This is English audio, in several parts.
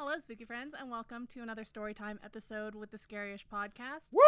Hello, spooky friends, and welcome to another Storytime episode with the Scary-ish podcast. Woo!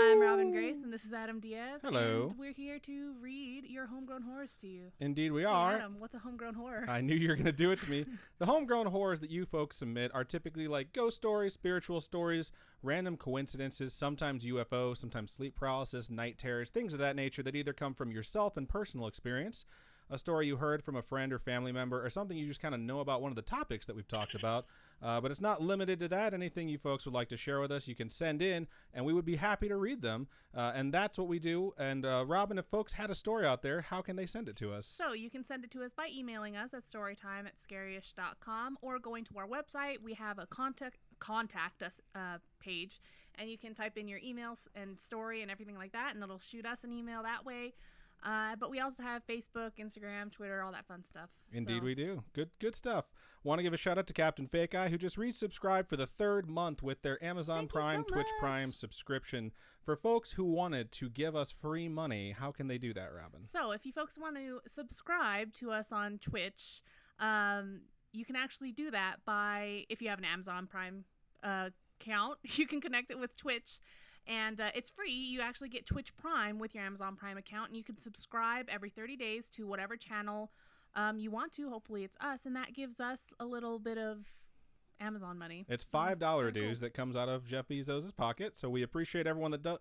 I'm Robin Grace, and this is Adam Diaz. Hello. And we're here to read your homegrown horrors to you. Indeed we So are. Adam, what's a homegrown horror? I knew you were going to do it to me. The homegrown horrors that you folks submit are typically like ghost stories, spiritual stories, random coincidences, sometimes UFO, sometimes sleep paralysis, night terrors, things of that nature that either come from yourself and personal experience, a story you heard from a friend or family member, or something you just kind of know about one of the topics that we've talked about. But it's not limited to that. Anything you folks would like to share with us, you can send in, and we would be happy to read them. And that's what we do. And Robin, if folks had a story out there, how can they send it to us? So you can send it to us by emailing us at storytime@scaryish.com or going to our website. We have a contact us page, and you can type in your emails and story and everything like that, and it'll shoot us an email that way. But we also have Facebook, Instagram, Twitter, all that fun stuff. Indeed we do. Good stuff. Want to give a shout out to Captain Fake Eye, who just resubscribed for the third month with their Amazon Prime, Twitch Prime subscription. For folks who wanted to give us free money, how can they do that, Robin? So if you folks want to subscribe to us on Twitch, you can actually do that by, if you have an Amazon Prime account, you can connect it with Twitch. And it's free. You actually get Twitch Prime with your Amazon Prime account, and you can subscribe every 30 days to whatever channel you want to. Hopefully it's us, and that gives us a little bit of Amazon money. It's $5 dues that comes out of Jeff Bezos' pocket, so we appreciate everyone that does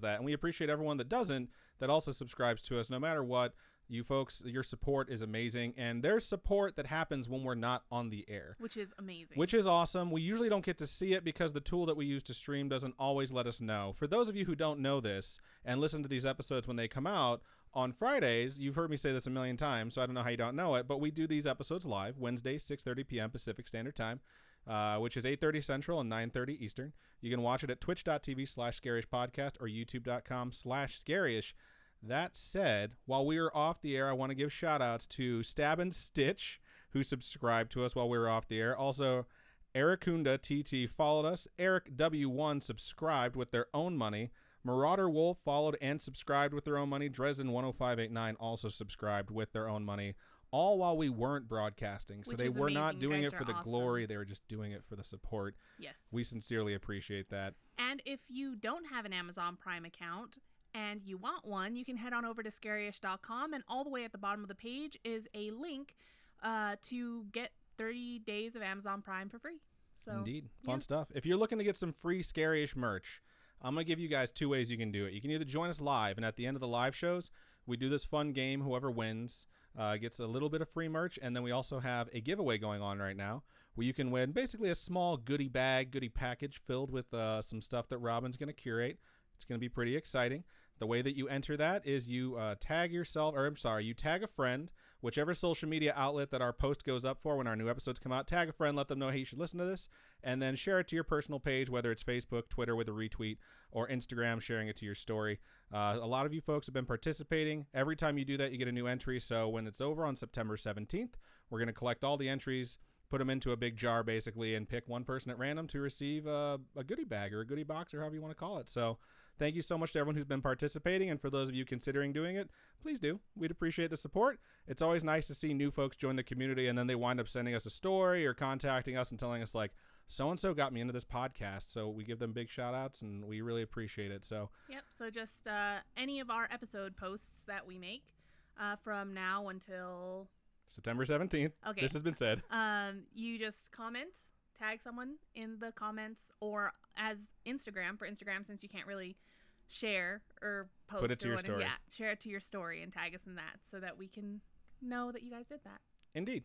that, and we appreciate everyone that doesn't, that also subscribes to us no matter what. You folks, your support is amazing, and there's support that happens when we're not on the air. Which is amazing. Which is awesome. We usually don't get to see it because the tool that we use to stream doesn't always let us know. For those of you who don't know this and listen to these episodes when they come out, on Fridays, you've heard me say this a million times, so I don't know how you don't know it, but we do these episodes live, Wednesdays, 6:30 p.m. Pacific Standard Time, which is 8:30 Central and 9:30 Eastern. You can watch it at twitch.tv/scarishpodcast or youtube.com/scarish. That said, while we were off the air, I want to give shout-outs to Stab and Stitch, who subscribed to us while we were off the air. Also, Ericunda TT followed us. Eric W1 subscribed with their own money. Marauder Wolf followed and subscribed with their own money. Dresden 10589 also subscribed with their own money, all while we weren't broadcasting. So they were not doing it for the glory. They were just doing it for the support. Yes. We sincerely appreciate that. And if you don't have an Amazon Prime account and you want one, you can head on over to scaryish.com, and all the way at the bottom of the page is a link to get 30 days of Amazon Prime for free. So, indeed. Fun stuff. If you're looking to get some free Scary-ish merch, I'm going to give you guys two ways you can do it. You can either join us live, and at the end of the live shows, we do this fun game. Whoever wins gets a little bit of free merch, and then we also have a giveaway going on right now where you can win basically a small goodie package filled with some stuff that Robin's going to curate. It's going to be pretty exciting. The way that you enter that is you tag a friend, whichever social media outlet that our post goes up for when our new episodes come out. Tag a friend, let them know, hey, you should listen to this, and then share it to your personal page, whether it's Facebook, Twitter with a retweet, or Instagram sharing it to your story. A lot of you folks have been participating. Every time you do that, you get a new entry. So when it's over on September 17th, we're going to collect all the entries, put them into a big jar basically, and pick one person at random to receive a goodie bag or a goodie box or however you want to call it. So thank you so much to everyone who's been participating, and for those of you considering doing it, please do. We'd appreciate the support. It's always nice to see new folks join the community, and then they wind up sending us a story or contacting us and telling us, like, so-and-so got me into this podcast. So we give them big shout-outs, and we really appreciate it. So yep. So just any of our episode posts that we make from now until September 17th. Okay. This has been said. You just comment, tag someone in the comments, or as Instagram, for Instagram, since you can't really share or post. Put it to your story. Yeah, share it to your story and tag us in that so that we can know that you guys did that. Indeed.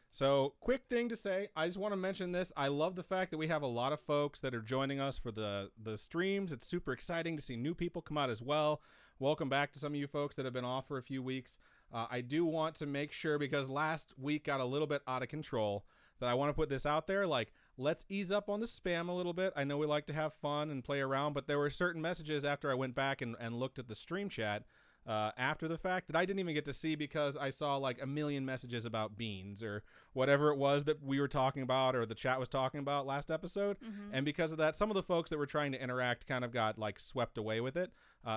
So, quick thing to say, I just want to mention this. I love the fact that we have a lot of folks that are joining us for the streams. It's super exciting to see new people come out as well. Welcome back to some of you folks that have been off for a few weeks. I do want to make sure, because last week got a little bit out of control, that I want to put this out there. Like, let's ease up on the spam a little bit. I know we like to have fun and play around, but there were certain messages after I went back and looked at the stream chat after the fact that I didn't even get to see, because I saw like a million messages about beans or whatever it was that we were talking about or the chat was talking about last episode. Mm-hmm. And because of that, some of the folks that were trying to interact kind of got like swept away with it.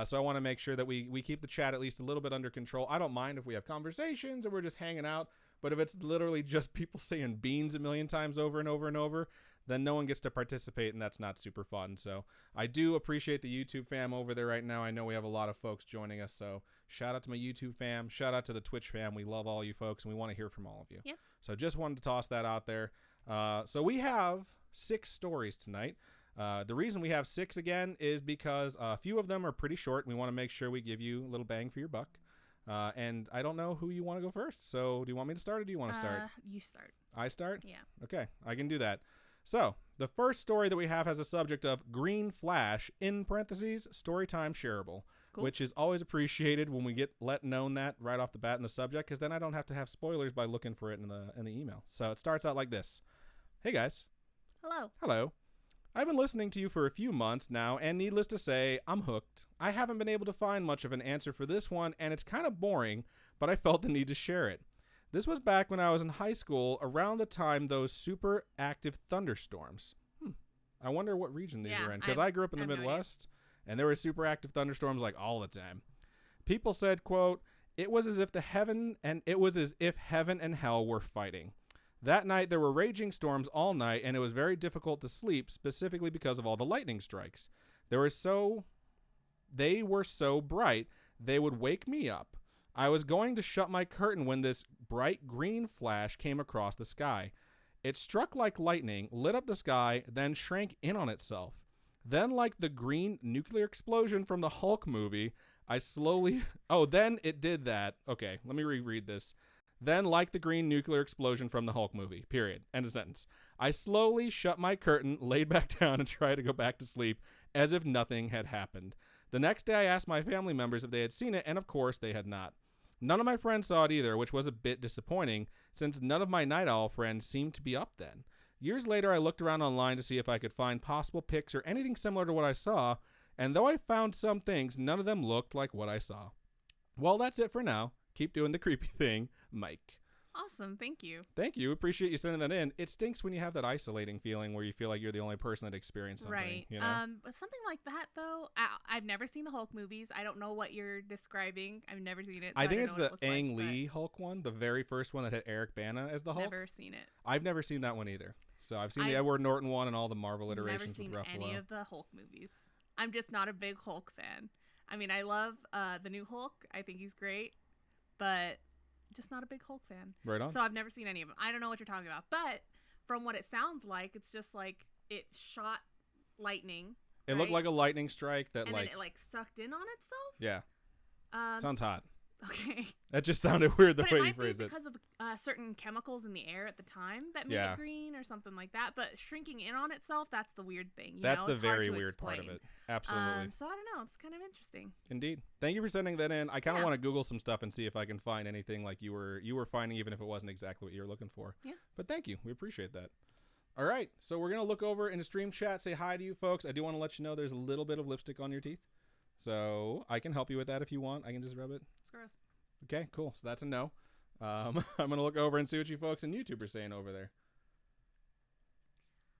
So I want to make sure that we keep the chat at least a little bit under control. I don't mind if we have conversations or we're just hanging out. But if it's literally just people saying beans a million times over and over and over, then no one gets to participate, and that's not super fun. So I do appreciate the YouTube fam over there right now. I know we have a lot of folks joining us, so shout out to my YouTube fam. Shout out to the Twitch fam. We love all you folks, and we want to hear from all of you. Yep. So just wanted to toss that out there. So we have 6 stories tonight. The reason we have 6 again is because a few of them are pretty short, and we want to make sure we give you a little bang for your buck. And I don't know who you want to go first. So do you want me to start, or do you want to start? You start. I start? Yeah. Okay, I can do that. So the first story that we have has a subject of green flash, in parentheses, Storytime shareable, Cool. which is always appreciated when we get let known that right off the bat in the subject, because then I don't have to have spoilers by looking for it in the email. So it starts out like this. Hey guys. Hello. Hello. I've been listening to you for a few months now, and needless to say, I'm hooked. I haven't been able to find much of an answer for this one, and it's kind of boring, but I felt the need to share it. This was back when I was in high school, around the time those super active thunderstorms. I wonder what region these were in, because I grew up in the Midwest, and there were super active thunderstorms like all the time. People said, quote, it was as if heaven and hell were fighting. That night, there were raging storms all night, and it was very difficult to sleep, specifically because of all the lightning strikes. They were so bright, they would wake me up. I was going to shut my curtain when this bright green flash came across the sky. It struck like lightning, lit up the sky, then shrank in on itself. Then, like the green nuclear explosion from the Hulk movie, then it did that. Okay, let me reread this. Then, like the green nuclear explosion from the Hulk movie, period. End of sentence. I slowly shut my curtain, laid back down, and tried to go back to sleep as if nothing had happened. The next day, I asked my family members if they had seen it, and of course, they had not. None of my friends saw it either, which was a bit disappointing, since none of my night owl friends seemed to be up then. Years later, I looked around online to see if I could find possible pics or anything similar to what I saw, and though I found some things, none of them looked like what I saw. Well, that's it for now. Keep doing the creepy thing, Mike. Awesome. Thank you. Thank you. Appreciate you sending that in. It stinks when you have that isolating feeling where you feel like you're the only person that experienced something. Right. You know? But something like that, though, I've never seen the Hulk movies. I don't know what you're describing. I've never seen it. So I think it's the Ang Ang Lee Hulk one, the very first one that had Eric Bana as the Hulk. Never seen it. I've never seen that one either. So I've seen the Edward Norton one and all the Marvel iterations with Ruffalo. Never seen any of the Hulk movies. I'm just not a big Hulk fan. I mean, I love the new Hulk. I think he's great, but just not a big Hulk fan. Right on. So I've never seen any of them. I don't know what you're talking about, but from what it sounds like, it's just like it shot lightning. It looked like a lightning strike that and then it sucked in on itself. Yeah. Sounds hot. Okay. That just sounded weird the way you phrased it. But it might be because of certain chemicals in the air at the time that made it green or something like that. But shrinking in on itself, that's the weird thing. That's the it's very hard to weird explain. part of it. Absolutely. So I don't know. It's kind of interesting. Indeed. Thank you for sending that in. I kind of want to Google some stuff and see if I can find anything like you were finding, even if it wasn't exactly what you were looking for. Yeah. But thank you. We appreciate that. All right. So we're going to look over in the stream chat, say hi to you folks. I do want to let you know there's a little bit of lipstick on your teeth. So I can help you with that if you want. I can just rub it. It's gross. Okay, cool. So that's a no. I'm going to look over and see what you folks in YouTube are saying over there.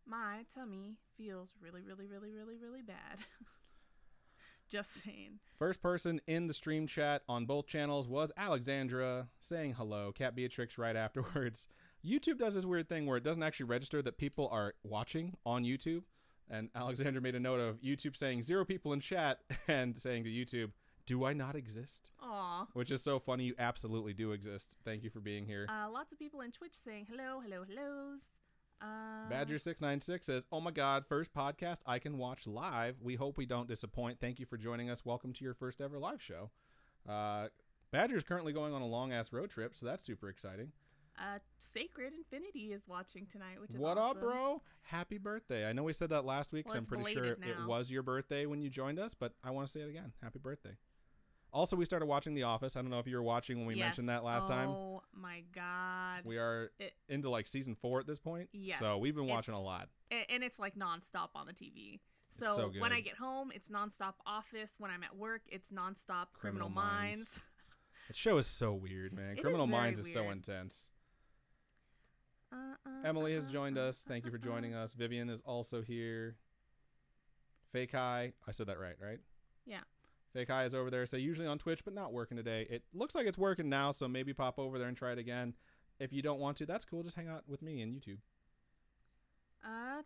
My tummy feels really, really, really, really, really bad. Just saying. First person in the stream chat on both channels was Alexandra saying hello. Cat Beatrix right afterwards. YouTube does this weird thing where it doesn't actually register that people are watching on YouTube. And Alexandra made a note of YouTube saying 0 people in chat and saying to YouTube, do I not exist? Aw. Which is so funny. You absolutely do exist. Thank you for being here. Lots of people in Twitch saying hello, hello, hellos. Badger696 says, oh my God, first podcast I can watch live. We hope we don't disappoint. Thank you for joining us. Welcome to your first ever live show. Badger's currently going on a long ass road trip, so that's super exciting. Sacred Infinity is watching tonight, which is what awesome. up, bro? Happy birthday. I know we said that last week, Well, so I'm pretty sure it was your birthday when you joined us, but I want to say it again. Happy birthday. Also, we started watching The Office. I don't know if you were watching when we mentioned that last time. Oh, my God. We are into like season 4 at this point. Yes. So we've been watching a lot. And it's like nonstop on the TV. So when I get home, it's nonstop Office. When I'm at work, it's nonstop Criminal Minds. That show is so weird, man. Criminal Minds is so intense. Emily has joined us. Thank you for joining us. Vivian is also here. Fake High. I said that right? Yeah. Fake High is over there. So usually on Twitch, but not working today. It looks like it's working now, so maybe pop over there and try it again. If you don't want to, that's cool. Just hang out with me and YouTube.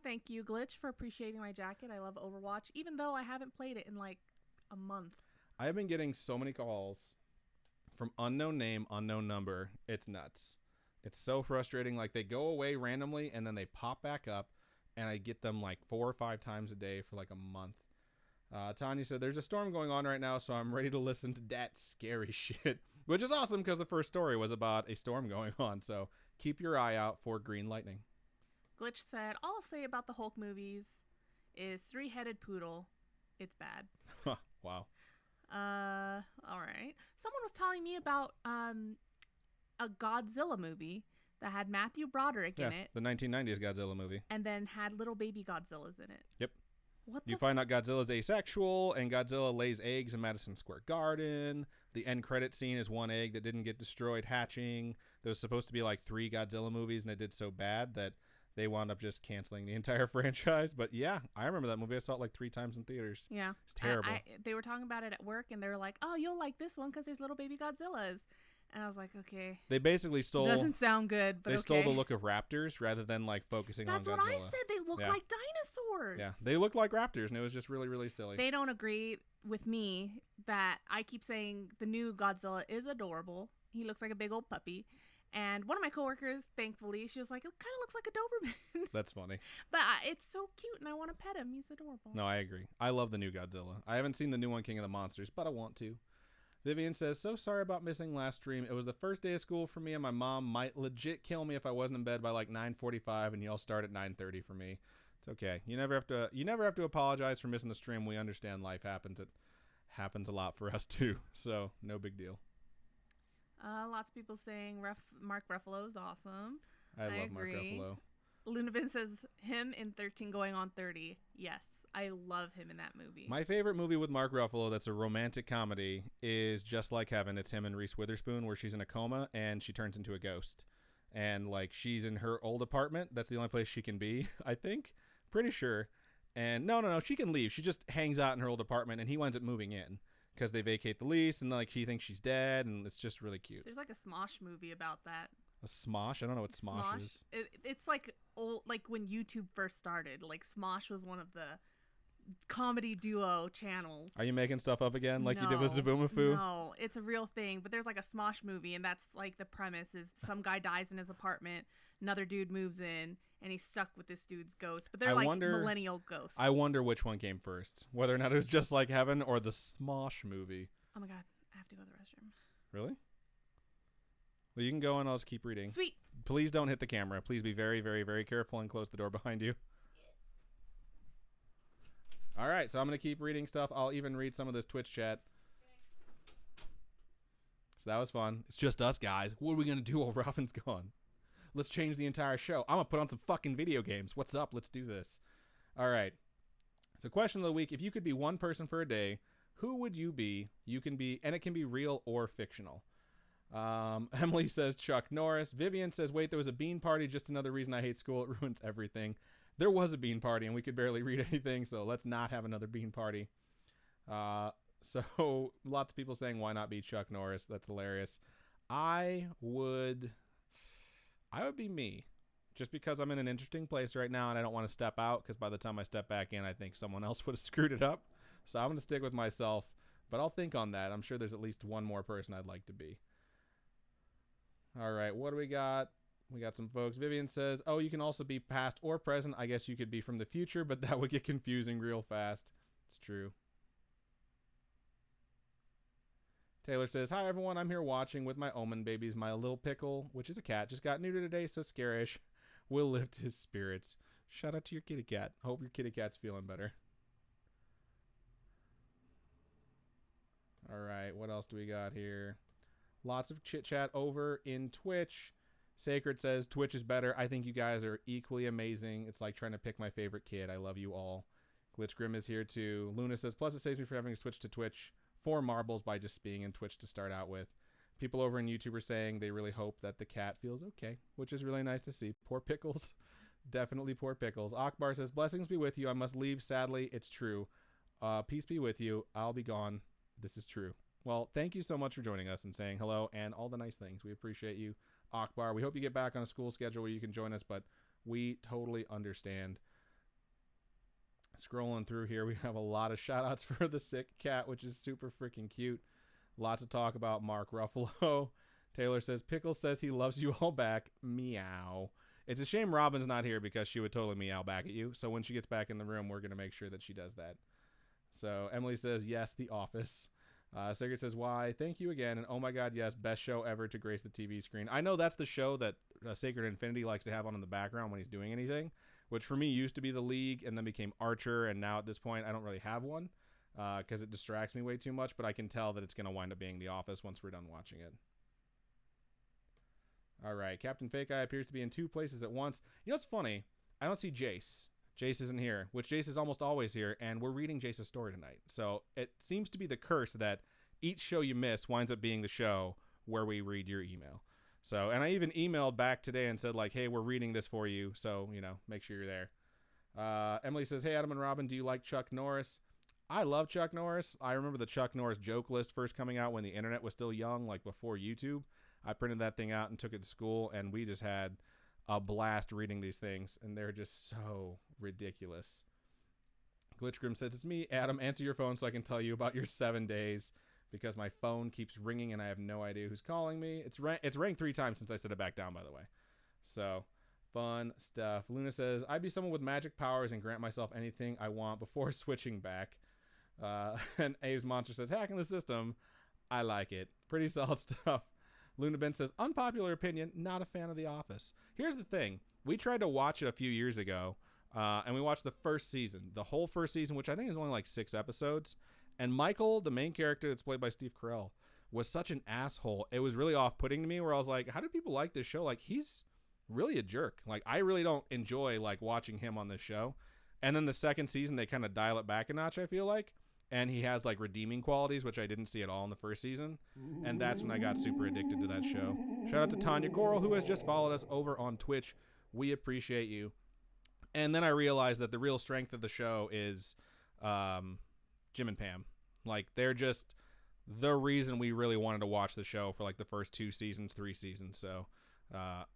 Thank you, Glitch, for appreciating my jacket. I love Overwatch, even though I haven't played it in like a month. I have been getting so many calls from unknown name, unknown number. It's nuts. It's so frustrating. Like, they go away randomly and then they pop back up, and I get them like 4 or 5 times a day for like a month. Tanya said, there's a storm going on right now, so I'm ready to listen to that scary shit, which is awesome because the first story was about a storm going on. So keep your eye out for green lightning. Glitch said, all I'll say about the Hulk movies is 3-headed poodle. It's bad. Wow. All right. Someone was telling me about a Godzilla movie that had Matthew Broderick in it. The 1990s Godzilla movie. And then had little baby Godzillas in it. Yep. What you find out Godzilla's asexual, and Godzilla lays eggs in Madison Square Garden. The end credit scene is one egg that didn't get destroyed hatching. There was supposed to be like 3 Godzilla movies, and it did so bad that they wound up just canceling the entire franchise. But yeah, I remember that movie. I saw it like 3 times in theaters. Yeah. It's terrible. They were talking about it at work, and they were like, oh, you'll like this one because there's little baby Godzillas. And I was like, okay. They basically stole... Doesn't sound good, but They stole the look of raptors rather than like focusing on Godzilla. That's what I said. They look like dinosaurs. Yeah, they look like raptors, and it was just really, really silly. They don't agree with me that I keep saying the new Godzilla is adorable. He looks like a big old puppy. And one of my coworkers, thankfully, she was like, it kind of looks like a Doberman. That's funny. But it's so cute, and I want to pet him. He's adorable. No, I agree. I love the new Godzilla. I haven't seen the new one, King of the Monsters, but I want to. Vivian says, so sorry about missing last stream. It was the first day of school for me, and my mom might legit kill me if I wasn't in bed by like 9:45, and y'all start at 9:30 for me. It's okay. You never have to apologize for missing the stream. We understand life happens. It happens a lot for us too, so no big deal. Lots of people saying Mark Ruffalo is awesome. I love Mark Ruffalo. Lunavin says him in 13 going on 30. Yes, I love him in that movie. My favorite movie with Mark Ruffalo that's a romantic comedy is Just Like Heaven. It's him and Reese Witherspoon, where she's in a coma and she turns into a ghost. And like she's in her old apartment. That's the only place she can be, I think. Pretty sure. And no, she can leave. She just hangs out in her old apartment, and he winds up moving in because they vacate the lease, and like he thinks she's dead, and it's just really cute. There's like a Smosh movie about that. A Smosh? I don't know what Smosh is. It's like old, like when YouTube first started. Like Smosh was one of the comedy duo channels. Are you making stuff up again, like you did with Zaboomafoo? No, it's a real thing. But there's like a Smosh movie, and that's like the premise: is some guy dies in his apartment, another dude moves in, and he's stuck with this dude's ghost. But they're millennial ghosts. I wonder which one came first, whether or not it was Just Like Heaven or the Smosh movie. Oh my god, I have to go to the restroom. Really? Well, you can go and I'll just keep reading. Sweet. Please don't hit the camera. Please be very, very, very careful and close the door behind you. All right, so I'm going to keep reading stuff. I'll even read some of this Twitch chat. So that was fun. It's just us, guys. What are we going to do while Robin's gone? Let's change the entire show. I'm going to put on some fucking video games. What's up? Let's do this. All right. So question of the week. If you could be one person for a day, who would you be? You can be, and it can be real or fictional. Emily says Chuck Norris. Vivian says, wait, there was a bean party. Just another reason I hate school. It ruins everything. There was a bean party and we could barely read anything, so let's not have another bean party. So lots of people saying, why not be Chuck Norris? That's hilarious. I would be me, just because I'm in an interesting place right now and I don't want to step out, because by the time I step back in, I think someone else would have screwed it up. So I'm going to stick with myself, but I'll think on that. I'm sure there's at least one more person I'd like to be. All right, what do we got? We got some folks. Vivian says, oh, you can also be past or present. I guess you could be from the future, but that would get confusing real fast. It's true. Taylor says, hi, everyone. I'm here watching with my Omen babies. My little pickle, which is a cat, just got neutered today, so scarish. Will lift his spirits. Shout out to your kitty cat. Hope your kitty cat's feeling better. All right, what else do we got here? Lots of chit-chat over in Twitch. Sacred says, Twitch is better. I think you guys are equally amazing. It's like trying to pick my favorite kid. I love you all. Glitch Grim is here too. Luna says, plus it saves me from having to switch to Twitch for marbles by just being in Twitch to start out with. People over in YouTube are saying they really hope that the cat feels okay, which is really nice to see. Poor Pickles. Definitely poor Pickles. Akbar says, blessings be with you. I must leave. Sadly, it's true. Peace be with you. I'll be gone. This is true. Well, thank you so much for joining us and saying hello and all the nice things. We appreciate you. Akbar. We hope you get back on a school schedule where you can join us, but we totally understand. Scrolling through here, we have a lot of shout outs for the sick cat, which is super freaking cute. Lots of talk about Mark Ruffalo. Taylor says, Pickles says he loves you all back. Meow. It's a shame Robin's not here because she would totally meow back at you. So when she gets back in the room, we're going to make sure that she does that. So Emily says, yes, The Office. Sigurd says, why? Thank you again. And oh my God, yes, best show ever to grace the TV screen. I know that's the show that Sacred Infinity likes to have on in the background when he's doing anything, which for me used to be The League and then became Archer. And now at this point, I don't really have one because it distracts me way too much. But I can tell that it's going to wind up being The Office once we're done watching it. All right. Captain Fake Eye appears to be in 2 places at once. You know what's funny? I don't see Jace. Jace isn't here, which Jace is almost always here, and we're reading Jace's story tonight. So it seems to be the curse that each show you miss winds up being the show where we read your email. So, and I even emailed back today and said, like, hey, we're reading this for you, so, make sure you're there. Emily says, hey, Adam and Robin, do you like Chuck Norris? I love Chuck Norris. I remember the Chuck Norris joke list first coming out when the internet was still young, like before YouTube. I printed that thing out and took it to school, and we just had a blast reading these things, and they're just so ridiculous. Glitchgrim says, it's me, Adam. Answer your phone so I can tell you about your 7 days because my phone keeps ringing and I have no idea who's calling me. It's rang 3 times since I set it back down, by the way. So, fun stuff. Luna says, I'd be someone with magic powers and grant myself anything I want before switching back. And Abe's Monster says, hacking the system. I like it. Pretty solid stuff. Luna Ben says, unpopular opinion, not a fan of The Office. Here's the thing. We tried to watch it a few years ago, and we watched the first season, the whole first season, which I think is only like 6 episodes. And Michael, the main character that's played by Steve Carell, was such an asshole. It was really off-putting to me where I was like, how do people like this show? Like, he's really a jerk. Like, I really don't enjoy, like, watching him on this show. And then the second season, they kind of dial it back a notch, I feel like. And he has, like, redeeming qualities, which I didn't see at all in the first season. And that's when I got super addicted to that show. Shout out to Tanya Coral, who has just followed us over on Twitch. We appreciate you. And then I realized that the real strength of the show is Jim and Pam. Like, they're just the reason we really wanted to watch the show for, like, the first 2 seasons, 3 seasons. So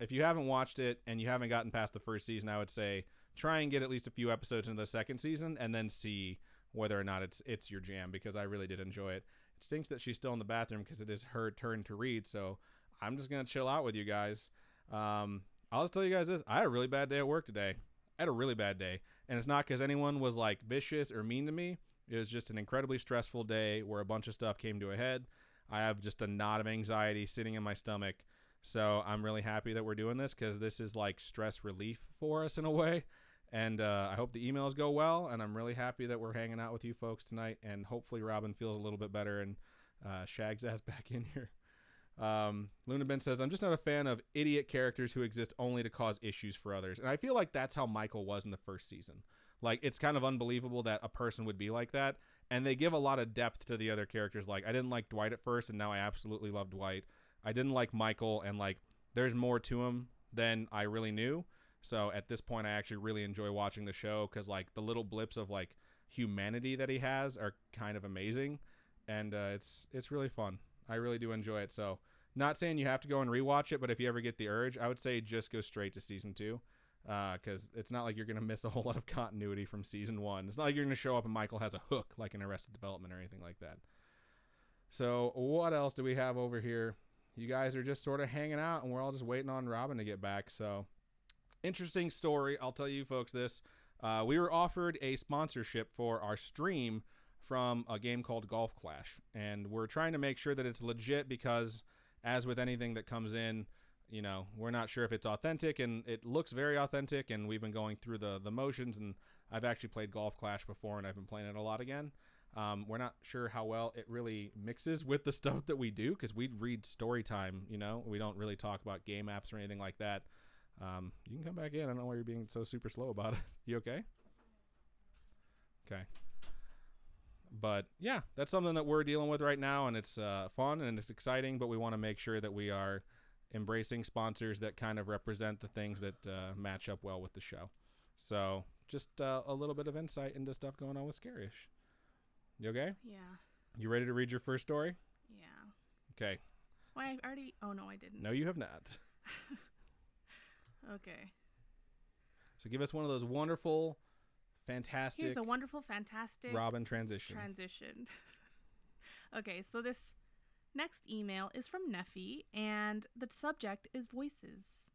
if you haven't watched it and you haven't gotten past the first season, I would say try and get at least a few episodes into the second season and then see whether or not it's your jam, because I really did enjoy it. It stinks that she's still in the bathroom because it is her turn to read, so I'm just going to chill out with you guys. I'll just tell you guys this. I had a really bad day at work today. I had a really bad day, and it's not because anyone was, like, vicious or mean to me. It was just an incredibly stressful day where a bunch of stuff came to a head. I have just a knot of anxiety sitting in my stomach, so I'm really happy that we're doing this because this is, like, stress relief for us in a way. And I hope the emails go well, and I'm really happy that we're hanging out with you folks tonight, and hopefully Robin feels a little bit better and shags ass back in here. Luna Ben says, I'm just not a fan of idiot characters who exist only to cause issues for others. And I feel like that's how Michael was in the first season. Like, it's kind of unbelievable that a person would be like that, and they give a lot of depth to the other characters. Like, I didn't like Dwight at first, and now I absolutely love Dwight. I didn't like Michael, and, like, there's more to him than I really knew. So at this point, I actually really enjoy watching the show because, like, the little blips of, like, humanity that he has are kind of amazing, and it's really fun. I really do enjoy it. So not saying you have to go and rewatch it, but if you ever get the urge, I would say just go straight to season 2 because it's not like you're going to miss a whole lot of continuity from season 1. It's not like you're going to show up and Michael has a hook like in Arrested Development or anything like that. So what else do we have over here? You guys are just sort of hanging out, and we're all just waiting on Robin to get back, so... Interesting story. I'll tell you folks this. We were offered a sponsorship for our stream from a game called Golf Clash. And we're trying to make sure that it's legit because, as with anything that comes in, we're not sure if it's authentic. And it looks very authentic. And we've been going through the motions. And I've actually played Golf Clash before, and I've been playing it a lot again. We're not sure how well it really mixes with the stuff that we do because we read Storytime, We don't really talk about game apps or anything like that. You can come back in. I don't know why you're being so super slow about it. You okay? Okay. But yeah, that's something that we're dealing with right now, and it's fun and it's exciting, but we want to make sure that we are embracing sponsors that kind of represent the things that match up well with the show. So just a little bit of insight into stuff going on with Scarish. You okay? Yeah. You ready to read your first story? Yeah. Okay. Well, I already... Oh, no, I didn't. No, you have not. Okay. So give us one of those wonderful, fantastic. Here's a wonderful, fantastic Robin transition. Okay, so this next email is from Neffy, and the subject is voices.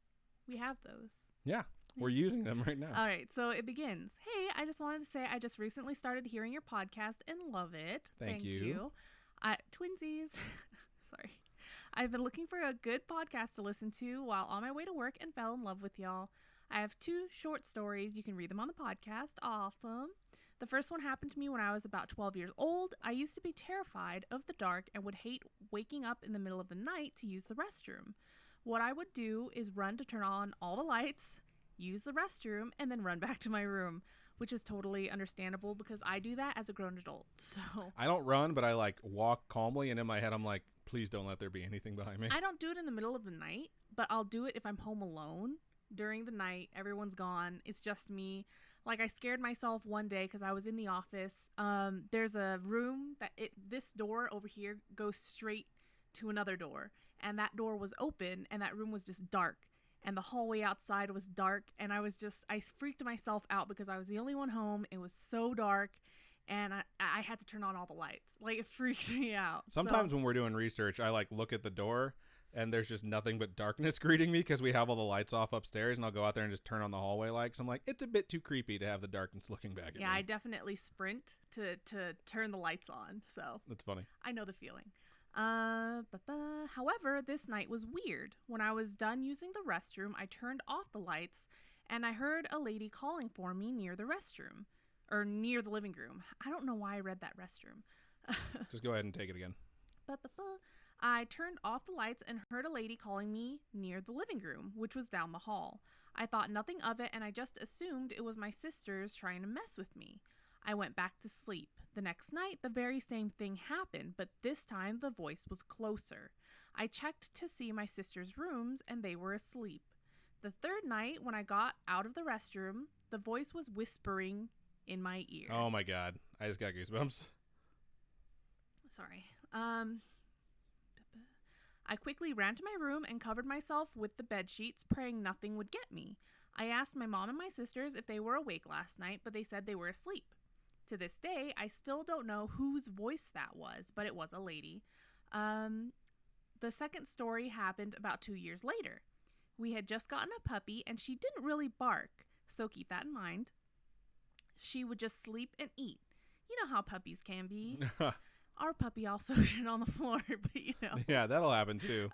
We have those. Yeah, we're using them right now. All right, so it begins. Hey, I just wanted to say I just recently started hearing your podcast and love it. Thank you. Twinsies. Sorry. I've been looking for a good podcast to listen to while on my way to work and fell in love with y'all. I have 2 short stories. You can read them on the podcast. Awesome. The first one happened to me when I was about 12 years old. I used to be terrified of the dark and would hate waking up in the middle of the night to use the restroom. What I would do is run to turn on all the lights, use the restroom, and then run back to my room, which is totally understandable because I do that as a grown adult. So I don't run, but I like walk calmly, and in my head I'm like, please don't let there be anything behind me. I don't do it in the middle of the night, but I'll do it if I'm home alone. During the night, everyone's gone. It's just me. Like, I scared myself one day because I was in the office. There's a room that this door over here goes straight to another door. And that door was open and that room was just dark. And the hallway outside was dark. And I freaked myself out because I was the only one home. It was so dark. And I had to turn on all the lights. Like, it freaked me out. Sometimes when we're doing research, I like look at the door and there's just nothing but darkness greeting me because we have all the lights off upstairs, and I'll go out there and just turn on the hallway lights. I'm like, it's a bit too creepy to have the darkness looking back at me. Yeah, I definitely sprint to turn the lights on. So that's funny. I know the feeling. However, this night was weird. When I was done using the restroom, I turned off the lights, and I heard a lady calling for me near the restroom. Or near the living room. I don't know why I read that restroom. Just go ahead and take it again. I turned off the lights and heard a lady calling me near the living room, which was down the hall. I thought nothing of it, and I just assumed it was my sisters trying to mess with me. I went back to sleep. The next night, the very same thing happened, but this time the voice was closer. I checked to see my sisters' rooms, and they were asleep. The third night, when I got out of the restroom, the voice was whispering in my ear. Oh my God. I just got goosebumps. Sorry. I quickly ran to my room and covered myself with the bed sheets, praying nothing would get me. I asked my mom and my sisters if they were awake last night, but they said they were asleep. To this day, I still don't know whose voice that was, but it was a lady. The second story happened about 2 years later. We had just gotten a puppy, and she didn't really bark, so keep that in mind. She would just sleep and eat. You know how puppies can be. Our puppy also shit on the floor, but you know. Yeah, that'll happen too.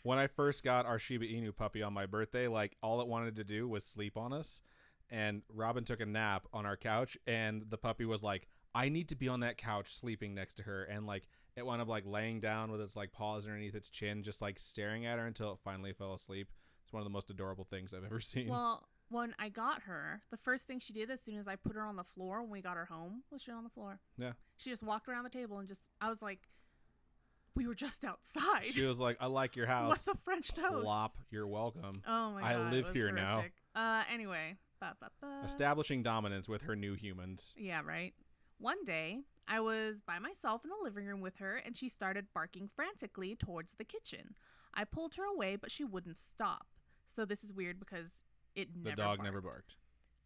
When I first got our Shiba Inu puppy on my birthday, like all it wanted to do was sleep on us. And Robin took a nap on our couch, and the puppy was like, I need to be on that couch sleeping next to her. And like it wound up like laying down with its like paws underneath its chin, just like staring at her until it finally fell asleep. It's one of the most adorable things I've ever seen. Well, when I got her, the first thing she did as soon as I put her on the floor when we got her home was shit on the floor. Yeah. She just walked around the table and I was like, we were just outside. She was like, I like your house. What's the French toast? Plop, you're welcome. Oh my God. I live here horrific. Anyway. Establishing dominance with her new humans. Yeah, right. One day, I was by myself in the living room with her, and she started barking frantically towards the kitchen. I pulled her away, but she wouldn't stop. So this is weird because the dog never barked.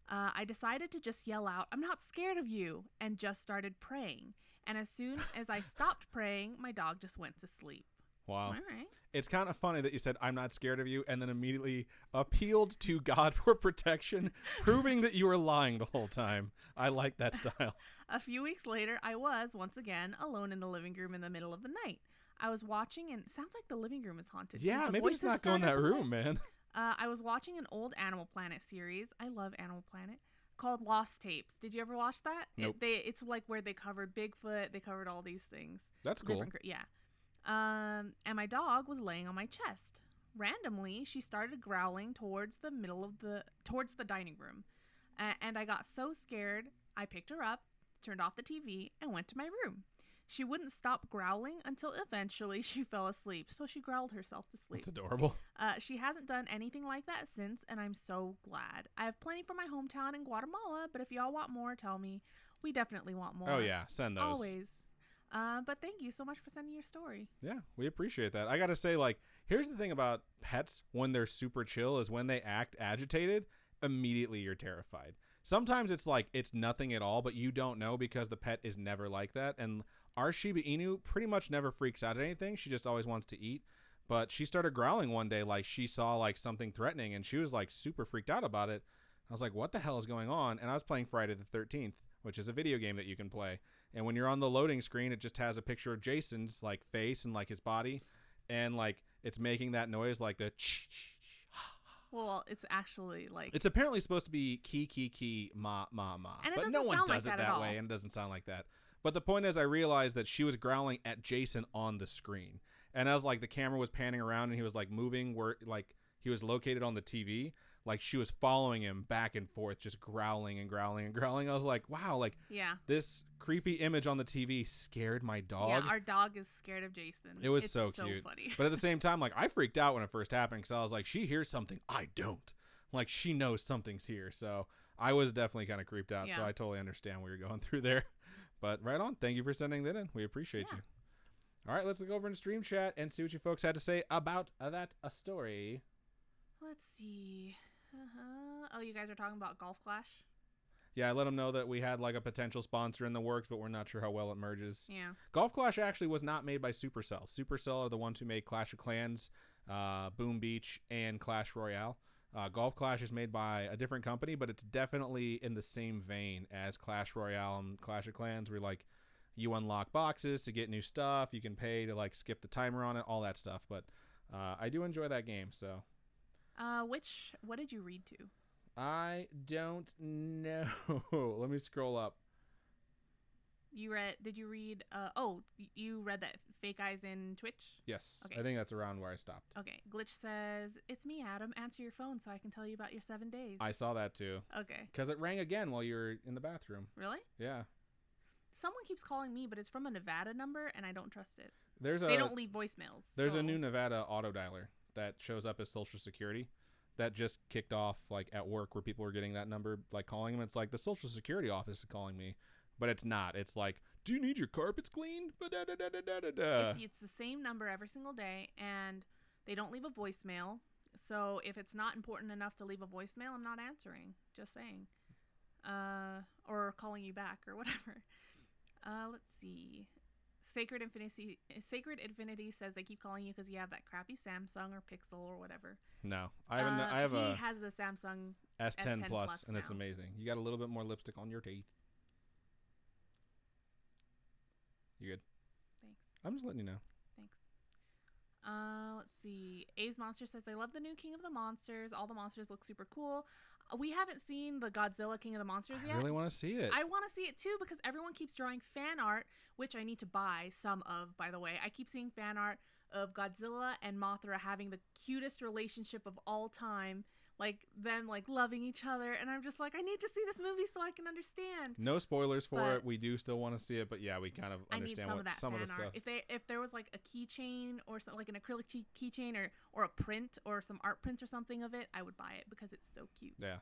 I decided to just yell out, I'm not scared of you, and just started praying. And as soon as I stopped praying, my dog just went to sleep. Wow. All right. It's kind of funny that you said, I'm not scared of you, and then immediately appealed to God for protection, proving that you were lying the whole time. I like that style. A few weeks later, I was, once again, alone in the living room in the middle of the night. I was watching, and it sounds like the living room is haunted. Yeah, maybe it's not go in that room, man. I was watching an old Animal Planet series. I love Animal Planet. Called Lost Tapes. Did you ever watch that? Nope. It's like where they covered Bigfoot. They covered all these things. That's cool. Yeah. And my dog was laying on my chest. Randomly, she started growling towards the dining room. And I got so scared, I picked her up, turned off the TV, and went to my room. She wouldn't stop growling until eventually she fell asleep. So she growled herself to sleep. That's adorable. She hasn't done anything like that since, and I'm so glad. I have plenty from my hometown in Guatemala, but if y'all want more, tell me. We definitely want more. Oh, yeah. Send those. Always. But thank you so much for sending your story. Yeah, we appreciate that. I got to say, like, here's the thing about pets when they're super chill is when they act agitated, immediately you're terrified. Sometimes it's like it's nothing at all, but you don't know because the pet is never like that. And our Shiba Inu pretty much never freaks out at anything. She just always wants to eat. But she started growling one day like she saw like something threatening, and she was like super freaked out about it. I was like, what the hell is going on? And I was playing Friday the 13th, which is a video game that you can play. And when you're on the loading screen, it just has a picture of Jason's like face and like his body. And like it's making that noise like the Well, it's actually like... It's apparently supposed to be key, ma, ma, ma. And but no one does it that way, and it doesn't sound like that. But the point is, I realized that she was growling at Jason on the screen. And as like the camera was panning around and he was like moving where like he was located on the TV, like she was following him back and forth, just growling and growling and growling. I was like, wow, like this creepy image on the TV scared my dog. Yeah, our dog is scared of Jason. It was so cute. Funny. But at the same time, like I freaked out when it first happened because I was like, she hears something I don't. Like she knows something's here. So I was definitely kind of creeped out. Yeah. So I totally understand what you're going through there. But right on. Thank you for sending that in. We appreciate you. All right, let's go over in stream chat and see what you folks had to say about that story. Let's see. Oh, you guys are talking about Golf Clash? Yeah, I let them know that we had like a potential sponsor in the works, but we're not sure how well it merges. Yeah. Golf Clash actually was not made by Supercell. Supercell are the ones who made Clash of Clans, Boom Beach, and Clash Royale. Golf Clash is made by a different company, but it's definitely in the same vein as Clash Royale and Clash of Clans, where like you unlock boxes to get new stuff. You can pay to like skip the timer on it, all that stuff. But I do enjoy that game. So, what did you read to? I don't know. Let me scroll up. Did you read? You read that Fake Eyes in Twitch? Yes. Okay. I think that's around where I stopped. Okay. Glitch says, "It's me, Adam. Answer your phone so I can tell you about your 7 days." I saw that too. Okay. Because it rang again while you were in the bathroom. Really? Yeah. Someone keeps calling me, but it's from a Nevada number, and I don't trust it. They don't leave voicemails. There's a new Nevada auto dialer that shows up as Social Security that just kicked off like at work where people were getting that number, like calling them. It's like the Social Security office is calling me, but it's not. It's like, do you need your carpets cleaned? It's the same number every single day, and they don't leave a voicemail. So if it's not important enough to leave a voicemail, I'm not answering. Just saying. Or calling you back or whatever. Let's see. Sacred Infinity says they keep calling you because you have that crappy Samsung or Pixel or whatever. No, I have he has the Samsung S10 Plus, and now. it's amazing. You got a little bit more lipstick on your teeth. You good? Thanks. I'm just letting you know. Thanks. Let's see. A's Monster says, I love the new King of the Monsters. All the monsters look super cool. We haven't seen the Godzilla King of the Monsters yet. I really want to see it. I want to see it too because everyone keeps drawing fan art, which I need to buy some of, by the way. I keep seeing fan art of Godzilla and Mothra having the cutest relationship of all time. Like them like loving each other, and I'm just like, I need to see this movie so I can understand. No spoilers for it. We do still want to see it, but yeah, we kind of understand some of the stuff. If there was like a keychain or something, like an acrylic keychain or a print or some art prints or something of it, I would buy it because it's so cute. Yeah,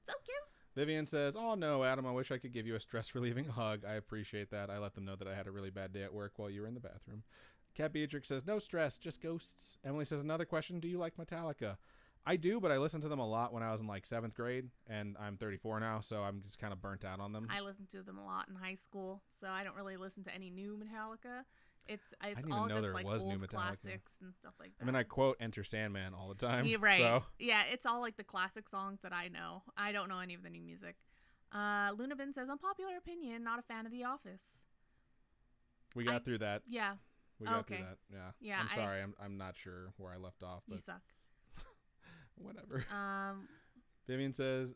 so cute. Vivian says, "Oh no, Adam, I wish I could give you a stress relieving hug. I appreciate that. I let them know that I had a really bad day at work while you were in the bathroom." Cat Beatrix says, "No stress, just ghosts." Emily says, "Another question. Do you like Metallica?" I do, but I listened to them a lot when I was in like 7th grade, and I'm 34 now, so I'm just kind of burnt out on them. I listened to them a lot in high school, so I don't really listen to any new Metallica. It's didn't all even know just there like was old new Metallica. classics and stuff like that. I mean, I quote Enter Sandman all the time. Yeah, right. So. Yeah, it's all like the classic songs that I know. I don't know any of the new music. Lunabin says, unpopular opinion, not a fan of The Office. We got through that. Yeah. We got through that. Yeah. Yeah. I'm sorry. I'm not sure where I left off. But you suck. Whatever. Vivian says,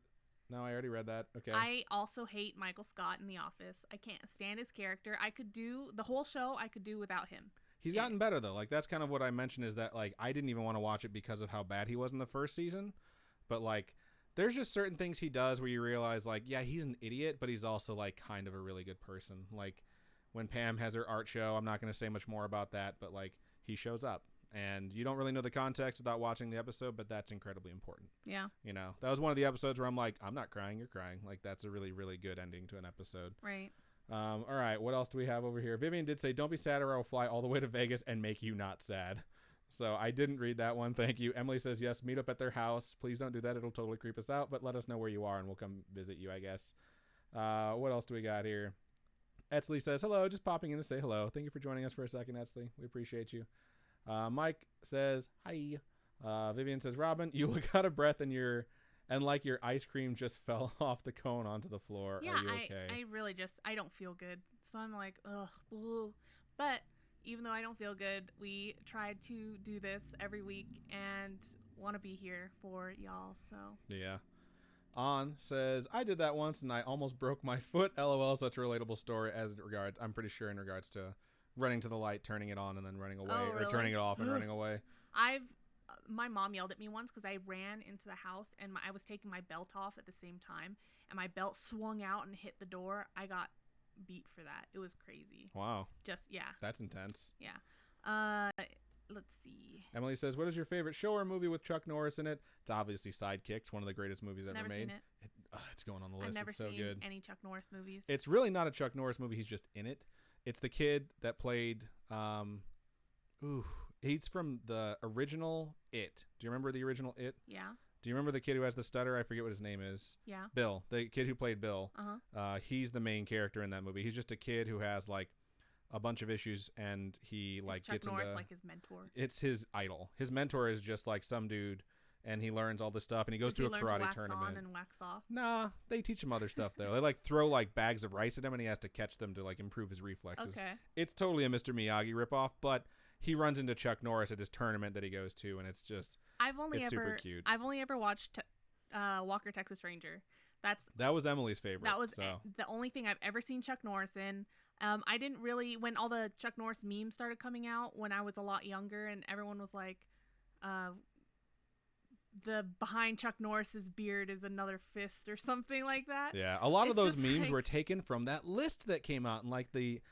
no, I already read that. Okay. I also hate Michael Scott in The Office. I can't stand his character. I could do the whole show. I could do without him. He's gotten better though. Like that's kind of what I mentioned is that like I didn't even want to watch it because of how bad he was in the first season. But like there's just certain things he does where you realize like, yeah, he's an idiot, but he's also like kind of a really good person. Like when Pam has her art show, I'm not going to say much more about that, but like he shows up. And you don't really know the context without watching the episode, but that's incredibly important. Yeah. You know, that was one of the episodes where I'm like, I'm not crying, you're crying. Like, that's a really, really good ending to an episode. Right. All right, what else do we have over here? Vivian did say, don't be sad or I'll fly all the way to Vegas and make you not sad. So I didn't read that one. Thank you. Emily says, yes, meet up at their house. Please don't do that. It'll totally creep us out, but let us know where you are and we'll come visit you, I guess. What else do we got here? Etzley says, hello, just popping in to say hello. Thank you for joining us for a second, Etzley. We appreciate you. Mike says, hi. Vivian says, Robin, you look out of breath and like your ice cream just fell off the cone onto the floor. Yeah, Are you okay? I really I don't feel good. So I'm like, ugh, blue. But even though I don't feel good, we tried to do this every week and want to be here for y'all. So yeah. On says, I did that once and I almost broke my foot. LOL, such a relatable story I'm pretty sure in regards to running to the light, turning it on and then running away, really? or turning it off and running away. My mom yelled at me once because I ran into the house and I was taking my belt off at the same time and my belt swung out and hit the door. I got beat for that. It was crazy. Wow. Yeah. That's intense. Yeah. Let's see. Emily says, what is your favorite show or movie with Chuck Norris in it? It's obviously Sidekicks, one of the greatest movies ever Never made. Seen it. It's going on the list. I've never it's so seen good. any Chuck Norris movies. It's really not a Chuck Norris movie. He's just in it. It's the kid that played he's from the original It. Do you remember the original It? Yeah. Do you remember the kid who has the stutter? I forget what his name is. Yeah. Bill, the kid who played Bill. Uh-huh. He's the main character in that movie. He's just a kid who has like a bunch of issues and he like Chuck gets Norris into like his mentor. It's his idol. His mentor is just like some dude and he learns all this stuff and he goes to a karate tournament. On and wax off? Nah, they teach him other stuff though. They like throw like bags of rice at him and he has to catch them to like improve his reflexes. Okay. It's totally a Mr. Miyagi ripoff, but he runs into Chuck Norris at his tournament that he goes to and it's just super cute. I've only ever watched Walker Texas Ranger. That was Emily's favorite. That was the only thing I've ever seen Chuck Norris in. I didn't really, when all the Chuck Norris memes started coming out when I was a lot younger and everyone was like, the behind Chuck Norris's beard is another fist or something like that. Yeah, a lot of those memes were taken from that list that came out in like the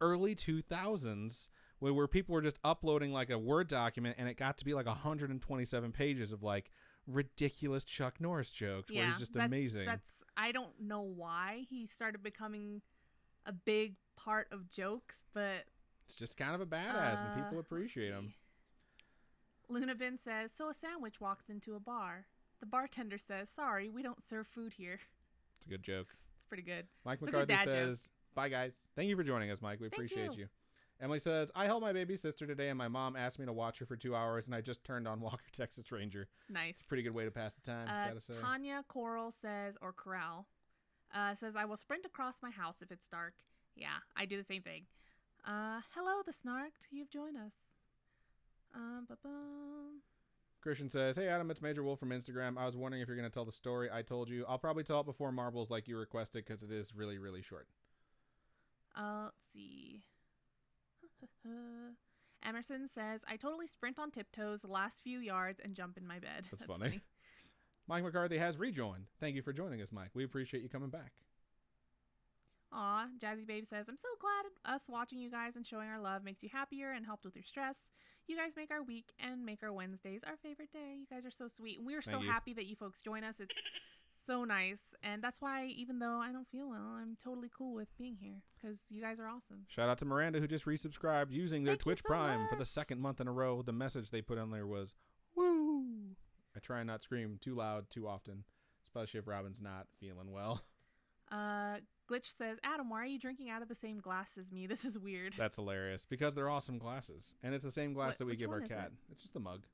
early 2000s where people were just uploading like a Word document and it got to be like 127 pages of like ridiculous Chuck Norris jokes where he's just amazing. I don't know why he started becoming a big part of jokes, but it's just kind of a badass and people appreciate him. Luna Bin says, so a sandwich walks into a bar. The bartender says, sorry, we don't serve food here. It's a good joke. It's pretty good. Mike McCarthy says, bye guys. Thank you for joining us, Mike. We appreciate you. Emily says, I held my baby sister today and my mom asked me to watch her for 2 hours and I just turned on Walker Texas Ranger. Nice. It's a pretty good way to pass the time, gotta say. Tanya Coral says, or Corral, says, I will sprint across my house if it's dark. Yeah, I do the same thing. Hello, the Snarked. You've joined us. Christian says, hey Adam, it's Major Wolf from Instagram. I was wondering if you're going to tell the story I told you. I'll probably tell it before Marbles like you requested because it is really, really short. Let's see. Emerson says, I totally sprint on tiptoes the last few yards and jump in my bed. That's funny. Mike McCarthy has rejoined. Thank you for joining us, Mike. We appreciate you coming back. Aw, Jazzy Babe says, I'm so glad us watching you guys and showing our love makes you happier and helped with your stress. You guys make our week and make our Wednesdays our favorite day. You guys are so sweet. And we are so happy that you folks join us. It's so nice. And that's why, even though I don't feel well, I'm totally cool with being here because you guys are awesome. Shout out to Miranda who just resubscribed using their Twitch Prime for the second month in a row. The message they put on there was, woo! I try and not scream too loud too often, especially if Robin's not feeling well. Glitch says, Adam, why are you drinking out of the same glass as me? This is weird. That's hilarious because they're awesome glasses. And it's the same glass that we give our cat. It's just a mug.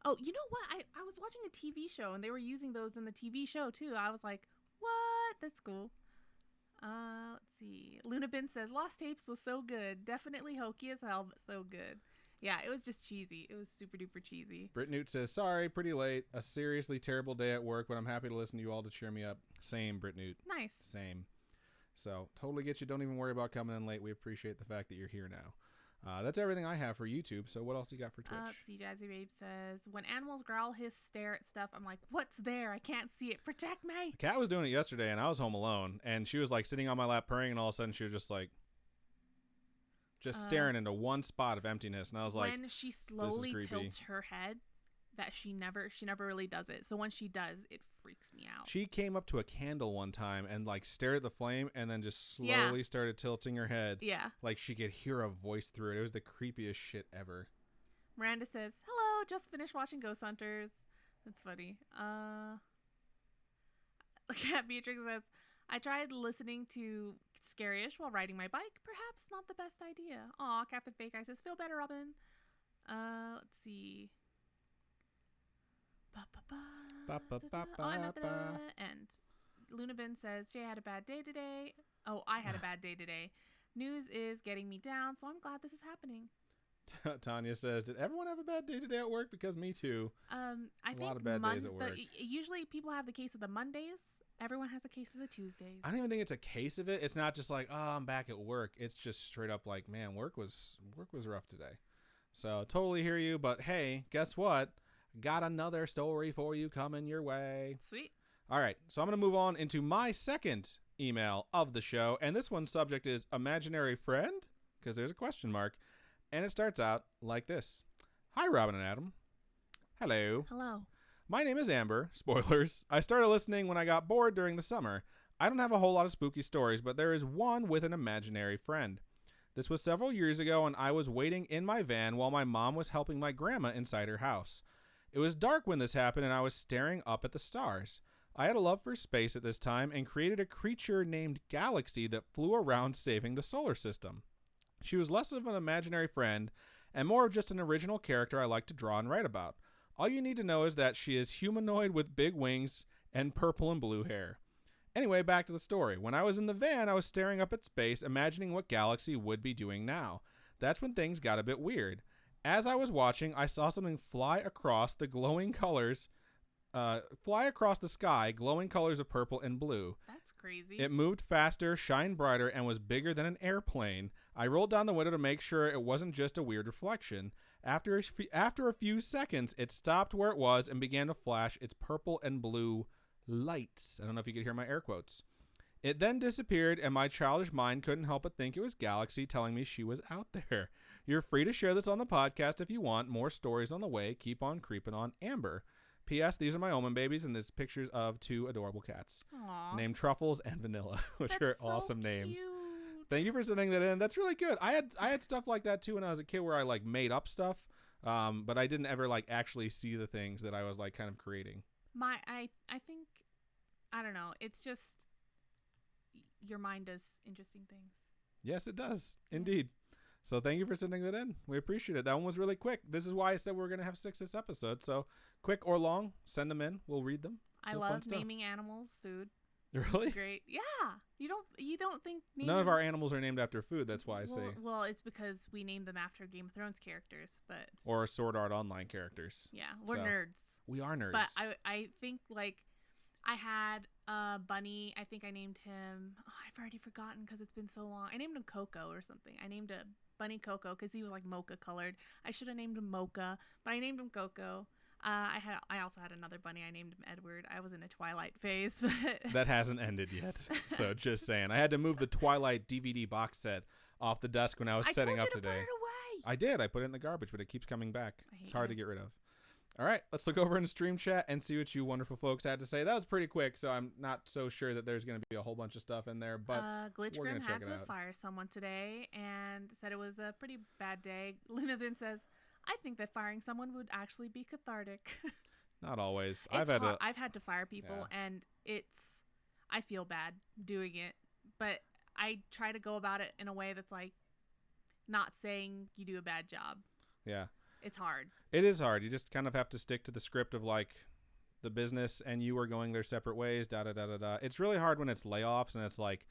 Oh, you know what? I was watching a TV show and they were using those in the TV show too. I was like, what? That's cool. Let's see. Luna Bin says, Lost Tapes was so good. Definitely hokey as hell, but so good. Yeah, it was just cheesy. It was super duper cheesy. Britt Newt says, sorry, pretty late. A seriously terrible day at work, but I'm happy to listen to you all to cheer me up. Same, Britt Newt. Nice. Same. So totally get you. Don't even worry about coming in late. We appreciate the fact that you're here now. That's everything I have for YouTube. So what else do you got for Twitch? Let's see. Jazzy Babe says, when animals growl, hiss, stare at stuff, I'm like, what's there? I can't see it. Protect me. The cat was doing it yesterday and I was home alone and she was like sitting on my lap purring and all of a sudden she was just like, staring into one spot of emptiness. And I was like, when she slowly tilts her head that she never really does it. So when she does, it freaks me out. She came up to a candle one time and like stared at the flame and then just slowly started tilting her head. Yeah. Like she could hear a voice through it. It was the creepiest shit ever. Miranda says, "Hello, just finished watching Ghost Hunters." That's funny. Cat Beatrix says, "I tried listening to Scary-ish while riding my bike. Perhaps not the best idea." Aw, Captain Fake Eye says, "Feel better, Robin." Let's see. And Lunabin says, "Jay had a bad day today." Oh, I had a bad day today. "News is getting me down, so I'm glad this is happening." Tanya says, "Did everyone have a bad day today at work? Because me too." I think a lot of bad days at work. Usually people have the case of the Mondays. Everyone has a case of the Tuesdays. I don't even think it's a case of it. It's not just like, "Oh, I'm back at work." It's just straight up like, "Man, work was rough today." So totally hear you. But hey, guess what? Got another story for you coming your way. Sweet. All right, so I'm going to move on into my second email of the show, and this one's subject is imaginary friend, because there's a question mark, and it starts out like this. "Hi, Robin and Adam." Hello. Hello. "My name is Amber." Spoilers. "I started listening when I got bored during the summer. I don't have a whole lot of spooky stories, but there is one with an imaginary friend. This was several years ago, and I was waiting in my van while my mom was helping my grandma inside her house. It was dark when this happened, and I was staring up at the stars. I had a love for space at this time and created a creature named Galaxy that flew around saving the solar system. She was less of an imaginary friend and more of just an original character I like to draw and write about. All you need to know is that she is humanoid with big wings and purple and blue hair. Anyway, back to the story. When I was in the van, I was staring up at space, imagining what Galaxy would be doing now. That's when things got a bit weird. As I was watching, I saw something fly across the sky, glowing colors of purple and blue. That's crazy. It moved faster, shined brighter, and was bigger than an airplane. I rolled down the window to make sure it wasn't just a weird reflection. After a few seconds, it stopped where it was and began to flash its purple and blue lights. I don't know if you could hear my air quotes. It then disappeared, and my childish mind couldn't help but think it was Galaxy telling me she was out there. You're free to share this on the podcast if you want. More stories on the way. Keep on creeping on, Amber. P.S. These are my omen babies, and there's pictures of 2 adorable cats. Aww. Named Truffles and Vanilla, which That's are awesome names. Cute. Thank you for sending that in. That's really good. I had stuff like that too when I was a kid, where I like made up stuff, but I didn't ever like actually see the things that I was like kind of creating. I think, I don't know. It's just your mind does interesting things. Yes, it does. Indeed. So thank you for sending that in. We appreciate it. That one was really quick. This is why I said we're going to have 6 this episode. So quick or long, send them in. We'll read them. I love naming animals food. Really? It's great. Yeah. You don't think none of our animals are named after food. That's why I say. Well, it's because we named them after Game of Thrones characters, but or Sword Art Online characters. Yeah, we're nerds. We are nerds. But I think like I had a bunny. I think I named him. Oh, I've already forgotten because it's been so long. I named him Coco or something. I named a bunny Coco because he was like mocha colored. I should have named him Mocha, but I named him Coco. I also had another bunny. I named him Edward. I was in a Twilight phase. But that hasn't ended yet. So just saying. I had to move the Twilight DVD box set off the desk when I was setting up today. Put it away. I did. I put it in the garbage, but it keeps coming back. It's hard to get rid of. All right, let's look over in Stream Chat and see what you wonderful folks had to say. That was pretty quick, so I'm not so sure that there's going to be a whole bunch of stuff in there. But Glitchgrim had to fire someone today and said it was a pretty bad day. Lunavin says, I think that firing someone would actually be cathartic. Not always. I've had to fire people, and I feel bad doing it, but I try to go about it in a way that's like not saying you do a bad job. Yeah. It's hard. It is hard. You just kind of have to stick to the script of like the business and you are going their separate ways, da-da-da-da-da. It's really hard when it's layoffs and it's like,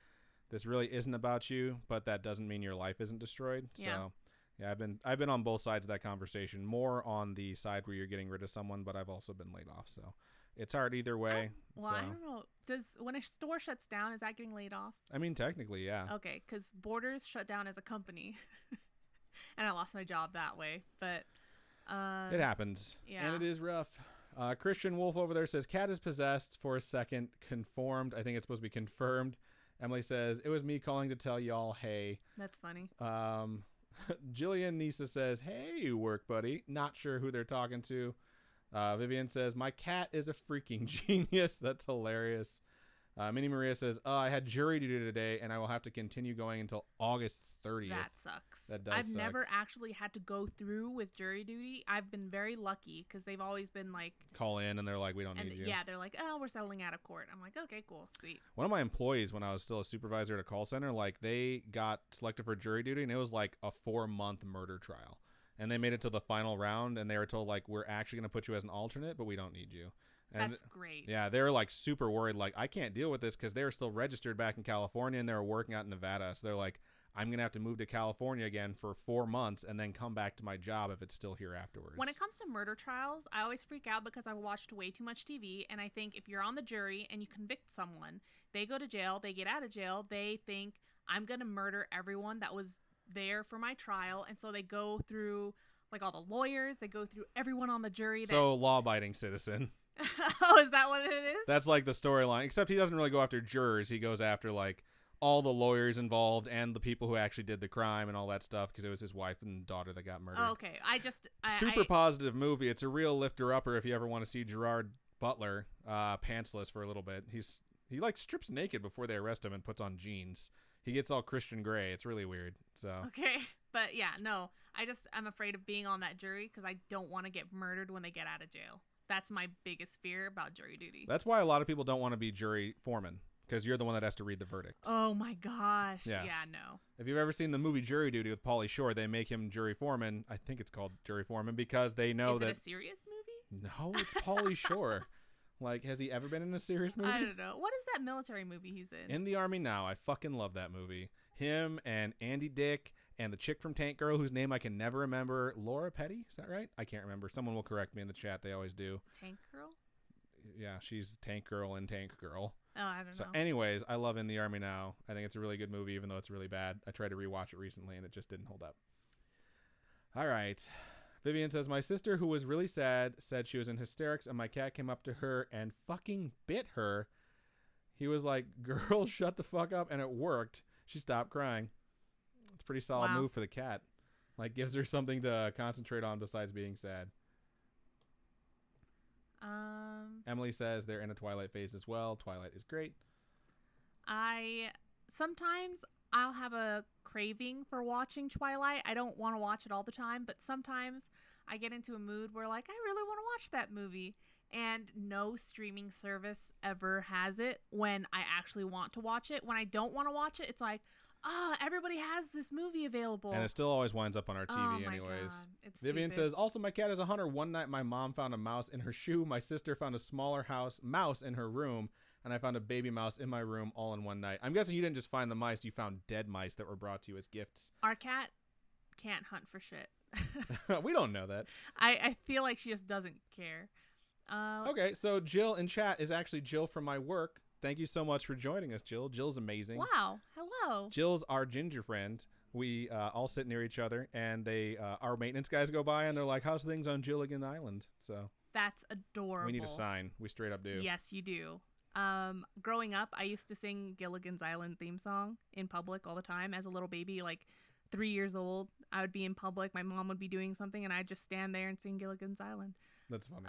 this really isn't about you, but that doesn't mean your life isn't destroyed. Yeah. So yeah, I've been on both sides of that conversation, more on the side where you're getting rid of someone, but I've also been laid off. So it's hard either way. I don't know. When a store shuts down, is that getting laid off? I mean, technically, yeah. Okay, because Borders shut down as a company. And I lost my job that way, but it happens. Yeah. And it is rough. Christian Wolf over there says, cat is possessed for a second, conformed. I think it's supposed to be confirmed. Emily says, it was me calling to tell y'all, hey. That's funny. Jillian Nisa says, hey, work buddy. Not sure who they're talking to. Vivian says, my cat is a freaking genius. That's hilarious. Minnie Maria says, I had jury duty today, and I will have to continue going until August 30th. That sucks. That does I've suck. never actually had to go through with jury duty. I've been very lucky because they've always been like... Call in, and they're like, we don't need you. Yeah, they're like, oh, we're settling out of court. I'm like, okay, cool, sweet. One of my employees, when I was still a supervisor at a call center, like, they got selected for jury duty, and it was like a 4-month murder trial. And they made it to the final round, and they were told, like, we're actually going to put you as an alternate, but we don't need you. And that's great. Yeah, they were like super worried. Like, I can't deal with this because they were still registered back in California and they were working out in Nevada. So they're like, I'm going to have to move to California again for 4 months and then come back to my job if it's still here afterwards. When it comes to murder trials, I always freak out because I watched way too much TV. And I think if you're on the jury and you convict someone, they go to jail, they get out of jail, they think, I'm going to murder everyone that was there for my trial. And so they go through like all the lawyers, they go through everyone on the jury. So law-abiding citizen. Oh, is that what it is? That's like the storyline, except he doesn't really go after jurors. He goes after like all the lawyers involved and the people who actually did the crime and all that stuff because it was his wife and daughter that got murdered. Oh, okay. Super positive movie. It's a real lifter-upper if you ever want to see Gerard Butler pantsless for a little bit. He like strips naked before they arrest him and puts on jeans. He gets all Christian Grey. It's really weird. So okay. But yeah, no. I'm afraid of being on that jury because I don't want to get murdered when they get out of jail. That's my biggest fear about jury duty. That's why a lot of people don't want to be jury foreman because you're the one that has to read the verdict. Oh my gosh. Yeah, no. If you've ever seen the movie Jury Duty with Pauly Shore, they make him jury foreman. I think it's called jury foreman because they know that... Is it a serious movie? No, it's Pauly Shore. Like, has he ever been in a serious movie? I don't know. What is that military movie he's in? In the Army Now. I fucking love that movie. Him and Andy Dick and the chick from Tank Girl, whose name I can never remember. Laura Petty? Is that right? I can't remember. Someone will correct me in the chat. They always do. Tank Girl? Yeah, she's Tank Girl and Tank Girl. Oh, I don't know. So anyways, I love In the Army Now. I think it's a really good movie, even though it's really bad. I tried to rewatch it recently, and it just didn't hold up. All right. Vivian says, my sister, who was really sad, said she was in hysterics, and my cat came up to her and fucking bit her. He was like, girl, shut the fuck up, and it worked. She stopped crying. It's a pretty solid move for the cat. Like, gives her something to concentrate on besides being sad. Emily says they're in a Twilight phase as well. Twilight is great. Sometimes I'll have a craving for watching Twilight. I don't want to watch it all the time, but sometimes I get into a mood where like I really want to watch that movie, and no streaming service ever has it when I actually want to watch it. When I don't want to watch it, it's like, everybody has this movie available. And it still always winds up on our TV anyways. God. It's Vivian stupid. says, also, my cat is a hunter. One night, my mom found a mouse in her shoe. My sister found a smaller mouse in her room. And I found a baby mouse in my room all in one night. I'm guessing you didn't just find the mice. You found dead mice that were brought to you as gifts. Our cat can't hunt for shit. We don't know that. I feel like she just doesn't care. Okay, so Jill in chat is actually Jill from my work. Thank you so much for joining us, Jill. Jill's amazing. Wow. Hello. Jill's our ginger friend. We all sit near each other, and our maintenance guys go by, and they're like, how's things on Gilligan Island? So that's adorable. We need a sign. We straight up do. Yes, you do. Growing up, I used to sing Gilligan's Island theme song in public all the time as a little baby, like 3 years old. I would be in public. My mom would be doing something, and I'd just stand there and sing Gilligan's Island. That's funny.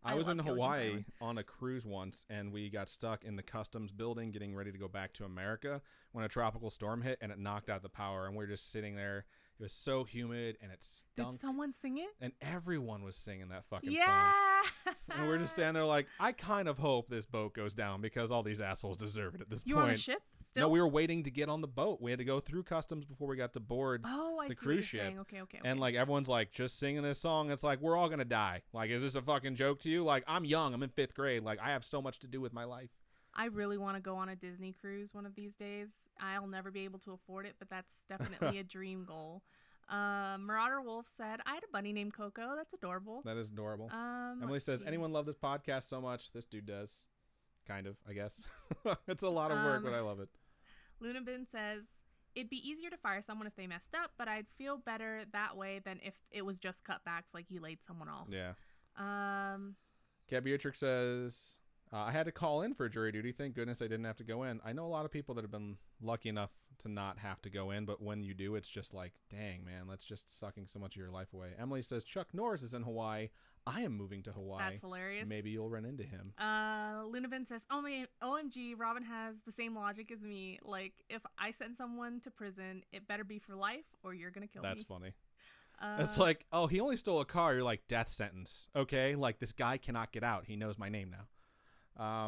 I was in love Gilligan's Hawaii Island. on a cruise once, and we got stuck in the customs building getting ready to go back to America when a tropical storm hit, and it knocked out the power, and we were just sitting there. It was so humid, and it stunk. Did someone sing it? And everyone was singing that fucking Yeah. song. And we're just standing there like, I kind of hope this boat goes down because all these assholes deserve it at this You point. were on a ship still? No, we were waiting to get on the boat. We had to go through customs before we got to board I the see cruise what ship. you're saying. Okay. And like everyone's like just singing this song. It's like, we're all going to die. Like, is this a fucking joke to you? Like, I'm young. I'm in 5th grade. Like, I have so much to do with my life. I really want to go on a Disney cruise one of these days. I'll never be able to afford it, but that's definitely a dream goal. Marauder Wolf said, I had a bunny named Coco. That's adorable. That is adorable. Emily says, anyone love this podcast so much? This dude does. Kind of, I guess. It's a lot of work, but I love it. Lunabin says, it'd be easier to fire someone if they messed up, but I'd feel better that way than if it was just cutbacks, like you laid someone off. Yeah. Cat Beatrix says, I had to call in for jury duty. Thank goodness I didn't have to go in. I know a lot of people that have been lucky enough to not have to go in, but when you do, it's just like, dang, man, that's just sucking so much of your life away. Emily says Chuck Norris is in Hawaii. I am moving to Hawaii. That's hilarious. Maybe you'll run into him. Lunavin says, "Oh my, OMG, Robin has the same logic as me. Like, if I send someone to prison, it better be for life, or you're gonna kill me." That's funny. It's like, oh, he only stole a car. You're like, death sentence. Okay, like this guy cannot get out. He knows my name now.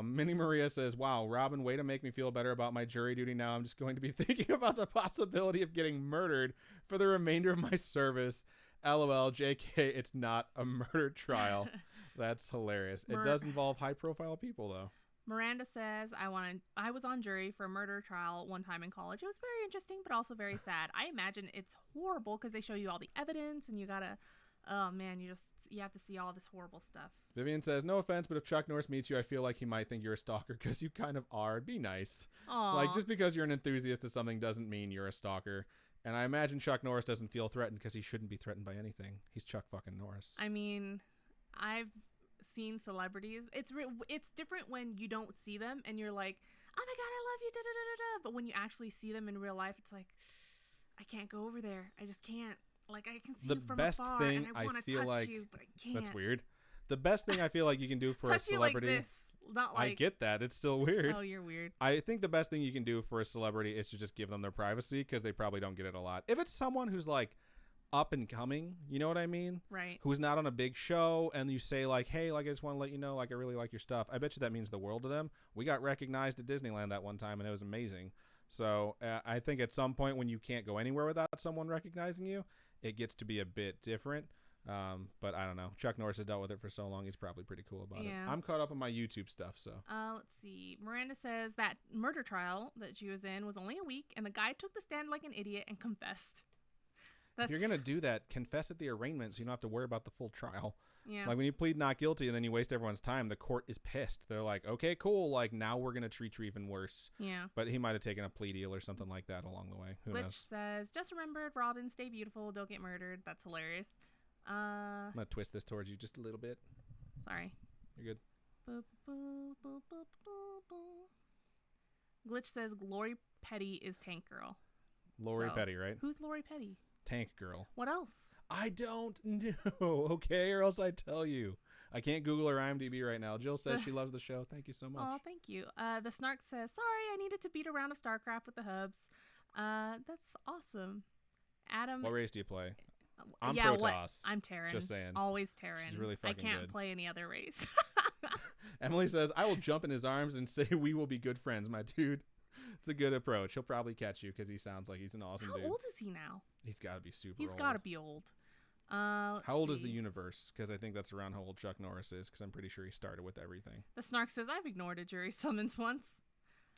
Minnie Maria says, "Wow, Robin, way to make me feel better about my jury duty. Now I'm just going to be thinking about the possibility of getting murdered for the remainder of my service. LOL, JK, it's not a murder trial." That's hilarious. It does involve high-profile people, though. Miranda says, I was on jury for a murder trial one time in college. It was very interesting, but also very sad. I imagine it's horrible because they show you all the evidence, and you gotta, oh man, you have to see all this horrible stuff. Vivian says, "No offense, but if Chuck Norris meets you, I feel like he might think you're a stalker because you kind of are. Be nice." Aww. Like, just because you're an enthusiast of something doesn't mean you're a stalker. And I imagine Chuck Norris doesn't feel threatened because he shouldn't be threatened by anything. He's Chuck fucking Norris. I mean, I've seen celebrities. It's different when you don't see them and you're like, "Oh my god, I love you," da, da, da, da, da. But when you actually see them in real life, it's like, I can't go over there. I just can't. Like, I can see you from afar, and I want to touch you, but I can't. That's weird. The best thing I feel like you can do for a celebrity. You like this, not like. I get that. It's still weird. Oh, you're weird. I think the best thing you can do for a celebrity is to just give them their privacy because they probably don't get it a lot. If it's someone who's like up and coming, you know what I mean? Right. Who's not on a big show, and you say like, "Hey, like I just want to let you know, like I really like your stuff." I bet you that means the world to them. We got recognized at Disneyland that one time, and it was amazing. So I think at some point when you can't go anywhere without someone recognizing you, it gets to be a bit different. But I don't know. Chuck Norris has dealt with it for so long. He's probably pretty cool about it. I'm caught up on my YouTube stuff. So let's see. Miranda says that murder trial that she was in was only a week, and the guy took the stand like an idiot and confessed. If you're gonna do that, confess at the arraignment so you don't have to worry about the full trial. Yeah. Like when you plead not guilty and then you waste everyone's time, the court is pissed. They're like, "Okay, cool. Like now we're gonna treat you even worse." Yeah. But he might have taken a plea deal or something like that along the way. Who knows? Says, "Just remembered, Robin, stay beautiful, don't get murdered." That's hilarious. I'm gonna twist this towards you just a little bit. Sorry. You're good. Glitch says Lori Petty is Tank Girl. Lori Petty, right? Who's Lori Petty? Tank Girl. What else? I don't know, okay? Or else I tell you. I can't Google her IMDb right now. Jill says she loves the show. Thank you so much. Oh, thank you. The Snark says, "Sorry, I needed to beat a round of StarCraft with the hubs." That's awesome. Adam. What race do you play? I'm Protoss. I'm Terran. Just saying. Always Terran. She's really fucking I can't good. play any other race. Emily says, "I will jump in his arms and say we will be good friends, my dude." It's a good approach. He'll probably catch you because he sounds like he's an awesome dude. How old is he now? He's got to be super old. He's got to be old. How old is the universe? Because I think that's around how old Chuck Norris is, because I'm pretty sure he started with everything. The Snark says, "I've ignored a jury summons once.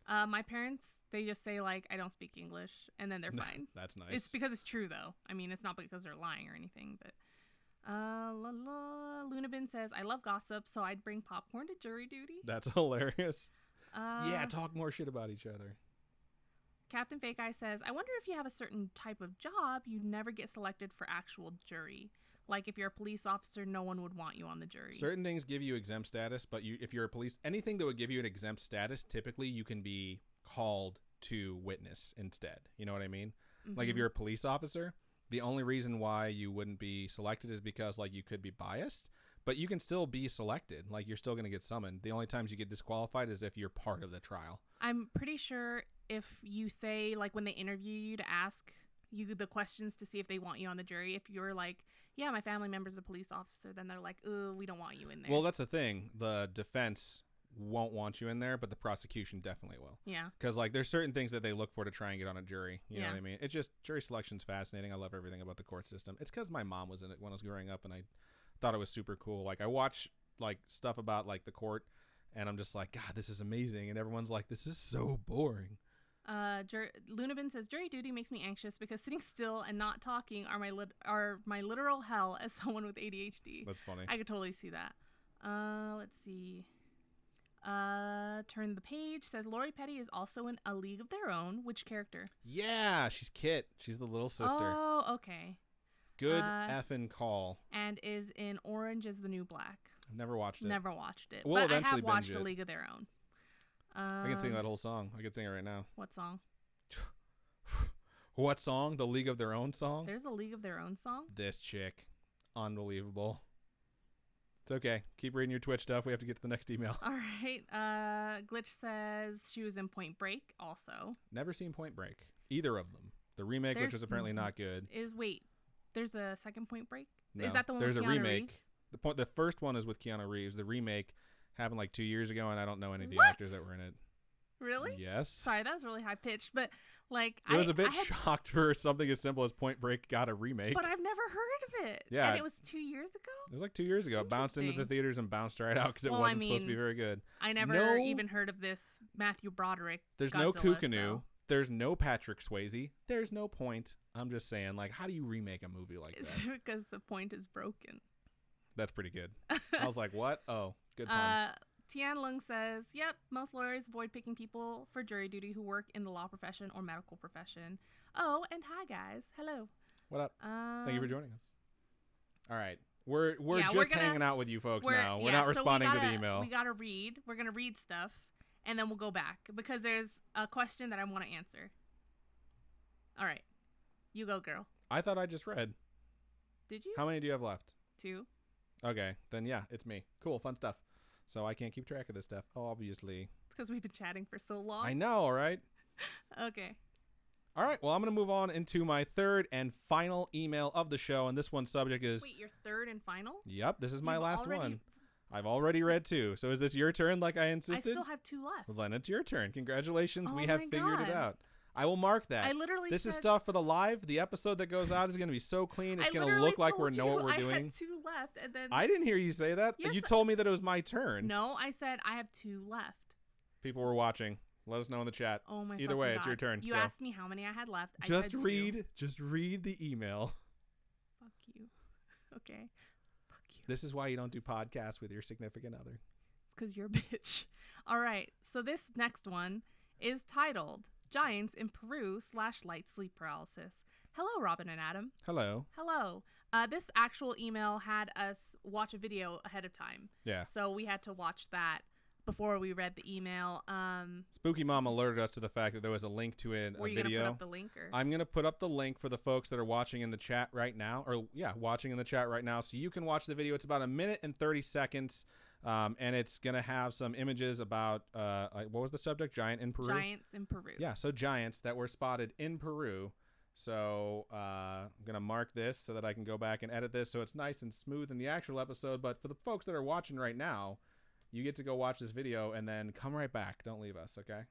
My parents, they just say, like, I don't speak English, and then they're fine." That's nice. It's because it's true, though. I mean, it's not because they're lying or anything, but... Lunabin says, "I love gossip, so I'd bring popcorn to jury duty." That's hilarious. Yeah, talk more shit about each other. Captain Fake Eye says, "I wonder if you have a certain type of job, you never get selected for actual jury. Like if you're a police officer, no one would want you on the jury." Certain things give you exempt status, but if you're a police, anything that would give you an exempt status, typically you can be called to witness instead. You know what I mean? Mm-hmm. Like if you're a police officer, the only reason why you wouldn't be selected is because like you could be biased, but you can still be selected. Like you're still going to get summoned. The only times you get disqualified is if you're part of the trial. I'm pretty sure if you say, like when they interview you to ask you the questions to see if they want you on the jury, if you're like, "Yeah, my family member's a police officer," then they're like, "Oh, we don't want you in there." Well, that's the thing. The defense won't want you in there, but the prosecution definitely will. Yeah. Because like there's certain things that they look for to try and get on a jury. You know what I mean? It's just jury selection's fascinating. I love everything about the court system. It's because my mom was in it when I was growing up, and I thought it was super cool. Like I watch like stuff about like the court, and I'm just like, God, this is amazing. And everyone's like, this is so boring. Lunabin says, "Jury duty makes me anxious because sitting still and not talking are my literal hell as someone with ADHD." That's funny. I could totally see that. Let's see. Turn the page says Lori Petty is also in A League of Their Own. Which character? Yeah, she's Kit. She's the little sister. Oh, okay. Good effing call. And is in Orange is the New Black. I've never watched it. Never watched it. We'll but I have watched binge A League of Their Own. I can sing that whole song. I can sing it right now. What song? What song? The League of Their Own song? There's a League of Their Own song? This chick. Unbelievable. It's okay. Keep reading your Twitch stuff. We have to get to the next email. All right. Glitch says she was in Point Break also. Never seen Point Break. Either of them. The remake, which was apparently not good. There's a second Point Break? No, is that the one there's with a Keanu remake. Reeves? The first one is with Keanu Reeves. The remake happened like 2 years ago, and I don't know any of the What? actors that were in it. Really? Yes. Sorry, that was really high pitched, but like I was a bit shocked for something as simple as Point Break got a remake. But I've never heard of it. Yeah. And it was 2 years ago? It was like 2 years ago. It bounced into the theaters and bounced right out because it Well, wasn't supposed to be very good. I never even heard of this Matthew Broderick. There's Godzilla, no Kukanu. So. There's no Patrick Swayze. There's no point. I'm just saying, like, how do you remake a movie like It's that? because the point is broken. That's pretty good. I was like, what? Oh, good pun. Tian Lung says, yep, most lawyers avoid picking people for jury duty who work in the law profession or medical profession. Oh, and hi, guys. Hello. What up? Thank you for joining us. All right. We're hanging out with you folks now. We're not responding to the email. We got to read. We're going to read stuff, and then we'll go back because there's a question that I want to answer. All right. You go, girl. I thought I just read. Did you? How many do you have left? 2. Okay. Then, yeah, it's me. Cool. Fun stuff. So I can't keep track of this stuff, obviously. It's because we've been chatting for so long. I know, all right? Okay. All right. Well, I'm going to move on into my third and final email of the show, and this one's subject is... Wait, your third and final? Yep, this is my last one. I've already read 2. So is this your turn like I insisted? I still have 2 left. Well, then it's your turn. Congratulations. Oh we have figured it out. I will mark that. I literally This is stuff for the live. The episode that goes out is going to be so clean. It's going to look like we know what we're doing. I had 2 left, and then I didn't hear you say that. Yes, you told me that it was my turn. No, I said I have 2 left. People were watching. Let us know in the chat. Oh my! Either way, God. It's your turn. You asked me how many I had left. I just said read. 2. Just read the email. Fuck you. Okay. Fuck you. This is why you don't do podcasts with your significant other. It's because you're a bitch. All right. So this next one is titled Giants in Peru / light sleep paralysis. Hello, Robin and Adam. Hello. Hello. This actual email had us watch a video ahead of time. Yeah. So we had to watch that before we read the email. Spooky Mom alerted us to the fact that there was a link to it. Were you going to put up the link? Or? I'm going to put up the link for the folks that are watching in the chat right now. Watching in the chat right now. So you can watch the video. It's about 1 minute and 30 seconds. And it's going to have some images about, what was the subject? Giants in Peru? Giants in Peru. Yeah, so giants that were spotted in Peru. So I'm going to mark this so that I can go back and edit this so it's nice and smooth in the actual episode. But for the folks that are watching right now, you get to go watch this video and then come right back. Don't leave us, okay?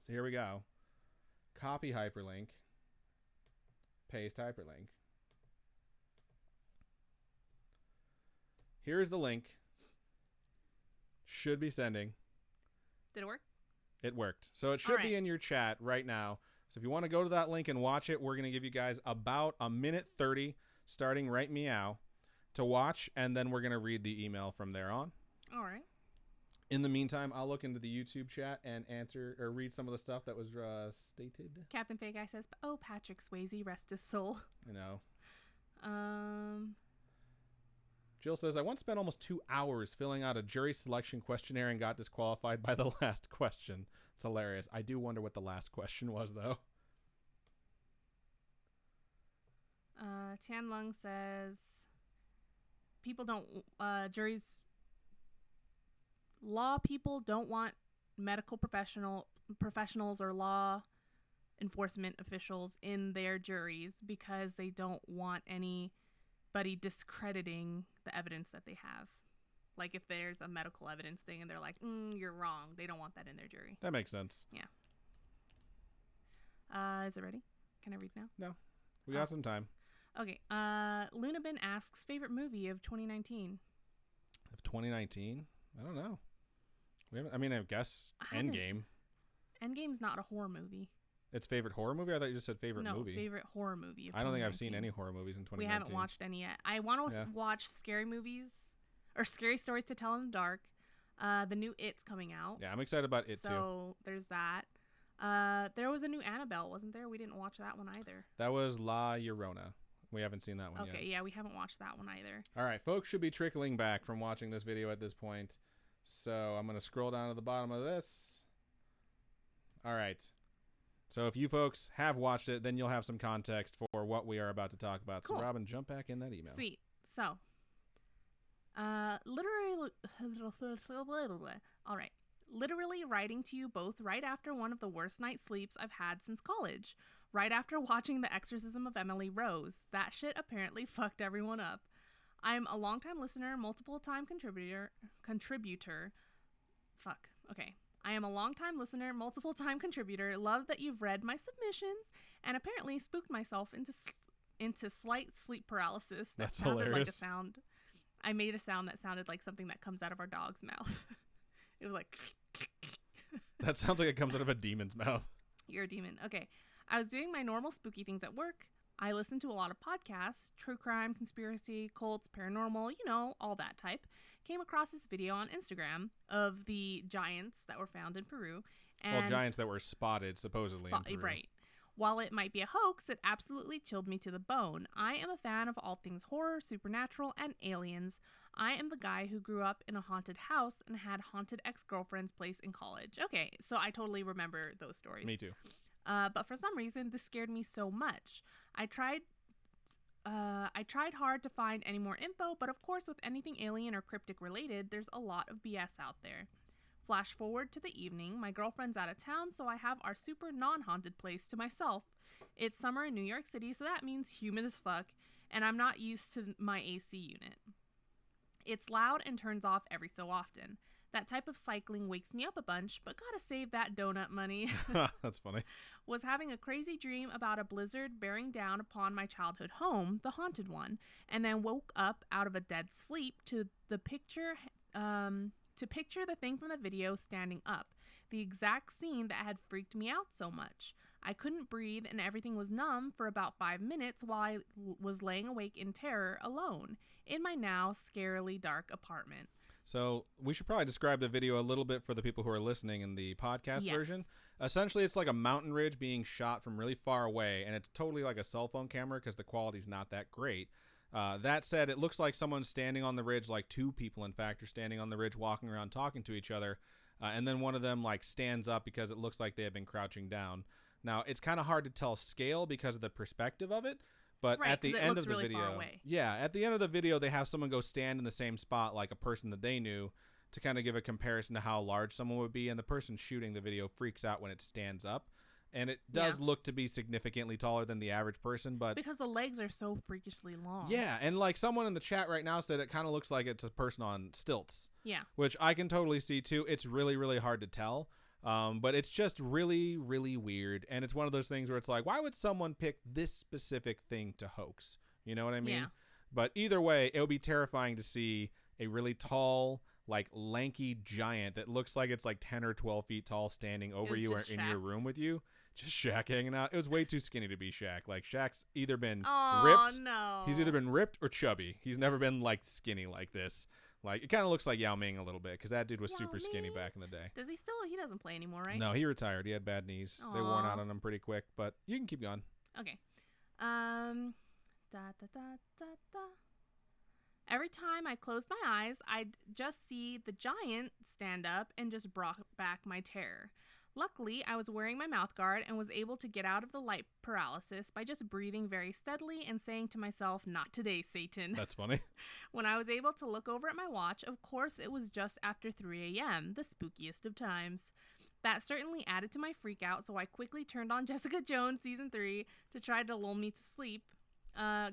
So here we go. Copy hyperlink. Paste hyperlink. Here's the link. Should be sending. Did it work? It worked. So it should be in your chat right now. So if you want to go to that link and watch it, we're going to give you guys about 1 minute 30 starting right meow to watch, and then we're going to read the email from there on. All right. In the meantime, I'll look into the YouTube chat and answer or read some of the stuff that was stated. Captain Fake Guy says, "Oh, Patrick Swayze, rest his soul." I know. Jill says, I once spent almost 2 hours filling out a jury selection questionnaire and got disqualified by the last question. It's hilarious. I do wonder what the last question was, though. Tian Lung says, law people don't want medical professionals or law enforcement officials in their juries because they don't want anybody discrediting the evidence that they have. Like if there's a medical evidence thing and they're like, you're wrong. They don't want that in their jury. That makes sense. Yeah. Is it ready? Can I read now? No. We got some time. Okay. Lunabin asks, favorite movie of 2019? Of 2019? I don't know. I guess Endgame. Endgame's not a horror movie. It's favorite horror movie? I thought you just said favorite movie. No, favorite horror movie. I don't think I've seen any horror movies in 2019. We haven't watched any yet. I want to watch scary movies or scary stories to tell in the dark. The new It's coming out. Yeah, I'm excited about it too. So there's that. There was a new Annabelle, wasn't there? We didn't watch that one either. That was La Llorona. We haven't seen that one yet. Okay, yeah, we haven't watched that one either. All right, folks should be trickling back from watching this video at this point. So I'm going to scroll down to the bottom of this. All right. So if you folks have watched it, then you'll have some context for what we are about to talk about. Cool. So Robin, jump back in that email. Sweet. So, literally, all right. Literally writing to you both right after one of the worst night's sleeps I've had since college. Right after watching The Exorcism of Emily Rose. That shit apparently fucked everyone up. I'm a longtime listener, multiple time contributor. Fuck. Okay. I am a longtime listener, multiple time contributor. Love that you've read my submissions and apparently spooked myself into slight sleep paralysis. That That's sounded hilarious. like a sound. I made a sound that sounded like something that comes out of our dog's mouth. It was like... That sounds like it comes out of a demon's mouth. You're a demon. Okay. I was doing my normal spooky things at work. I listen to a lot of podcasts, true crime, conspiracy, cults, paranormal, you know, all that type. Came across this video on Instagram of the giants that were found in Peru. And Well, giants that were spotted, supposedly, in Peru. Right. While it might be a hoax, it absolutely chilled me to the bone. I am a fan of all things horror, supernatural, and aliens. I am the guy who grew up in a haunted house and had haunted ex-girlfriend's place in college. Okay, so I totally remember those stories. Me too. But for some reason, this scared me so much. I tried hard to find any more info, but of course, with anything alien or cryptic related, there's a lot of BS out there. Flash forward to the evening, my girlfriend's out of town, so I have our super non-haunted place to myself. It's summer in New York City, so that means humid as fuck, and I'm not used to my AC unit. It's loud and turns off every so often. That type of cycling wakes me up a bunch, but gotta save that donut money. That's funny. Was having a crazy dream about a blizzard bearing down upon my childhood home, the haunted one, and then woke up out of a dead sleep to picture the thing from the video standing up, the exact scene that had freaked me out so much. I couldn't breathe and everything was numb for about 5 minutes while I was laying awake in terror alone in my now scarily dark apartment. So we should probably describe the video a little bit for the people who are listening in the podcast version. Essentially, it's like a mountain ridge being shot from really far away, and it's totally like a cell phone camera because the quality's not that great. That said, it looks like someone's standing on the ridge, like two people, in fact, are standing on the ridge walking around talking to each other, and then one of them like stands up because it looks like they have been crouching down. Now, it's kind of hard to tell scale because of the perspective of it. But right, at the end of the really video, at the end of the video, they have someone go stand in the same spot like a person that they knew to kind of give a comparison to how large someone would be. And the person shooting the video freaks out when it stands up. And it does look to be significantly taller than the average person, but because the legs are so freakishly long. Yeah, and like someone in the chat right now said it kind of looks like it's a person on stilts. Yeah. Which I can totally see too. It's really, really hard to tell. But it's just really, really weird. And it's one of those things where it's like, why would someone pick this specific thing to hoax? You know what I mean? Yeah. But either way, it would be terrifying to see a really tall, like lanky giant that looks like it's like 10 or 12 feet tall standing over you or in your room with you. Just Shaq hanging out. It was way too skinny to be Shaq. Like Shaq's either been ripped. No. He's either been ripped or chubby. He's never been like skinny like this. Like, it kind of looks like Yao Ming a little bit because that dude was super skinny back in the day. Does he still? He doesn't play anymore, right? No, he retired. He had bad knees. They worn out on him pretty quick, but you can keep going. Okay. Every time I closed my eyes, I'd just see the giant stand up and just brought back my terror. Luckily, I was wearing my mouth guard and was able to get out of the light paralysis by just breathing very steadily and saying to myself, "Not today, Satan." That's funny. When I was able to look over at my watch, of course, it was just after 3 a.m., the spookiest of times. That certainly added to my freak out, so I quickly turned on Jessica Jones Season 3 to try to lull me to sleep.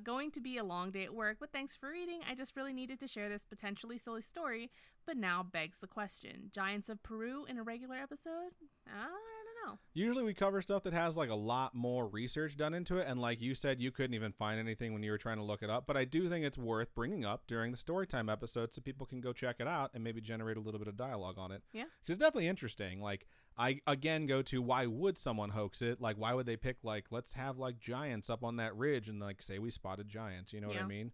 Going to be a long day at work, but thanks for reading. I just really needed to share this potentially silly story, but now begs the question. Giants of Peru in a regular episode? I don't know. Usually we cover stuff that has like a lot more research done into it, and like you said, you couldn't even find anything when you were trying to look it up, but I do think it's worth bringing up during the Storytime episode so people can go check it out and maybe generate a little bit of dialogue on it. Yeah. Because it's definitely interesting. Like, I again go to why would someone hoax it? Like, why would they pick like, let's have like giants up on that ridge and like say we spotted giants? You know what I mean?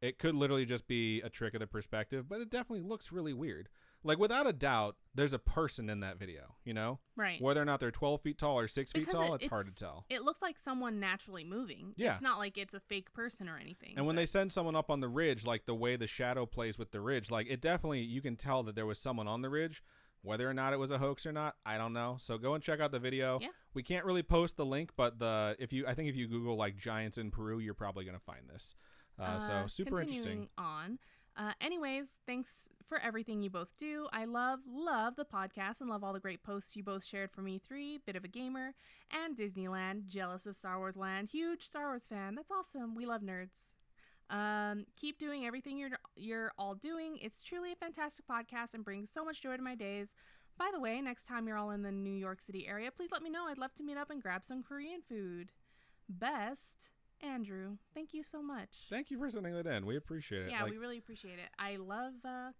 It could literally just be a trick of the perspective, but it definitely looks really weird. Like, without a doubt, there's a person in that video, you know? Right. Whether or not they're 12 feet tall or 6 feet tall, it's hard to tell. It looks like someone naturally moving. Yeah. It's not like it's a fake person or anything. And when they send someone up on the ridge, like the way the shadow plays with the ridge, like it definitely, you can tell that there was someone on the ridge. Whether or not it was a hoax or not, I don't know. So go and check out the video. Yeah. We can't really post the link, but I think if you Google like giants in Peru, you're probably going to find this. So super continuing interesting. On. Anyways, thanks for everything you both do. I love the podcast and love all the great posts you both shared for me 3, Bit of a Gamer, and Disneyland, jealous of Star Wars Land, huge Star Wars fan. That's awesome. We love nerds. Keep doing everything you're all doing. It's truly a fantastic podcast and brings so much joy to my days. By the way, next time you're all in the New York City area, please let me know. I'd love to meet up and grab some Korean food. Best, Andrew. Thank you so much. Thank you for sending that in. We appreciate it. Yeah, we really appreciate it. I love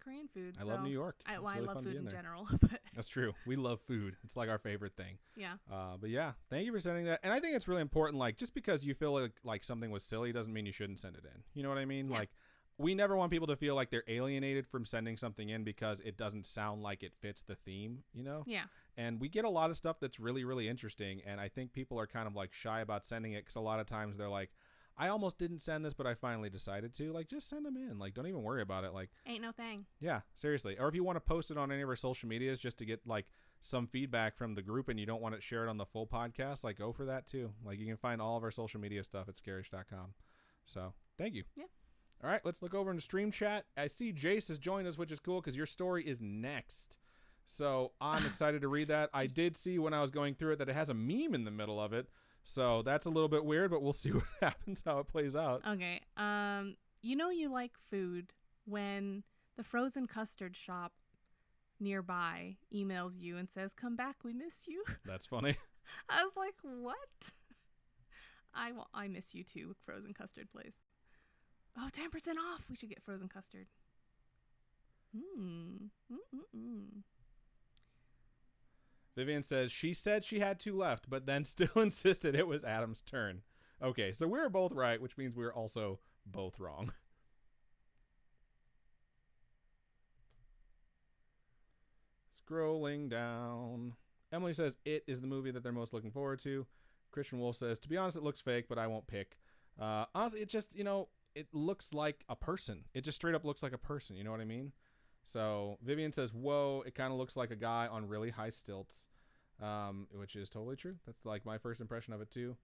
Korean food. I love New York. I really love food in there. general. But That's true. We love food. It's like our favorite thing. yeah. But yeah, thank you for sending that. And I think it's really important. Like, just because you feel like something was silly doesn't mean you shouldn't send it in. You know what I mean? Yeah. Like, we never want people to feel like they're alienated from sending something in because it doesn't sound like it fits the theme, you know? Yeah. And we get a lot of stuff that's really, really interesting. And I think people are kind of like shy about sending it because a lot of times they're like, I almost didn't send this, but I finally decided to. Like, just send them in. Like, don't even worry about it. Like, Ain't no thing. yeah, seriously. Or if you want to post it on any of our social medias just to get like some feedback from the group and you don't want it shared on the full podcast, like go for that too. Like you can find all of our social media stuff at scarish.com. So thank you. Yeah. All right, let's look over into stream chat. I see Jace has joined us, which is cool because your story is next. So I'm excited to read that. I did see when I was going through it that it has a meme in the middle of it. So that's a little bit weird, but we'll see what happens, how it plays out. Okay. You know you like food when the frozen custard shop nearby emails you and says, "Come back, we miss you." That's funny. I was like, "What?" I miss you too, frozen custard place. Oh, 10% off. We should get frozen custard. Vivian says she said she had 2 left, but then still insisted it was Adam's turn. Okay, so we're both right, which means we're also both wrong. Scrolling down. Emily says It is the movie that they're most looking forward to. Christian Wolf says, to be honest, it looks fake, but I won't pick. Honestly, it just, it looks like a person. It just straight up looks like a person. You know what I mean? So Vivian says, whoa, it kind of looks like a guy on really high stilts, which is totally true. That's like my first impression of it too.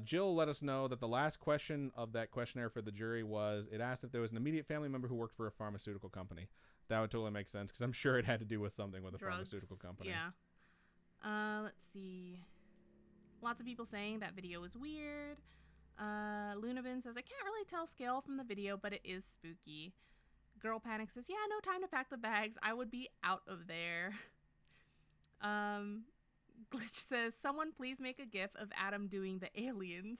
Jill let us know that the last question of that questionnaire for the jury was, it asked if there was an immediate family member who worked for a pharmaceutical company. That would totally make sense because I'm sure it had to do with something with a pharmaceutical company. Yeah. Let's see. Lots of people saying that video was weird. Lunabin says, I can't really tell scale from the video, but it is spooky. Girl Panic says, yeah, no time to pack the bags. I would be out of there. Glitch says, someone please make a gif of Adam doing the aliens.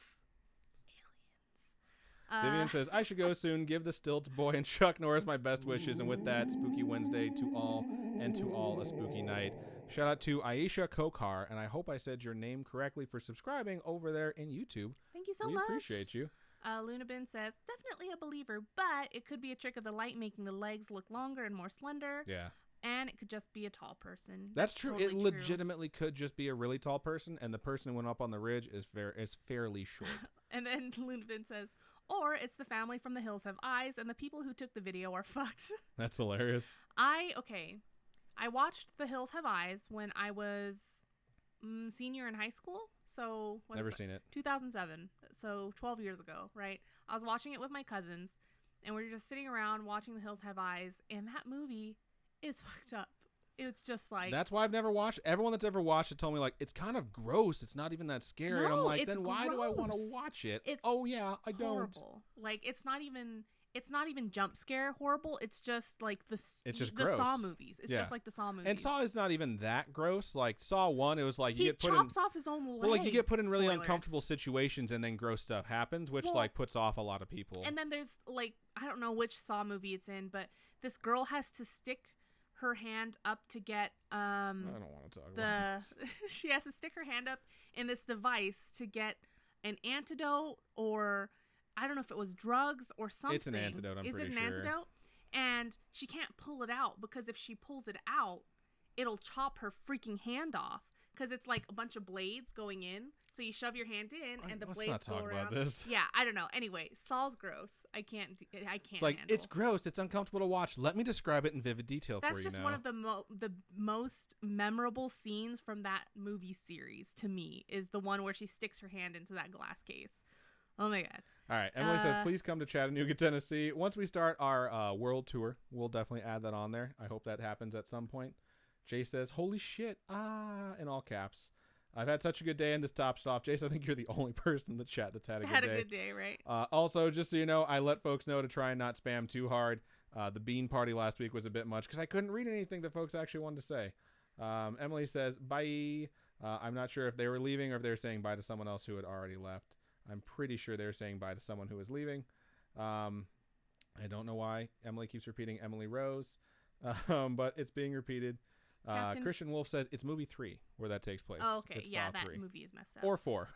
Vivian says, I should go soon. Give the Stilts boy and Chuck Norris my best wishes. And with that, spooky Wednesday to all, and to all a spooky night. Shout out to Aisha Kokar, and I hope I said your name correctly for subscribing over there in YouTube. Thank you so much. We appreciate you. Lunabin says, definitely a believer, but it could be a trick of the light making the legs look longer and more slender. Yeah. And it could just be a tall person. That's true. Totally it legitimately could just be a really tall person, and the person who went up on the ridge is fairly short. And then Lunabin says, or it's the family from The Hills Have Eyes, and the people who took the video are fucked. That's hilarious. I watched The Hills Have Eyes when I was senior in high school. So never seen it. 2007. So 12 years ago, right? I was watching it with my cousins, and we were just sitting around watching The Hills Have Eyes, and that movie is fucked up. It's just like, that's why I've never watched. Everyone that's ever watched it told me like it's kind of gross. It's not even that scary. No, and I'm like, it's then why gross. do I want to watch it? It's oh yeah, I horrible. don't. Like it's not even jump scare horrible. It's just like it's just the gross. Saw movies. It's just like the Saw movies. And Saw is not even that gross. Like Saw 1, it was like he you get put chops off his own leg. Well, like you get put in really Spoilers. uncomfortable situations, and then gross stuff happens, which like puts off a lot of people. And then there's like, I don't know which Saw movie it's in, but this girl has to stick her hand up to get I don't want to talk about this. She has to stick her hand up in this device to get an antidote, or I don't know if it was drugs or something. It's an antidote, I'm pretty sure. Is it an antidote? And she can't pull it out because if she pulls it out, it'll chop her freaking hand off. because it's like a bunch of blades going in. So you shove your hand in, and the Let's blades not go talk around. about this. Yeah, I don't know. Anyway, Saul's gross. I can't It's like, handle. it's gross. It's uncomfortable to watch. Let me describe it in vivid detail for you now. That's just one of the most memorable scenes from that movie series to me, is the one where she sticks her hand into that glass case. Oh my God. All right. Emily says, please come to Chattanooga, Tennessee. Once we start our world tour, we'll definitely add that on there. I hope that happens at some point. Jay says, holy shit, in all caps. I've had such a good day, and this tops it off. Jace, I think you're the only person in the chat that's had a good day. Right? Also, just so you know, I let folks know to try and not spam too hard. The bean party last week was a bit much because I couldn't read anything that folks actually wanted to say. Emily says, bye. I'm not sure if they were leaving or if they were saying bye to someone else who had already left. I'm pretty sure they're saying bye to someone who is leaving. I don't know why Emily keeps repeating Emily Rose, but it's being repeated. Christian Wolf says it's movie 3 where that takes place. Oh, okay. It's Yeah, Saw that 3. movie is messed up. Or 4.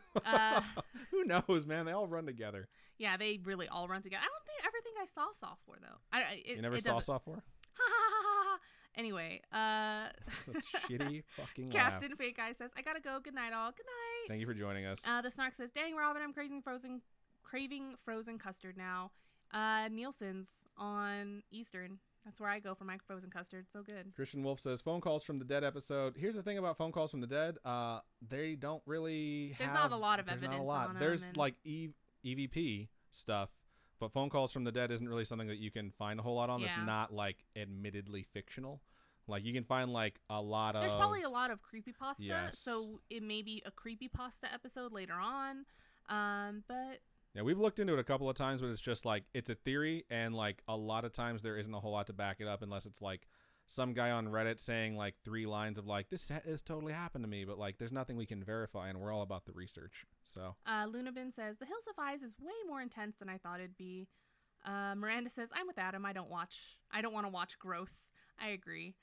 Who knows, man? They all run together. Yeah, they really all run together. I don't ever think I saw Saw 4 though. You never saw Saw 4? Anyway, shitty fucking Captain laugh. Fake Eye says, I gotta go. Good night, all. Good night. Thank you for joining us. The Snark says, dang, Robin, I'm craving frozen custard now. Nielsen's on Eastern. That's where I go for my frozen custard. So good. Christian Wolf says, phone calls from the dead episode. Here's the thing about phone calls from the dead. They don't really There's not a lot of evidence on them. There's like EVP stuff, but phone calls from the dead isn't really something that you can find a whole lot on. That's not like admittedly fictional. Like you can find like a lot of... There's probably a lot of creepypasta. Yes. So it may be a creepypasta episode later on. But... Yeah, we've looked into it a couple of times, but it's just like, it's a theory, and like a lot of times there isn't a whole lot to back it up unless it's like some guy on Reddit saying like 3 lines of like, this has totally happened to me, but like there's nothing we can verify, and we're all about the research. So Lunabin says, The Hills of Eyes is way more intense than I thought it'd be. Miranda says, I'm with Adam. I don't want to watch gross. I agree.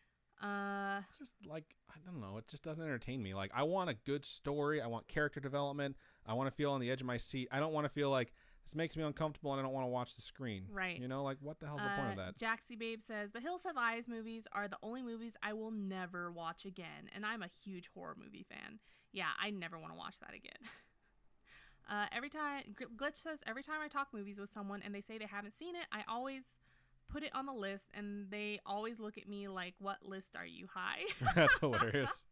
Just like, I don't know, it just doesn't entertain me. Like, I want a good story. I want character development. I want to feel on the edge of my seat. I don't want to feel like this makes me uncomfortable and I don't want to watch the screen. Right. You know, like, what the hell's the point of that? Jaxie Babe says, The Hills Have Eyes movies are the only movies I will never watch again. And I'm a huge horror movie fan. Yeah, I never want to watch that again. Glitch says, every time I talk movies with someone and they say they haven't seen it, I always put it on the list and they always look at me like, what list are you, high? That's hilarious.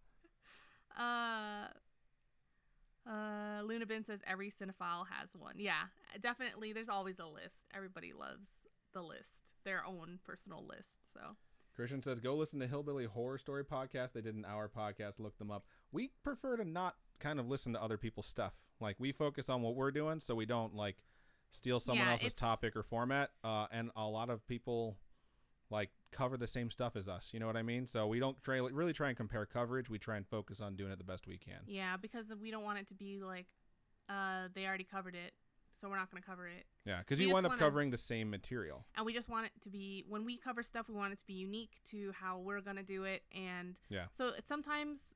Lunabin says every cinephile has one. Yeah, definitely. There's always a list. Everybody loves the list, their own personal list. So Christian says, go listen to Hillbilly Horror Story podcast. They did an hour podcast. Look them up. We prefer to not kind of listen to other people's stuff. Like, we focus on what we're doing, so we don't like steal someone else's topic or format. And a lot of people like cover the same stuff as us. You know what I mean? So we don't really try and compare coverage. We try and focus on doing it the best we can. Yeah, because we don't want it to be like they already covered it, so we're not going to cover it. Yeah, because you wind up covering the same material. And we just want it to be, when we cover stuff, we want it to be unique to how we're going to do it. And so it's sometimes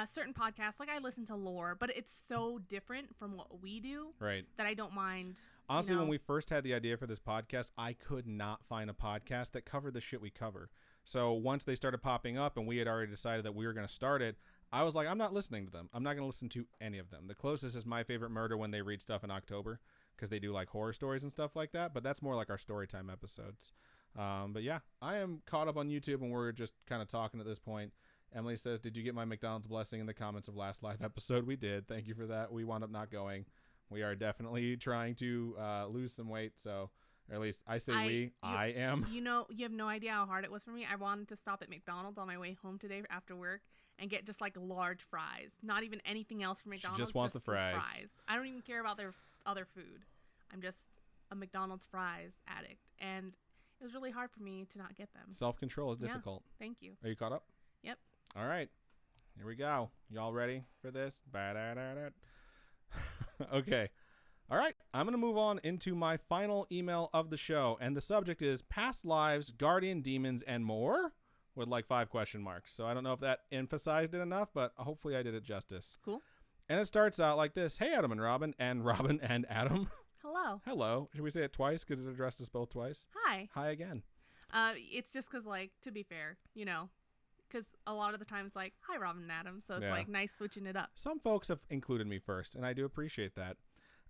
certain podcasts, like I listen to Lore, but it's so different from what we do, right, that I don't mind. Honestly, when we first had the idea for this podcast, I could not find a podcast that covered the shit we cover. So once they started popping up and we had already decided that we were going to start it, I was like, I'm not listening to them. I'm not going to listen to any of them. The closest is My Favorite Murder when they read stuff in October, because they do like horror stories and stuff like that. But that's more like our Storytime episodes. But yeah, I am caught up on YouTube and we're just kind of talking at this point. Emily says, did you get my McDonald's blessing in the comments of last live episode? We did. Thank you for that. We wound up not going. We are definitely trying to lose some weight. So, or at least I am. You know, you have no idea how hard it was for me. I wanted to stop at McDonald's on my way home today after work and get just like large fries. Not even anything else from McDonald's. She just wants the fries. I don't even care about their other food. I'm just a McDonald's fries addict. And it was really hard for me to not get them. Self-control is difficult. Yeah, thank you. Are you caught up? Yep. All right. Here we go. Y'all ready for this? Okay. All right. I'm going to move on into my final email of the show. And the subject is past lives, guardian demons, and more, with like 5 question marks. So I don't know if that emphasized it enough, but hopefully I did it justice. Cool. And it starts out like this. Hey, Adam and Robin and Adam. Hello. Hello. Should we say it twice because it addressed us both twice? Hi. Hi again. It's just because, like, to be fair, you know, because a lot of the time it's like, hi, Robin and Adam. So it's Yeah. like nice switching it up. Some folks have included me first, and I do appreciate that.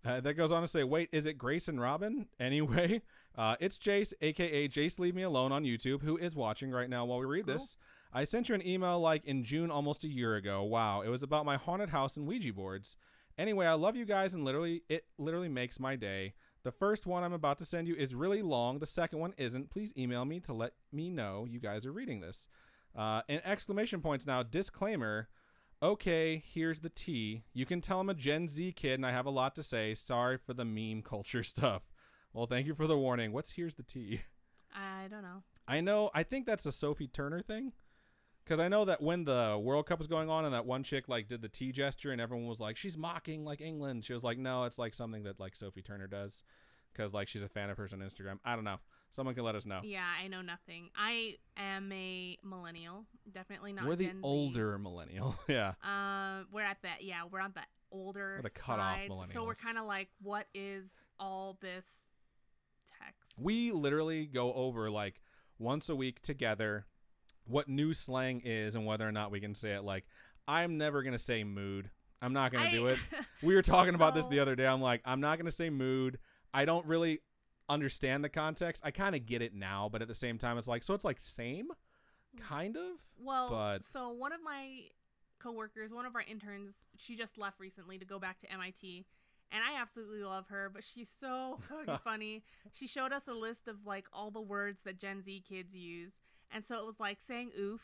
That goes on to say, wait, is it Grace and Robin? Anyway, it's Jace, a.k.a. Jace Leave Me Alone on YouTube, who is watching right now while we read this. I sent you an email like in June almost a year ago. Wow, it was about my haunted house and Ouija boards. Anyway, I love you guys, and it literally makes my day. The first one I'm about to send you is really long. The second one isn't. Please email me to let me know you guys are reading this. And exclamation points now. Disclaimer. Okay, here's the tea. You can tell I'm a Gen Z kid and I have a lot to say. Sorry for the meme culture stuff. Well, thank you for the warning. What's here's the tea? I don't know. I think that's a Sophie Turner thing. Because I know that when the World Cup was going on and that one chick like did the tea gesture and everyone was like, she's mocking like England. She was like, no, it's like something that like Sophie Turner does. Because like she's a fan of hers on Instagram. I don't know. Someone can let us know. Yeah, I know nothing. I am a millennial. Definitely not We're Gen the Z. older millennial. Yeah. We're at that. Yeah, we're on the older We're the cutoff side. millennials. So we're kind of like, what is all this text? We literally go over like once a week together what new slang is and whether or not we can say it. Like, I'm never going to say mood. I'm not going to do it. We were talking about this the other day. I'm like, I'm not going to say mood. I don't really understand the context. I kind of get it now, but at the same time, it's like, so it's like same, kind of. Well, but so one of my coworkers, one of our interns, she just left recently to go back to MIT, and I absolutely love her, but she's so fucking funny. She showed us a list of like all the words that Gen Z kids use, and so it was like saying oof,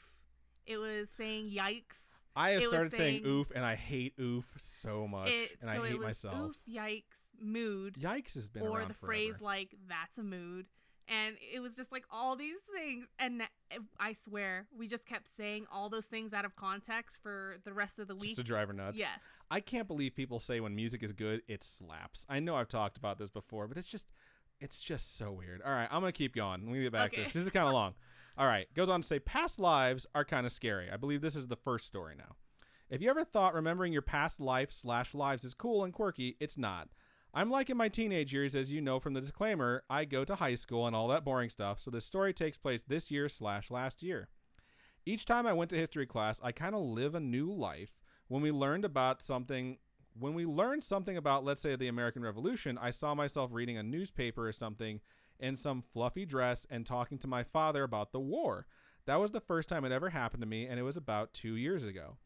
it was saying yikes. I have started saying oof, and I hate oof so much, and I hate myself. Oof, yikes, mood. Yikes has been or around the forever. phrase like that's a mood, and it was just like all these things, and I swear we just kept saying all those things out of context for the rest of the week Just to drive her nuts. Yes. I can't believe people say when music is good, it slaps. I know I've talked about this before, but it's just so weird. All right, I'm going to keep going. Let me get back to this. This is kind of long. All right, goes on to say, past lives are kind of scary. I believe this is the first story now. If you ever thought remembering your past life/lives is cool and quirky, it's not. I'm like in my teenage years, as you know from the disclaimer, I go to high school and all that boring stuff, so this story takes place this year/last year. Each time I went to history class, I kind of live a new life. When we learned something about, let's say, the American Revolution, I saw myself reading a newspaper or something in some fluffy dress and talking to my father about the war. That was the first time it ever happened to me, and it was about 2 years ago.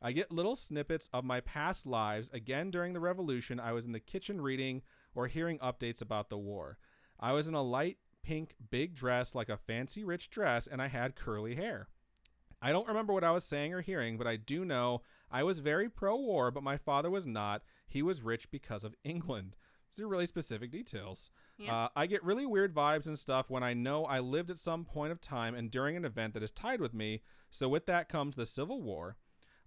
I get little snippets of my past lives. Again, during the Revolution, I was in the kitchen reading or hearing updates about the war. I was in a light pink big dress, like a fancy rich dress, and I had curly hair. I don't remember what I was saying or hearing, but I do know I was very pro-war, but my father was not. He was rich because of England. These are really specific details. Yeah. I get really weird vibes and stuff when I know I lived at some point of time and during an event that is tied with me. So with that comes the Civil War.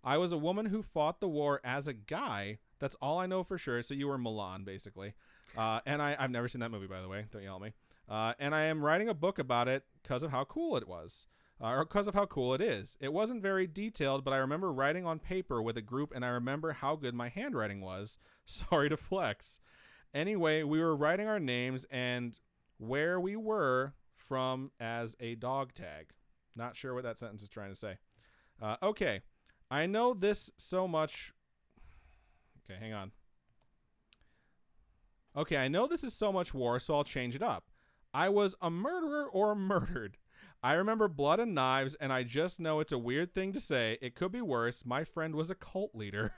I was a woman who fought the war as a guy. That's all I know for sure. So you were Milan, basically. And I've never seen that movie, by the way. Don't yell at me. And I am writing a book about it because of how cool it was. Or because of how cool it is. It wasn't very detailed, but I remember writing on paper with a group, and I remember how good my handwriting was. Sorry to flex. Anyway, we were writing our names and where we were from as a dog tag. Not sure what that sentence is trying to say. Okay. I know this so much. Okay, hang on. Okay, I know this is so much war, so I'll change it up. I was a murderer or murdered. I remember blood and knives, and I just know it's a weird thing to say. It could be worse. My friend was a cult leader.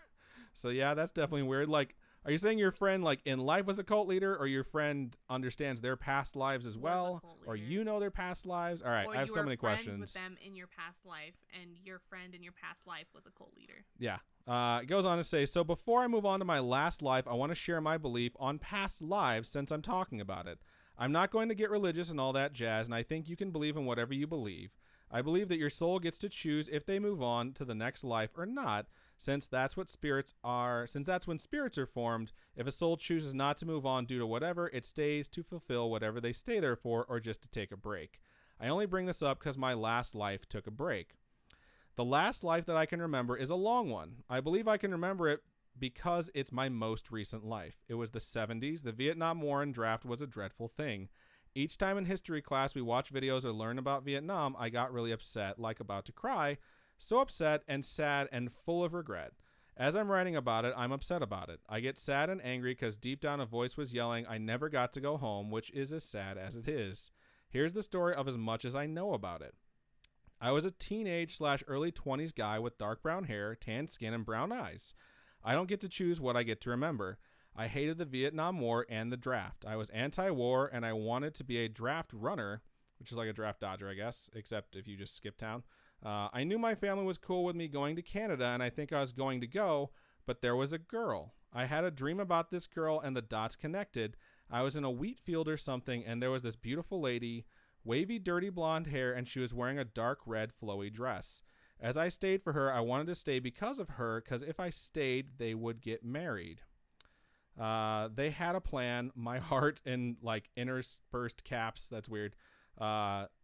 So yeah, that's definitely weird. Like, are you saying your friend, like, in life was a cult leader, or your friend understands their past lives as well, or you know their past lives? All right, I have so many questions. With them in your past life, and your friend in your past life was a cult leader. Yeah. It goes on to say, so before I move on to my last life, I want to share my belief on past lives since I'm talking about it. I'm not going to get religious and all that jazz, and I think you can believe in whatever you believe. I believe that your soul gets to choose if they move on to the next life or not, since that's when spirits are formed. If a soul chooses not to move on due to whatever, it stays to fulfill whatever they stay there for, or just to take a break. I only bring this up because my last life took a break. The last life that I can remember is a long one. I believe I can remember it because it's my most recent life. It was the 70s. The Vietnam War and draft was a dreadful thing. Each time in history class we watch videos or learn about Vietnam, I got really upset, like about to cry. So upset and sad and full of regret. As I'm writing about it, I'm upset about it. I get sad and angry because deep down a voice was yelling, I never got to go home, which is as sad as it is. Here's the story of as much as I know about it. I was a teenage/early 20s guy with dark brown hair, tan skin, and brown eyes. I don't get to choose what I get to remember. I hated the Vietnam War and the draft. I was anti-war, and I wanted to be a draft runner, which is like a draft dodger, I guess, except if you just skip town. I knew my family was cool with me going to Canada, and I think I was going to go, but there was a girl. I had a dream about this girl, and the dots connected. I was in a wheat field or something, and there was this beautiful lady, wavy, dirty blonde hair, and she was wearing a dark red flowy dress. As I stayed for her, I wanted to stay because of her, because if I stayed, they would get married. They had a plan. My heart in like interspersed caps. That's weird.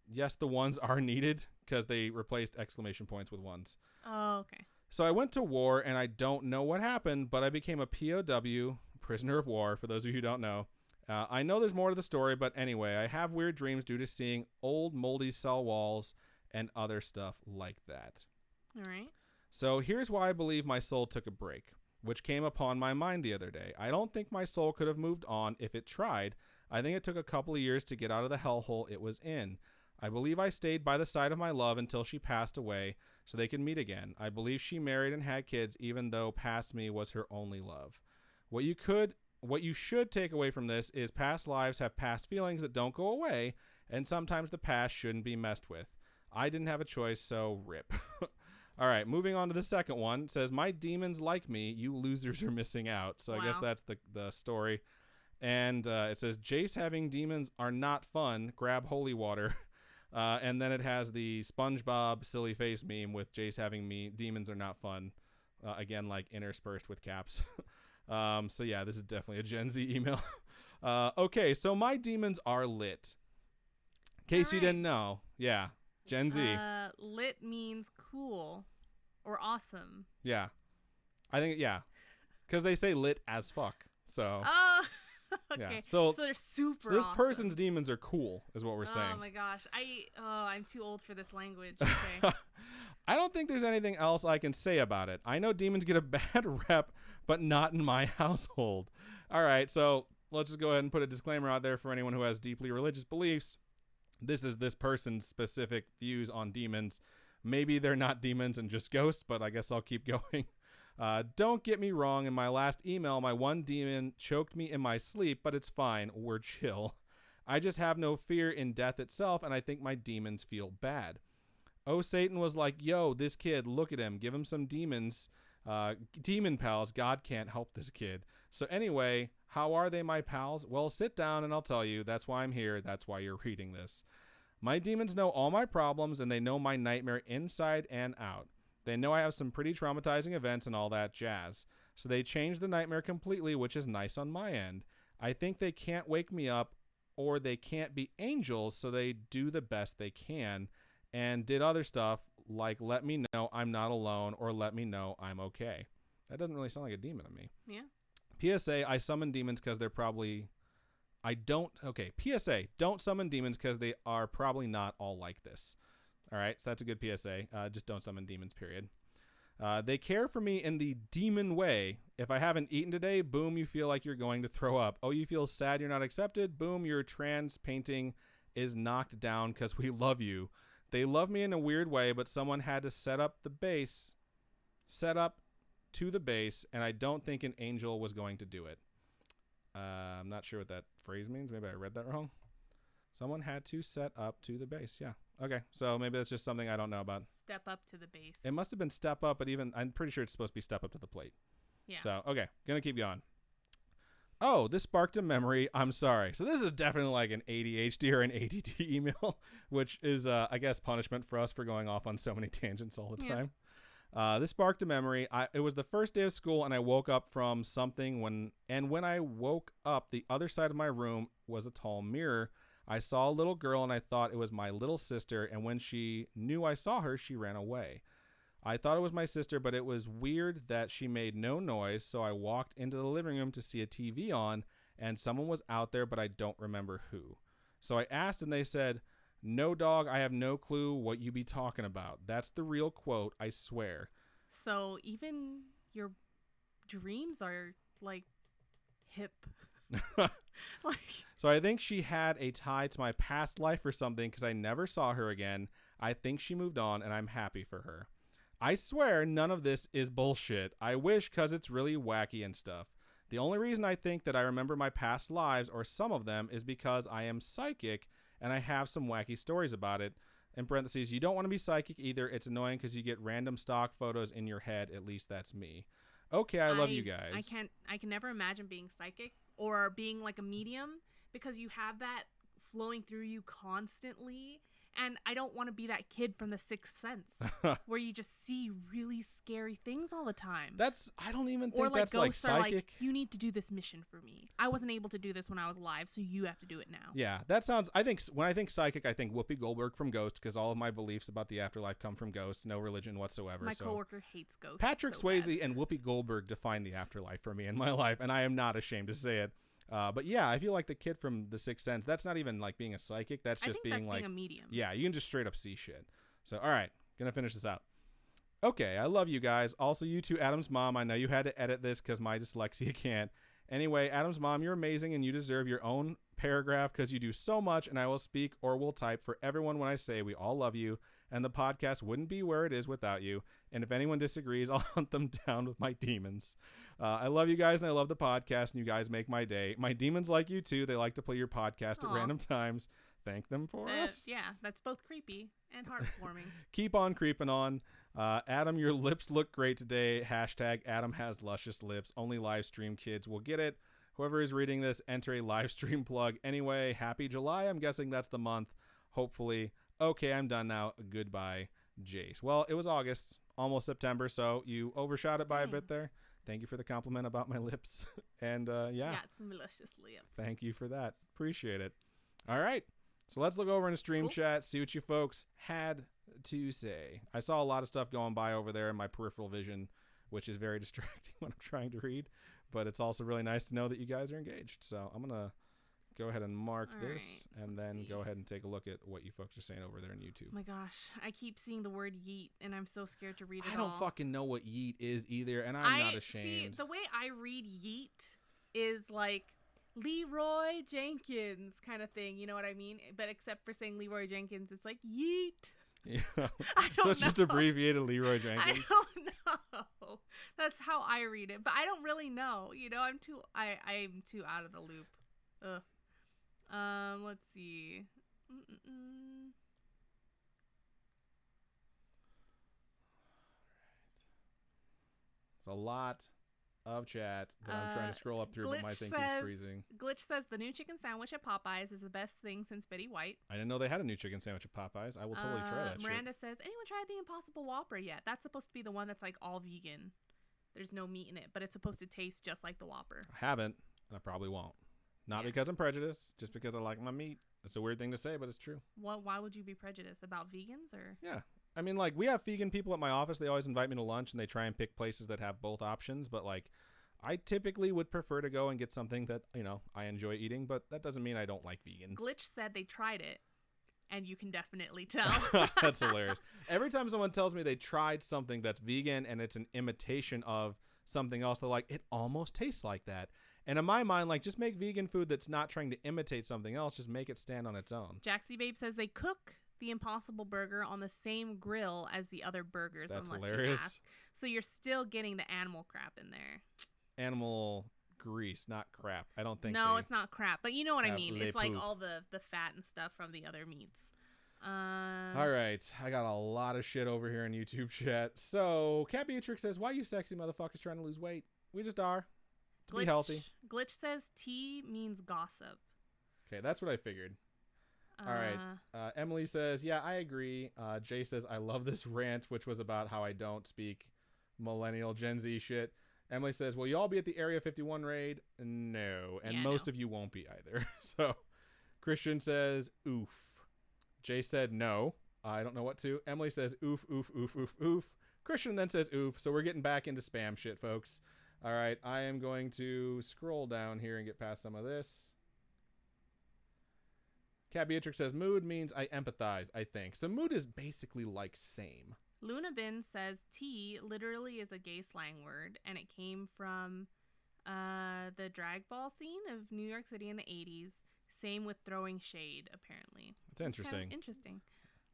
Yes, the ones are needed because they replaced exclamation points with ones. Oh, okay. So I went to war, and I don't know what happened, but I became a POW, prisoner of war, for those of you who don't know. I know there's more to the story, but anyway, I have weird dreams due to seeing old moldy cell walls and other stuff like that. All right. So here's why I believe my soul took a break, which came upon my mind the other day. I don't think my soul could have moved on if it tried. I think it took a couple of years to get out of the hellhole it was in. I believe I stayed by the side of my love until she passed away so they could meet again. I believe she married and had kids even though past me was her only love. What you should take away from this is past lives have past feelings that don't go away, and sometimes the past shouldn't be messed with. I didn't have a choice, so rip. All right, moving on to the second one. It says, my demons like me, you losers are missing out. So wow. I guess that's the story. And it says, Jace having demons are not fun. Grab holy water. And then it has the SpongeBob silly face meme with Jace having demons are not fun. Again, like interspersed with caps. So yeah, this is definitely a Gen Z email. Okay, so my demons are lit. In case you didn't know. Yeah, Gen Z. Lit means cool or awesome. Yeah. I think, yeah. Because they say lit as fuck. So. Oh, okay. Yeah. So they're super this awesome. person's demons are cool, is what we're saying. Oh my gosh. I'm too old for this language. Okay. I don't think there's anything else I can say about it. I know demons get a bad rep, but not in my household. All right, so let's just go ahead and put a disclaimer out there for anyone who has deeply religious beliefs. This is this person's specific views on demons. Maybe they're not demons and just ghosts, but I guess I'll keep going. Don't get me wrong. In my last email, my one demon choked me in my sleep, but it's fine. We're chill. I just have no fear in death itself, and I think my demons feel bad. Oh, Satan was like, yo, this kid, look at him. Give him some demons. Demon pals. God can't help this kid. So anyway, how are they, my pals? Well, sit down and I'll tell you. That's why I'm here. That's why you're reading this. My demons know all my problems, and they know my nightmare inside and out. They know I have some pretty traumatizing events and all that jazz. So they changed the nightmare completely, which is nice on my end. I think they can't wake me up, or they can't be angels, so they do the best they can and did other stuff like let me know I'm not alone or let me know I'm okay. That doesn't really sound like a demon to me. Yeah. PSA, I summon demons because they're probably... PSA, don't summon demons because they are probably not all like this. All right, so that's a good PSA. Just don't summon demons, period. They care for me in the demon way. If I haven't eaten today, boom, you feel like you're going to throw up. Oh, you feel sad you're not accepted? Boom, your trans painting is knocked down because we love you. They love me in a weird way, but someone had to set up to the base, and I don't think an angel was going to do it. I'm not sure what that phrase means. Maybe I read that wrong. Someone had to set up to the base. Yeah. Okay. So maybe that's just something I don't know about. Step up to the base. It must have been step up, but even I'm pretty sure it's supposed to be step up to the plate. Yeah. So, okay. Gonna keep going. Oh, this sparked a memory. I'm sorry. So this is definitely like an ADHD or an ADD email, which is, I guess, punishment for us for going off on so many tangents all the time. This sparked a memory. It was the first day of school, and I woke up from something when I woke up, the other side of my room was a tall mirror. I saw a little girl, and I thought it was my little sister, and when she knew I saw her, she ran away. I thought it was my sister, but it was weird that she made no noise, so I walked into the living room to see a TV on, and someone was out there, but I don't remember who. So I asked and they said, "No, dog, I have no clue what you be talking about." That's the real quote, I swear. So even your dreams are like hip. Like, so I think she had a tie to my past life or something because I never saw her again. I think she moved on and I'm happy for her. I swear none of this is bullshit. I wish, because it's really wacky and stuff. The only reason I think that I remember my past lives, or some of them, is because I am psychic and I have some wacky stories about it. In parentheses, you don't want to be psychic either. It's annoying because you get random stock photos in your head. At least that's me. Okay, I love you guys. I can never imagine being psychic or being like a medium because you have that flowing through you constantly. And I don't want to be that kid from The Sixth Sense where you just see really scary things all the time. I don't even think or like that's like ghosts are psychic. like, you need to do this mission for me. I wasn't able to do this when I was alive, so you have to do it now. Yeah, that sounds, when I think psychic, I think Whoopi Goldberg from Ghost, because all of my beliefs about the afterlife come from Ghost, no religion whatsoever. My coworker hates ghosts. Patrick so Swayze bad. and Whoopi Goldberg define the afterlife for me in my life, and I am not ashamed to say it. But yeah, I feel like the kid from The Sixth Sense, that's not even like being a psychic. That's just being like, being a medium. Yeah, you can just straight up see shit. So, all right, gonna finish this out. Okay, I love you guys. Also, you too, Adam's mom. I know you had to edit this because my dyslexia can't. Anyway, Adam's mom, you're amazing and you deserve your own paragraph because you do so much, and I will speak or will type for everyone when I say we all love you, and the podcast wouldn't be where it is without you. And if anyone disagrees, I'll hunt them down with my demons. I love you guys, and I love the podcast, and you guys make my day. My demons like you, too. They like to play your podcast at random times. Thank them for us. Yeah, that's both creepy and heartwarming. Keep on creeping on. Adam, your lips look great today. Hashtag Adam has luscious lips. Only live stream kids will get it. Whoever is reading this, enter a live stream plug. Anyway, happy July. I'm guessing that's the month. Hopefully. Okay, I'm done now. Goodbye, Jace. Well, it was August, almost September, so you overshot it by a bit there. Thank you for the compliment about my lips. And yeah. Got some luscious lips. Thank you for that. Appreciate it. All right. So let's look over in the stream chat, see what you folks had to say. I saw a lot of stuff going by over there in my peripheral vision, which is very distracting when I'm trying to read. But it's also really nice to know that you guys are engaged. So I'm going to go ahead and mark this and then go ahead and take a look at what you folks are saying over there on YouTube. Oh my gosh, I keep seeing the word yeet and I'm so scared to read it I don't fucking know what yeet is either, and I'm not ashamed. See, the way I read yeet is like Leroy Jenkins kind of thing, you know what I mean? But except for saying Leroy Jenkins, it's like yeet. Yeah. I don't so it's know. just abbreviated Leroy Jenkins. I don't know. That's how I read it, but I don't really know. You know, I'm too out of the loop. Ugh. Let's see. It's a lot of chat that I'm trying to scroll up through, but my thing keeps freezing. Glitch says the new chicken sandwich at Popeyes is the best thing since Betty White. I didn't know they had a new chicken sandwich at Popeyes. I will totally try that Miranda says, anyone tried the Impossible Whopper yet? That's supposed to be the one that's like all vegan. There's no meat in it, but it's supposed to taste just like the Whopper. I haven't, and I probably won't. Not because I'm prejudiced, just because I like my meat. It's a weird thing to say, but it's true. Why would you be prejudiced about vegans or? Yeah. I mean, like, we have vegan people at my office. They always invite me to lunch, and they try and pick places that have both options. But, like, I typically would prefer to go and get something that, you know, I enjoy eating. But that doesn't mean I don't like vegans. Glitch said they tried it, and you can definitely tell. That's hilarious. Every time someone tells me they tried something that's vegan and it's an imitation of something else, they're like, it almost tastes like that. And in my mind, like, just make vegan food that's not trying to imitate something else. Just make it stand on its own. Jaxie Babe says they cook the Impossible Burger on the same grill as the other burgers. That's unless hilarious. You ask. So you're still getting the animal crap in there. Animal grease, not crap. I don't think. No, it's not crap. But you know what I mean. It's like poop. all the fat and stuff from the other meats. All right. I got a lot of shit over here in YouTube chat. So, Cat Beatrix says, why you sexy motherfuckers trying to lose weight? We just are. To be healthy. Glitch says tea means gossip. Okay, that's what I figured. All right. Emily says, yeah, I agree. Jay says, I love this rant, which was about how I don't speak millennial Gen Z shit. Emily says, will you all be at the Area 51 raid? No. And most of you won't be either. So, Christian says, oof. Jay said, no. I don't know what to. Emily says, oof, oof, oof, oof, oof. Christian then says, oof. So we're getting back into spam shit, folks. All right, I am going to scroll down here and get past some of this. Cat Beatrix says, mood means I empathize, I think. So mood is basically like same. Luna Bin says tea literally is a gay slang word, and it came from the drag ball scene of New York City in the 80s. Same with throwing shade, apparently. That's interesting. Kind of interesting.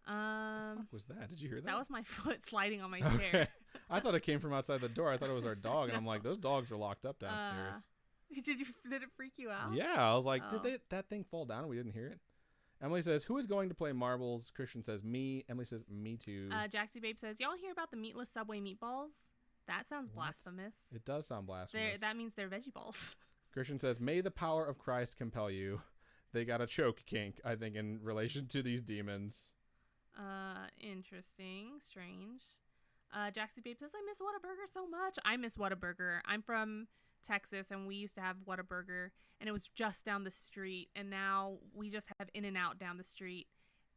What the fuck was that? Did you hear that? That was my foot sliding on my chair. I thought it came from outside the door. I thought it was our dog, and I'm like, those dogs are locked up downstairs. Did it freak you out? Yeah, I was like, did that thing fall down and we didn't hear it? Emily says, who is going to play marbles? Christian says, me. Emily says, me too. Jaxie Babe says, y'all hear about the meatless Subway meatballs? That sounds blasphemous. It does sound blasphemous. That means they're veggie balls. Christian says, may the power of Christ compel you. They got a choke kink, I think, in relation to these demons. Interesting. Strange. Jaxie Babe says, I miss Whataburger so much. I miss Whataburger. I'm from Texas, and we used to have Whataburger, and it was just down the street, and now we just have In-N-Out down the street,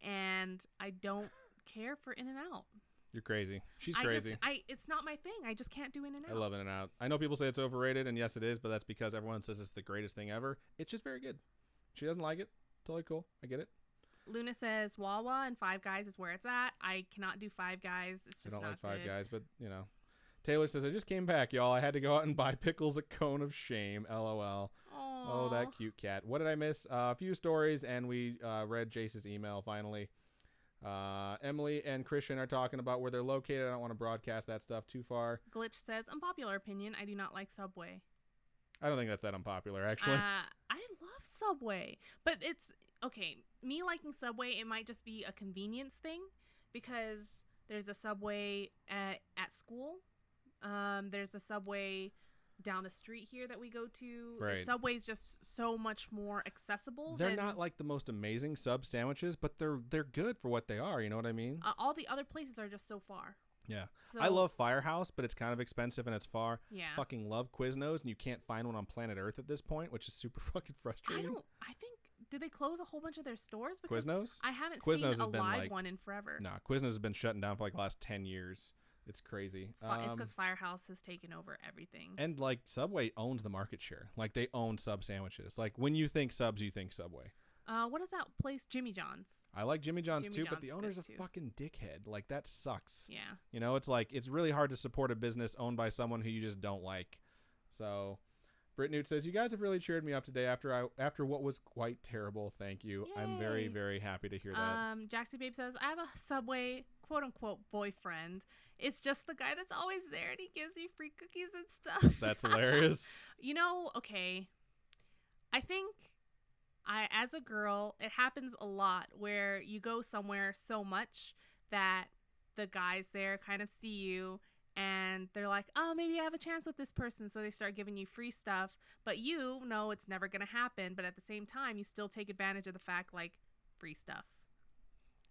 and I don't care for In-N-Out. You're crazy. She's crazy. It's not my thing. I just can't do In-N-Out. I love In-N-Out. I know people say it's overrated, and yes, it is, but that's because everyone says it's the greatest thing ever. It's just very good. She doesn't like it. Totally cool. I get it. Luna says Wawa and Five Guys is where it's at. I cannot do Five Guys. It's just I don't not like Five good. Guys, but, you know. Taylor says, I just came back, y'all. I had to go out and buy Pickles a cone of shame. LOL. Aww. Oh, that cute cat. What did I miss? A few stories, and we read Jace's email finally. Emily and Christian are talking about where they're located. I don't want to broadcast that stuff too far. Glitch says, unpopular opinion, I do not like Subway. I don't think that's that unpopular, actually. I love Subway. But it's, okay, me liking Subway, it might just be a convenience thing because there's a Subway at school. There's a Subway down the street here that we go to. Right. The Subway's just so much more accessible. They're not like the most amazing sub sandwiches, but they're good for what they are. You know what I mean? All the other places are just so far. Yeah. So, I love Firehouse, but it's kind of expensive and it's far. Yeah. Fucking love Quiznos, and you can't find one on planet Earth at this point, which is super fucking frustrating. I think, did they close a whole bunch of their stores? Because Quiznos? I haven't Quiznos seen a live one in forever. Nah, Quiznos has been shutting down for like the last 10 years. It's crazy. It's because Firehouse has taken over everything. And like Subway owns the market share. Like they own sub sandwiches. Like when you think subs, you think Subway. What is that place? Jimmy John's. I like Jimmy John's too, but the John's owner's good a too. fucking dickhead. Like that sucks. Yeah. You know, it's like it's really hard to support a business owned by someone who you just don't like. So, Britt Newt says, "You guys have really cheered me up today after what was quite terrible. Thank you. Yay. I'm very, very happy to hear that." Jaxie Babe says, I have a Subway quote unquote boyfriend. It's just the guy that's always there and he gives you free cookies and stuff. That's hilarious. You know, okay. I think as a girl, it happens a lot where you go somewhere so much that the guys there kind of see you and they're like, oh, maybe I have a chance with this person. So they start giving you free stuff, but you know it's never going to happen. But at the same time, you still take advantage of the fact, like, free stuff.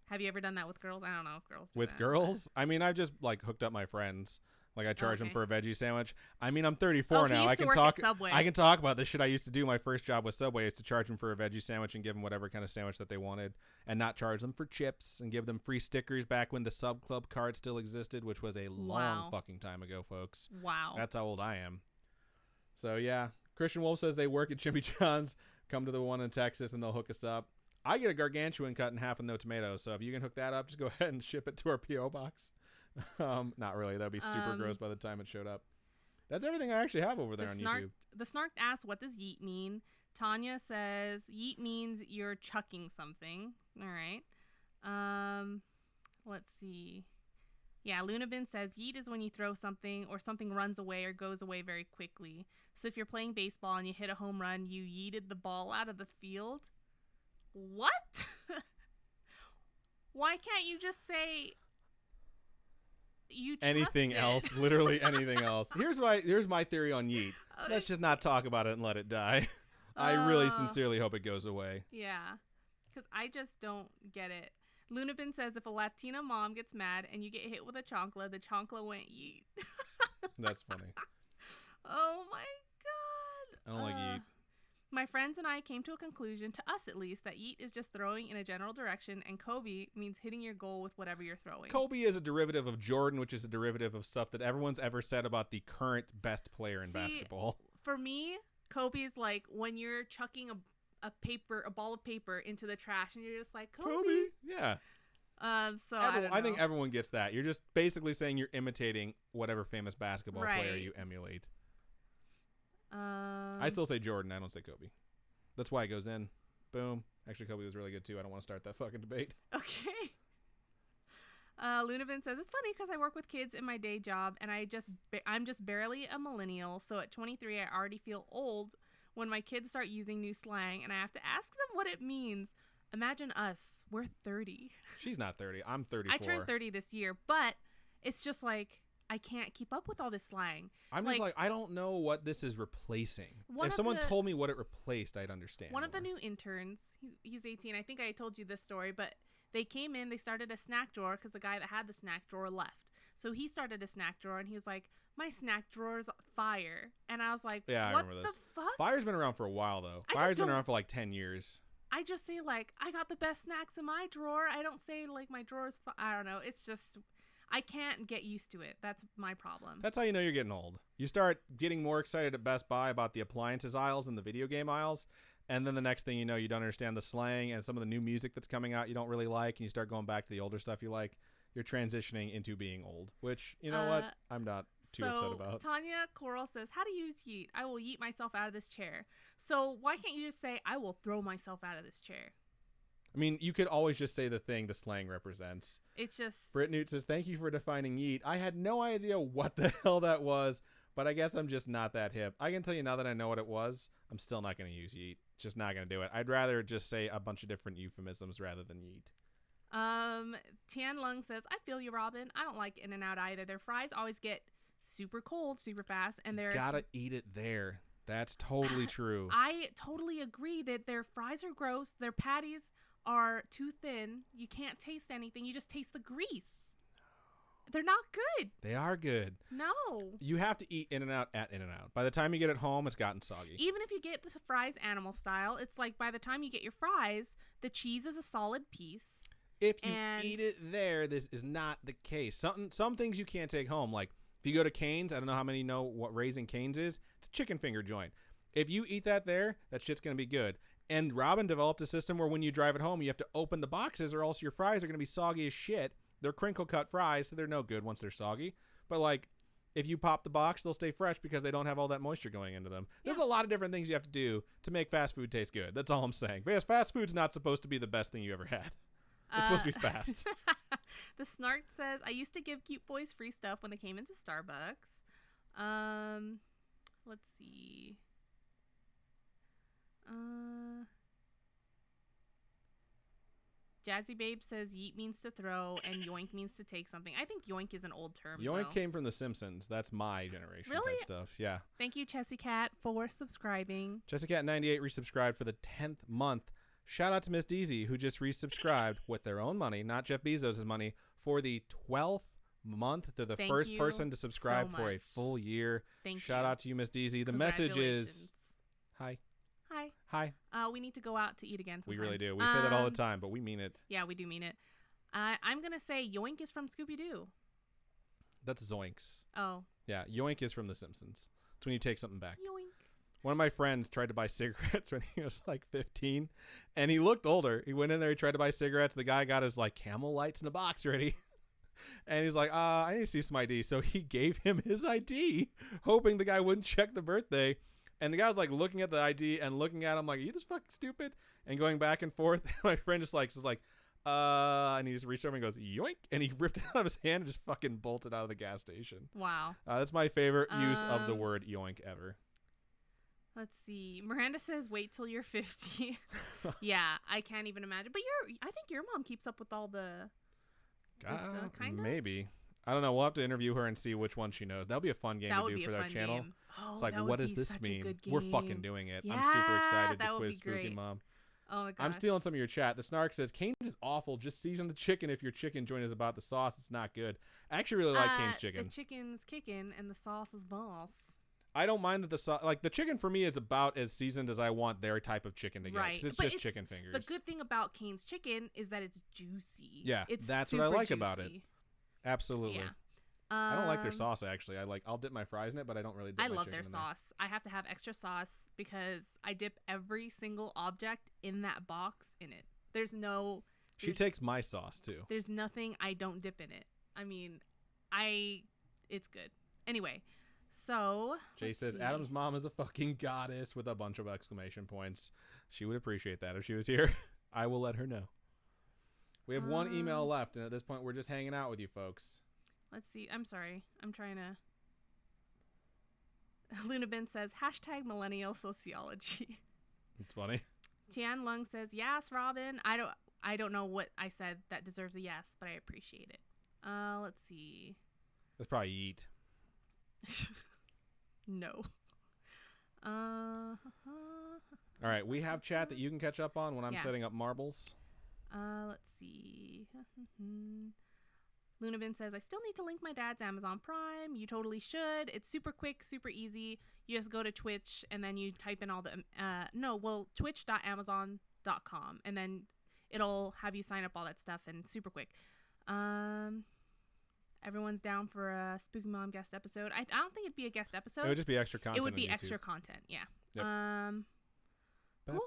Have you ever done that with girls? I don't know if girls do With that, girls? I mean, I've just like hooked up my friends. Like I charge them Okay. for a veggie sandwich. I mean, I'm 34 he now. used I to can work talk. at Subway. I can talk about the shit I used to do. My first job with Subway is to charge them for a veggie sandwich and give them whatever kind of sandwich that they wanted, and not charge them for chips and give them free stickers back when the Sub Club card still existed, which was a long fucking time ago, folks. Wow. That's how old I am. So yeah, Christian Wolf says they work at Jimmy John's. Come to the one in Texas and they'll hook us up. I get a gargantuan cut in half with no tomatoes, so if you can hook that up, just go ahead and ship it to our P.O. box. Not really. That would be super gross by the time it showed up. That's everything I actually have over there on YouTube. The Snark asks, what does yeet mean? Tanya says, yeet means you're chucking something. All right. Let's see. Yeah, Lunabin says, yeet is when you throw something or something runs away or goes away very quickly. So if you're playing baseball and you hit a home run, you yeeted the ball out of the field. What? Why can't you just say you anything chucked else? it? Literally anything else. Here's my theory on yeet. Let's just not talk about it and let it die. I really sincerely hope it goes away. Yeah, because I just don't get it. Lunabin says if a Latina mom gets mad and you get hit with a chancla, the chancla went yeet. That's funny. Oh my god. I don't like yeet. My friends and I came to a conclusion, to us at least, that yeet is just throwing in a general direction, and Kobe means hitting your goal with whatever you're throwing. Kobe is a derivative of Jordan, which is a derivative of stuff that everyone's ever said about the current best player in basketball. For me, Kobe is like when you're chucking a ball of paper into the trash, and you're just like, Kobe. Yeah. So I don't know. I think everyone gets that. You're just basically saying you're imitating whatever famous basketball player you emulate. I still say Jordan. I don't say Kobe. That's why it goes in. Boom. Actually, Kobe was really good too. I don't want to start that fucking debate. Okay. Lunavin says, it's funny because I work with kids in my day job, and I'm just barely a millennial, so at 23 I already feel old when my kids start using new slang, and I have to ask them what it means. Imagine us. We're 30. She's not 30. I'm 34. I turned 30 this year, but it's just like I can't keep up with all this slang. I'm just like, I don't know what this is replacing. If someone told me what it replaced, I'd understand. One of the new interns, he's 18. I think I told you this story, but they came in, they started a snack drawer because the guy that had the snack drawer left. So he started a snack drawer, and he was like, my snack drawer's fire. And I was like, yeah, what I remember the this. fuck? Fire's been around for a while, though. Fire's been around for like 10 years. I just say, like, I got the best snacks in my drawer. I don't say, like, my drawer's I don't know. It's just, I can't get used to it. That's my problem. That's how you know you're getting old. You start getting more excited at Best Buy about the appliances aisles than the video game aisles. And then the next thing you know, you don't understand the slang and some of the new music that's coming out you don't really like. And you start going back to the older stuff you like. You're transitioning into being old, which, you know what? I'm not too upset about. Tanya Coral says, how to use yeet? I will yeet myself out of this chair. So why can't you just say, I will throw myself out of this chair? I mean, you could always just say the thing the slang represents. It's just... Britt Newt says, thank you for defining yeet. I had no idea what the hell that was, but I guess I'm just not that hip. I can tell you now that I know what it was, I'm still not going to use yeet. Just not going to do it. I'd rather just say a bunch of different euphemisms rather than yeet. Tian Lung says, I feel you, Robin. I don't like In-N-Out either. Their fries always get super cold super fast, and there's... Gotta eat it there. That's totally true. I totally agree that their fries are gross. Their patties are too thin. You can't taste anything. You just taste the grease. They're not good. They are good. No. You have to eat In-N-Out at In-N-Out. By the time you get it home, it's gotten soggy. Even if you get the fries animal style, it's like by the time you get your fries, the cheese is a solid piece. If you eat it there, this is not the case. Some things you can't take home. Like if you go to Cane's, I don't know how many know what Raising Cane's is. It's a chicken finger joint. If you eat that there, that shit's going to be good. And Robin developed a system where when you drive it home, you have to open the boxes or else your fries are going to be soggy as shit. They're crinkle cut fries, so they're no good once they're soggy. But like, if you pop the box, they'll stay fresh because they don't have all that moisture going into them. There's a lot of different things you have to do to make fast food taste good. That's all I'm saying. Because fast food's not supposed to be the best thing you ever had. It's supposed to be fast. The Snark says, I used to give cute boys free stuff when they came into Starbucks. Let's see. Jazzy Babe says yeet means to throw and yoink means to take something. I think yoink is an old term. Yoink came from The Simpsons. That's my generation type stuff. Yeah. Thank you, Chessie Cat, for subscribing. Chessie Cat 98 resubscribed for the 10th month. Shout out to Miss Deezy, who just resubscribed with their own money, not Jeff Bezos' money, for the 12th month. They're the first person to subscribe for a full year. Shout out to you, Miss Deezy. The message is, hi. Hi. We need to go out to eat again sometime. We really do. We say that all the time, but we mean it. Yeah, we do mean it. I'm going to say yoink is from Scooby-Doo. That's Zoinks. Oh. Yeah, yoink is from The Simpsons. It's when you take something back. Yoink. One of my friends tried to buy cigarettes when he was like 15, and he looked older. He went in there, he tried to buy cigarettes. The guy got his like Camel lights in a box ready. And he's like, I need to see some ID. So he gave him his ID, hoping the guy wouldn't check the birthday. And the guy was like looking at the ID and looking at him like, are you this fucking stupid? And going back and forth. And my friend just like, and he just reached over and goes, yoink. And he ripped it out of his hand and just fucking bolted out of the gas station. Wow. That's my favorite use of the word yoink ever. Let's see. Miranda says, wait till you're 50. Yeah, I can't even imagine. But I think your mom keeps up with all the kind of? Maybe. I don't know. We'll have to interview her and see which one she knows. That'll be a fun game to do for their channel. Oh, it's like, what does this mean? We're fucking doing it. Yeah, I'm super excited to quiz Spooky Mom. Oh my gosh. I'm stealing some of your chat. The Snark says, Cane's is awful. Just season the chicken if your chicken joint is about the sauce. It's not good. I actually really like Cane's chicken. The chicken's kicking and the sauce is boss. I don't mind that the sauce, like the chicken for me is about as seasoned as I want their type of chicken to get. Right. It's just chicken fingers. The good thing about Cane's chicken is that it's juicy. Yeah, that's what I like about it. Absolutely. Yeah. I don't like their sauce, actually. I'll dip my fries in it, but I don't really dip I my love chicken their in there. sauce. I have to have extra sauce because I dip every single object in that box in it. She takes my sauce, too. There's nothing I don't dip in it. I mean, it's good. Anyway, so Jay says, Adam's mom is a fucking goddess with a bunch of exclamation points. She would appreciate that if she was here. I will let her know. We have one email left, and at this point, we're just hanging out with you folks. Let's see. I'm sorry. I'm trying to... Lunabin says, #millennial sociology. It's funny. Tian Lung says, yes, Robin. I don't know what I said that deserves a yes, but I appreciate it. Let's see. That's probably yeet. No. All right, we have chat that you can catch up on when I'm setting up marbles. Let's see. Lunabin says, I still need to link my dad's Amazon Prime. You totally should. It's super quick, super easy. You just go to Twitch and then you type in all the twitch.amazon.com and then it'll have you sign up all that stuff and super quick. Everyone's down for a Spooky Mom guest episode. I don't think it'd be a guest episode. It would just be extra content. It would be extra content, yeah. Yep. Cool.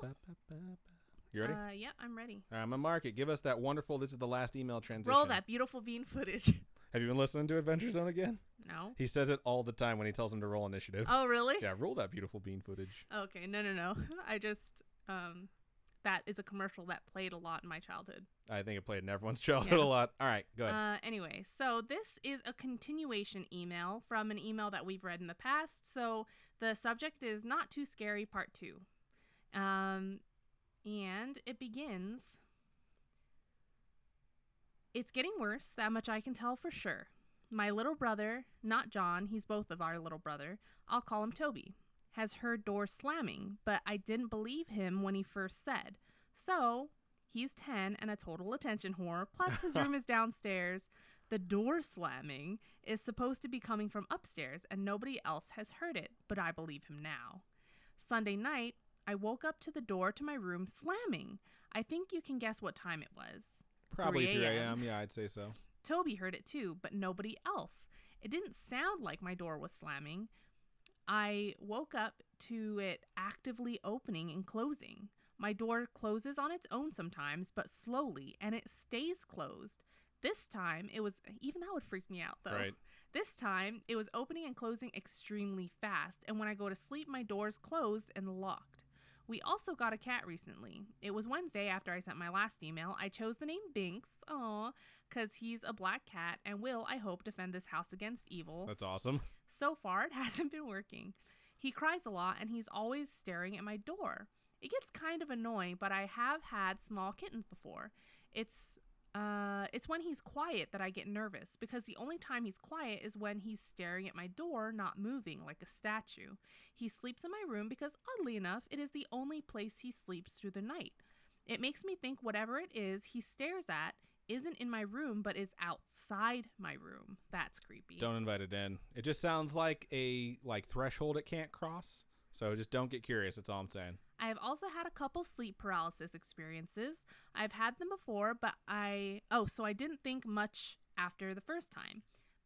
You ready? Yeah, I'm ready. All right, I'm going to mark it. Give us that wonderful, this is the last email transition. Roll that beautiful bean footage. Have you been listening to Adventure Zone again? No. He says it all the time when he tells him to roll initiative. Oh, really? Yeah, roll that beautiful bean footage. Okay, no. I just, that is a commercial that played a lot in my childhood. I think it played in everyone's childhood a lot. All right, go ahead. Anyway, so this is a continuation email from an email that we've read in the past. So the subject is Not Too Scary Part 2. And it begins, it's getting worse, that much I can tell for sure. My little brother, not John, he's both of our little brother, I'll call him Toby, has heard doors slamming, but I didn't believe him when he first said. So, he's 10 and a total attention whore, plus his room is downstairs. The door slamming is supposed to be coming from upstairs, and nobody else has heard it, but I believe him now. Sunday night, I woke up to the door to my room slamming. I think you can guess what time it was. Probably 3 a.m. Yeah, I'd say so. Toby heard it too, but nobody else. It didn't sound like my door was slamming. I woke up to it actively opening and closing. My door closes on its own sometimes, but slowly, and it stays closed. This time, it was... Even that would freak me out, though. Right. This time, it was opening and closing extremely fast, and when I go to sleep, my door's closed and locked. We also got a cat recently. It was Wednesday after I sent my last email. I chose the name Binks, because he's a black cat and will, I hope, defend this house against evil. That's awesome. So far, it hasn't been working. He cries a lot and he's always staring at my door. It gets kind of annoying, but I have had small kittens before. It's when he's quiet that I get nervous, because the only time he's quiet is when he's staring at my door, not moving like a statue. He sleeps in my room because, oddly enough, it is the only place he sleeps through the night. It makes me think whatever it is he stares at isn't in my room, but is outside my room. That's creepy. Don't invite it in. It just sounds like a threshold it can't cross. So just don't get curious. That's all I'm saying. I have also had a couple sleep paralysis experiences. I've had them before, but so I didn't think much after the first time.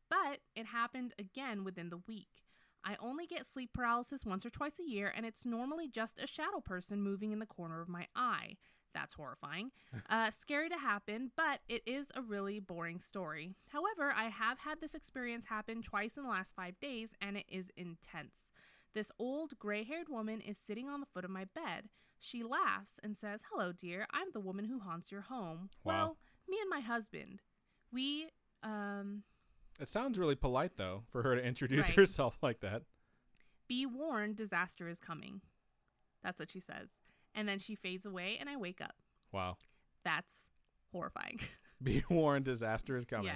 But it happened again within the week. I only get sleep paralysis once or twice a year, and it's normally just a shadow person moving in the corner of my eye. That's horrifying. Scary to happen, but it is a really boring story. However, I have had this experience happen twice in the last 5 days, and it is intense. This old gray-haired woman is sitting on the foot of my bed. She laughs and says, "Hello, dear. I'm the woman who haunts your home." Wow. Well, me and my husband. We, It sounds really polite, though, for her to introduce Right. herself like that. Be warned, disaster is coming. That's what she says. And then she fades away, and I wake up. Wow. That's horrifying. Be warned, disaster is coming.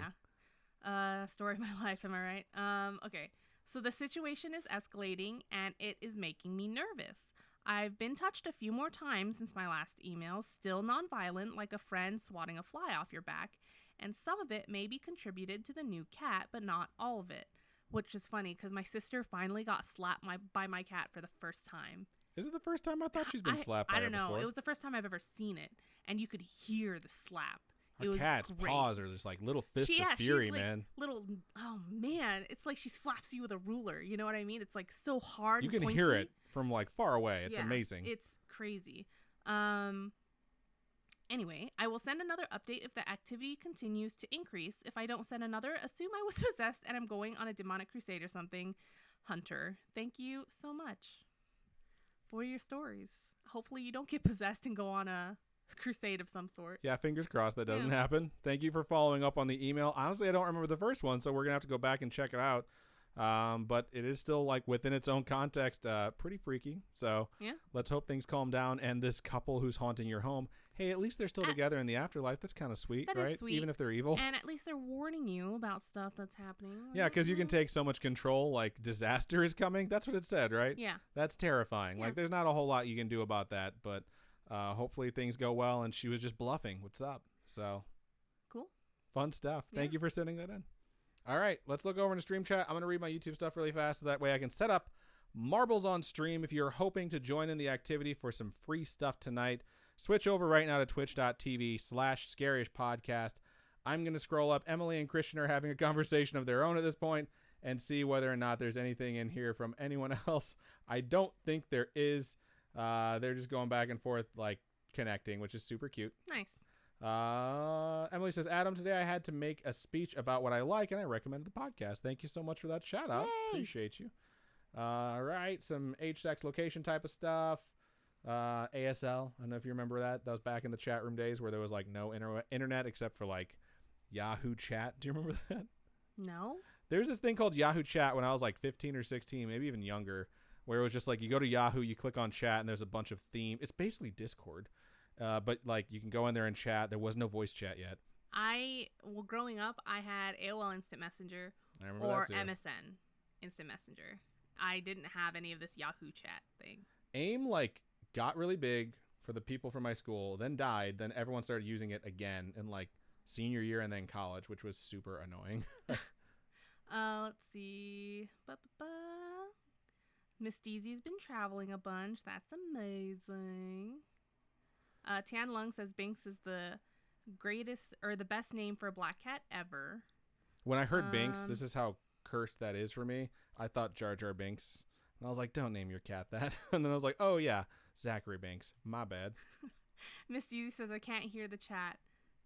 Yeah. Story of my life, am I right? Okay. So the situation is escalating, and it is making me nervous. I've been touched a few more times since my last email, still nonviolent, like a friend swatting a fly off your back, and some of it may be contributed to the new cat, but not all of it, which is funny because my sister finally got slapped by my cat for the first time. Is it the first time? I thought she's been slapped by I don't her know. before. It was the first time I've ever seen it, and you could hear the slap. It was cat's great. paws are just like little fists of fury, she's like man. little. Oh man, it's like she slaps you with a ruler. You know what I mean? It's like so hard. You and can pointy. hear it from like far away. It's amazing. It's crazy. Anyway, I will send another update if the activity continues to increase. If I don't send another, assume I was possessed and I'm going on a demonic crusade or something. Hunter, thank you so much for your stories. Hopefully you don't get possessed and go on a crusade of some sort. Yeah, fingers crossed that doesn't happen. Thank you for following up on the email. Honestly, I don't remember the first one, so we're going to have to go back and check it out. But it is still like within its own context, pretty freaky. So let's hope things calm down. And this couple who's haunting your home, hey, at least they're still together in the afterlife. That's kind of sweet, that right? Is sweet. Even if they're evil. And at least they're warning you about stuff that's happening. Yeah, because you can take so much control. Like disaster is coming. That's what it said, right? Yeah. That's terrifying. Like there's not a whole lot you can do about that. But hopefully things go well. And she was just bluffing. What's up? So cool. Fun stuff. Thank you for sending that in. All right, let's look over into stream chat. I'm going to read my YouTube stuff really fast so that way I can set up marbles on stream. If you're hoping to join in the activity for some free stuff tonight, switch over right now to twitch.tv/scarishpodcast. I'm going to scroll up. Emily and Christian are having a conversation of their own at this point and see whether or not there's anything in here from anyone else. I don't think there is. They're just going back and forth, like connecting, which is super cute. Nice. Emily says, Adam, today I had to make a speech about what I like, and I recommended the podcast. Thank you so much for that shout out. Yay. Appreciate you. All right, some age, sex, location type of stuff. ASL. I don't know if you remember that. That was back in the chat room days where there was like no internet except for like Yahoo Chat. Do you remember that? No. There's this thing called Yahoo Chat when I was like 15 or 16, maybe even younger, where it was just like you go to Yahoo, you click on chat, and there's a bunch of theme. It's basically Discord. But like you can go in there and chat. There was no voice chat yet. Growing up, I had AOL Instant Messenger or MSN Instant Messenger. I didn't have any of this Yahoo Chat thing. AIM like got really big for the people from my school, then died. Then everyone started using it again in like senior year and then college, which was super annoying. Let's see. Miss Deezy's been traveling a bunch. That's amazing. Tian Lung says Binks is the greatest or the best name for a black cat ever. When I heard Binks, this is how cursed that is for me. I thought Jar Jar Binks. And I was like, don't name your cat that. And then I was like, oh yeah, Zachary Binks. My bad. Miss Deezy says, I can't hear the chat.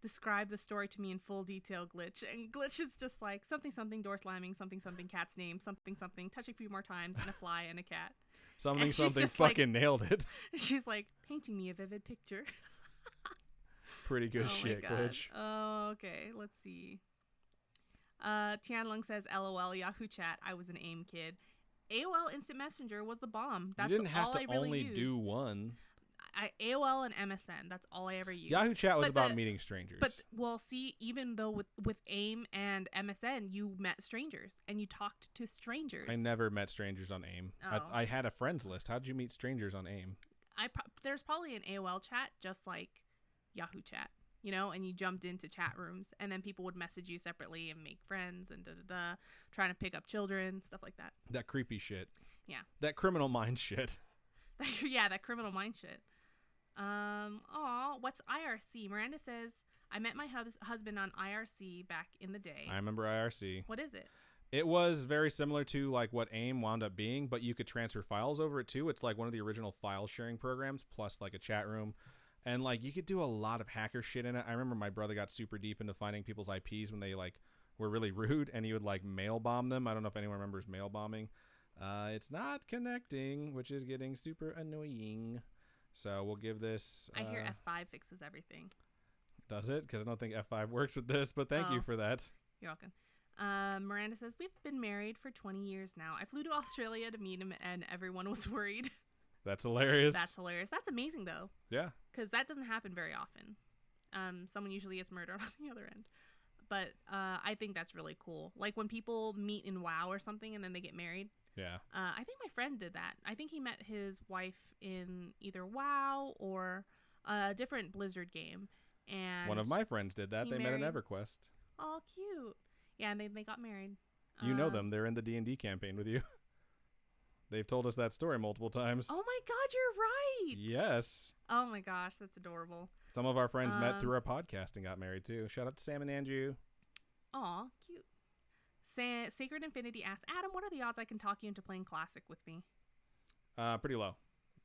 Describe the story to me in full detail, Glitch. And Glitch is just like something, door slamming, something, cat's name, something, touch a few more times, and a fly and a cat. Something fucking like, nailed it. She's like, painting me a vivid picture. Pretty good shit, Glitch. Oh, okay. Let's see. Tian Lung says, LOL, Yahoo Chat. I was an AIM kid. AOL Instant Messenger was the bomb. That's all I really used. You didn't have to only do one. AOL and MSN. That's all I ever used. Yahoo Chat was about meeting strangers. But, well, see, even though with AIM and MSN, you met strangers and you talked to strangers. I never met strangers on AIM. Oh. I had a friends list. How did you meet strangers on AIM? There's probably an AOL chat just like Yahoo Chat, you know, and you jumped into chat rooms and then people would message you separately and make friends and trying to pick up children, stuff like that. That creepy shit. Yeah. That criminal mind shit. Yeah, that criminal mind shit. What's IRC? Miranda says, I met my husband on IRC back in the day. I remember IRC. What is it? It was very similar to like what AIM wound up being, but you could transfer files over it too. It's like one of the original file sharing programs plus like a chat room. And like you could do a lot of hacker shit in it. I remember my brother got super deep into finding people's IPs when they like were really rude and he would like mail bomb them. I don't know if anyone remembers mail bombing. It's not connecting, which is getting super annoying. So we'll give this... I hear F5 fixes everything. Does it? Because I don't think F5 works with this, but thank you for that. You're welcome. Miranda says, we've been married for 20 years now. I flew to Australia to meet him and everyone was worried. That's hilarious. That's hilarious. That's amazing, though. Yeah. Because that doesn't happen very often. Someone usually gets murdered on the other end. But I think that's really cool. Like when people meet in WoW or something and then they get married. Yeah. I think my friend did that. I think he met his wife in either WoW or a different Blizzard game. And one of my friends did that. They met in EverQuest. Oh, cute. Yeah, and they got married. You know them. They're in the D&D campaign with you. They've told us that story multiple times. Oh my God, you're right. Yes. Oh my gosh, that's adorable. Some of our friends met through our podcast and got married too. Shout out to Sam and Andrew. Aw, cute. Sacred Infinity asks, Adam, what are the odds I can talk you into playing Classic with me? Pretty low.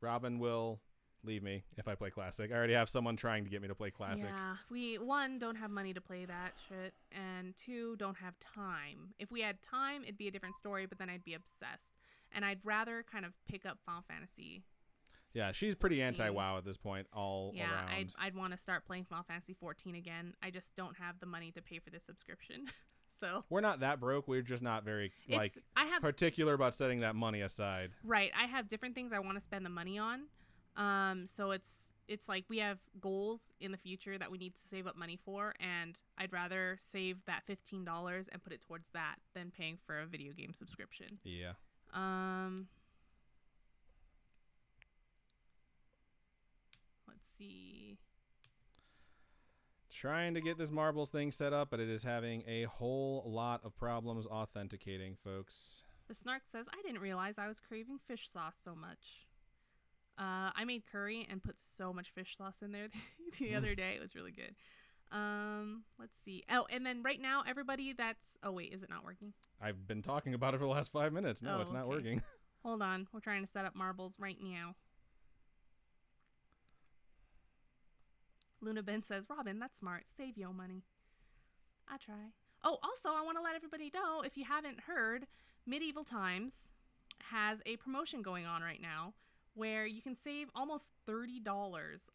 Robin will leave me if I play Classic. I already have someone trying to get me to play Classic. Yeah, we, 1, don't have money to play that shit, and 2, don't have time. If we had time, it'd be a different story, but then I'd be obsessed. And I'd rather kind of pick up Final Fantasy. Yeah, she's pretty anti-WoW at this point all around. Yeah, I'd want to start playing Final Fantasy 14 again. I just don't have the money to pay for this subscription. So we're not that broke. We're just not very particular about setting that money aside. Right. I have different things I want to spend the money on. So it's like we have goals in the future that we need to save up money for, and I'd rather save that $15 and put it towards that than paying for a video game subscription. Yeah. Let's see. Trying to get this marbles thing set up, but it is having a whole lot of problems authenticating, folks. The Snark says, I didn't realize I was craving fish sauce so much. I made curry and put so much fish sauce in there the other day. It was really good. Let's see. Oh, and then right now, everybody that's... Oh, wait, is it not working? I've been talking about it for the last 5 minutes. No, it's not working. Hold on. We're trying to set up marbles right now. Luna Ben says, Robin, that's smart. Save yo money. I try. Oh, also, I want to let everybody know, if you haven't heard, Medieval Times has a promotion going on right now where you can save almost $30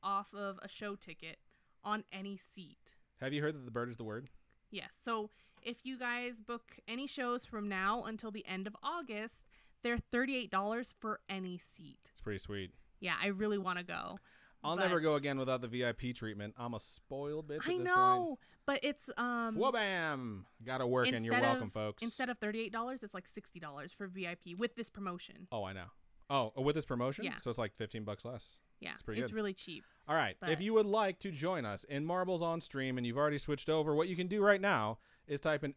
off of a show ticket on any seat. Have you heard that the bird is the word? Yes. So if you guys book any shows from now until the end of August, they're $38 for any seat. It's pretty sweet. Yeah, I really want to go. I'll never go again without the VIP treatment. I'm a spoiled bitch at this point. I know, but it's Wha-bam! Gotta work, and you're welcome, folks. Instead of $38, it's like $60 for VIP with this promotion. Oh, I know. Oh, with this promotion? Yeah. So it's like $15 less. Yeah, it's pretty good. It's really cheap. All right. If you would like to join us in Marbles on Stream and you've already switched over, what you can do right now is type an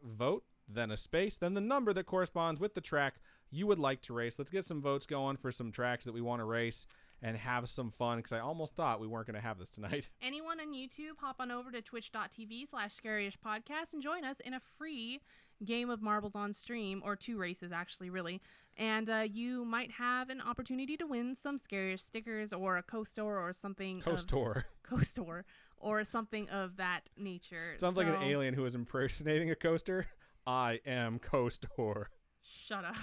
!vote, then a space, then the number that corresponds with the track you would like to race. Let's get some votes going for some tracks that we want to race and have some fun, because I almost thought we weren't going to have this tonight. Anyone on YouTube, hop on over to twitch.tv/scaryishpodcast and join us in a free game of Marbles on Stream, or 2 races, actually, really. And you might have an opportunity to win some Scarish stickers or a co-store or something. Co-store, or something of that nature. Sounds like an alien who is impersonating a coaster. I am co-store. Shut up.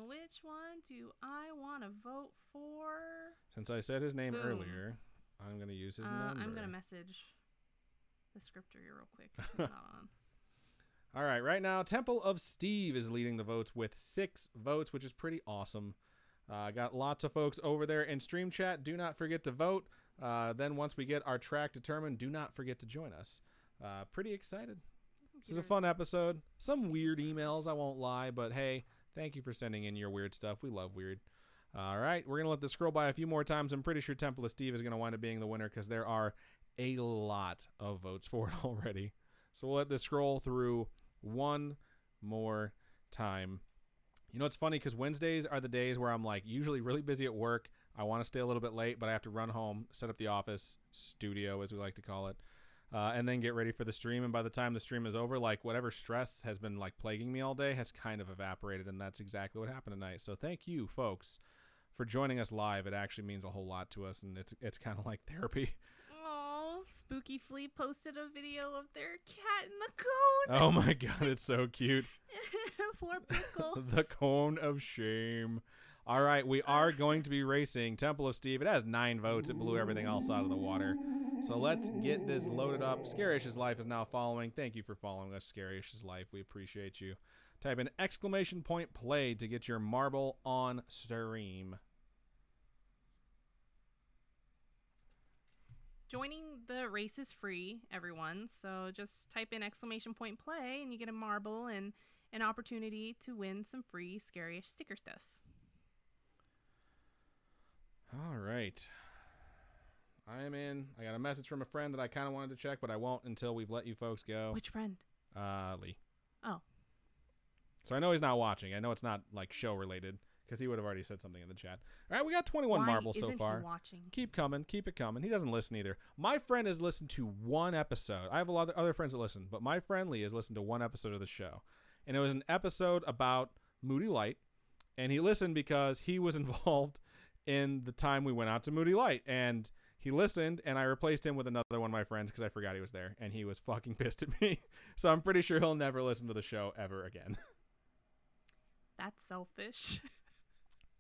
Which one do I want to vote for? Since I said his name earlier, I'm going to use his number. I'm going to message the scripter here real quick. It's not on. All right, right now, Temple of Steve is leading the votes with 6 votes, which is pretty awesome. Got lots of folks over there in stream chat. Do not forget to vote. Then once we get our track determined, do not forget to join us. Pretty excited. This is a fun episode. Some weird emails, I won't lie, but hey, thank you for sending in your weird stuff. We love weird. All right, we're going to let this scroll by a few more times. I'm pretty sure Temple of Steve is going to wind up being the winner because there are a lot of votes for it already. So we'll let this scroll through one more time. You know, it's funny because Wednesdays are the days where I'm like usually really busy at work. I want to stay a little bit late, but I have to run home, set up the office, studio as we like to call it. And then get ready for the stream. And by the time the stream is over, like whatever stress has been like plaguing me all day has kind of evaporated. And that's exactly what happened tonight. So thank you, folks, for joining us live. It actually means a whole lot to us. And it's kind of like therapy. Oh, Spooky Flea posted a video of their cat in the cone. Oh my God, it's so cute. Poor Pickles. The cone of shame. All right, we are going to be racing Temple of Steve. It has 9 votes. It blew everything else out of the water. So let's get this loaded up. Scarish's Life is now following. Thank you for following us, Scarish's Life. We appreciate you. Type in !play to get your marble on stream. Joining the race is free, everyone. So just type in !play and you get a marble and an opportunity to win some free Scarish sticker stuff. All right. I am in. I got a message from a friend that I kind of wanted to check, but I won't until we've let you folks go. Which friend? Lee. Oh. So I know he's not watching. I know it's not like show related because he would have already said something in the chat. All right, we got 21 marbles so far. Isn't he watching? Keep coming. Keep it coming. He doesn't listen either. My friend has listened to one episode. I have a lot of other friends that listen, but my friend Lee has listened to one episode of the show. And it was an episode about Moody Light. And he listened because he was involved in the time we went out to Moody Light. And he listened, and I replaced him with another one of my friends because I forgot he was there. And he was fucking pissed at me. So I'm pretty sure he'll never listen to the show ever again. That's selfish.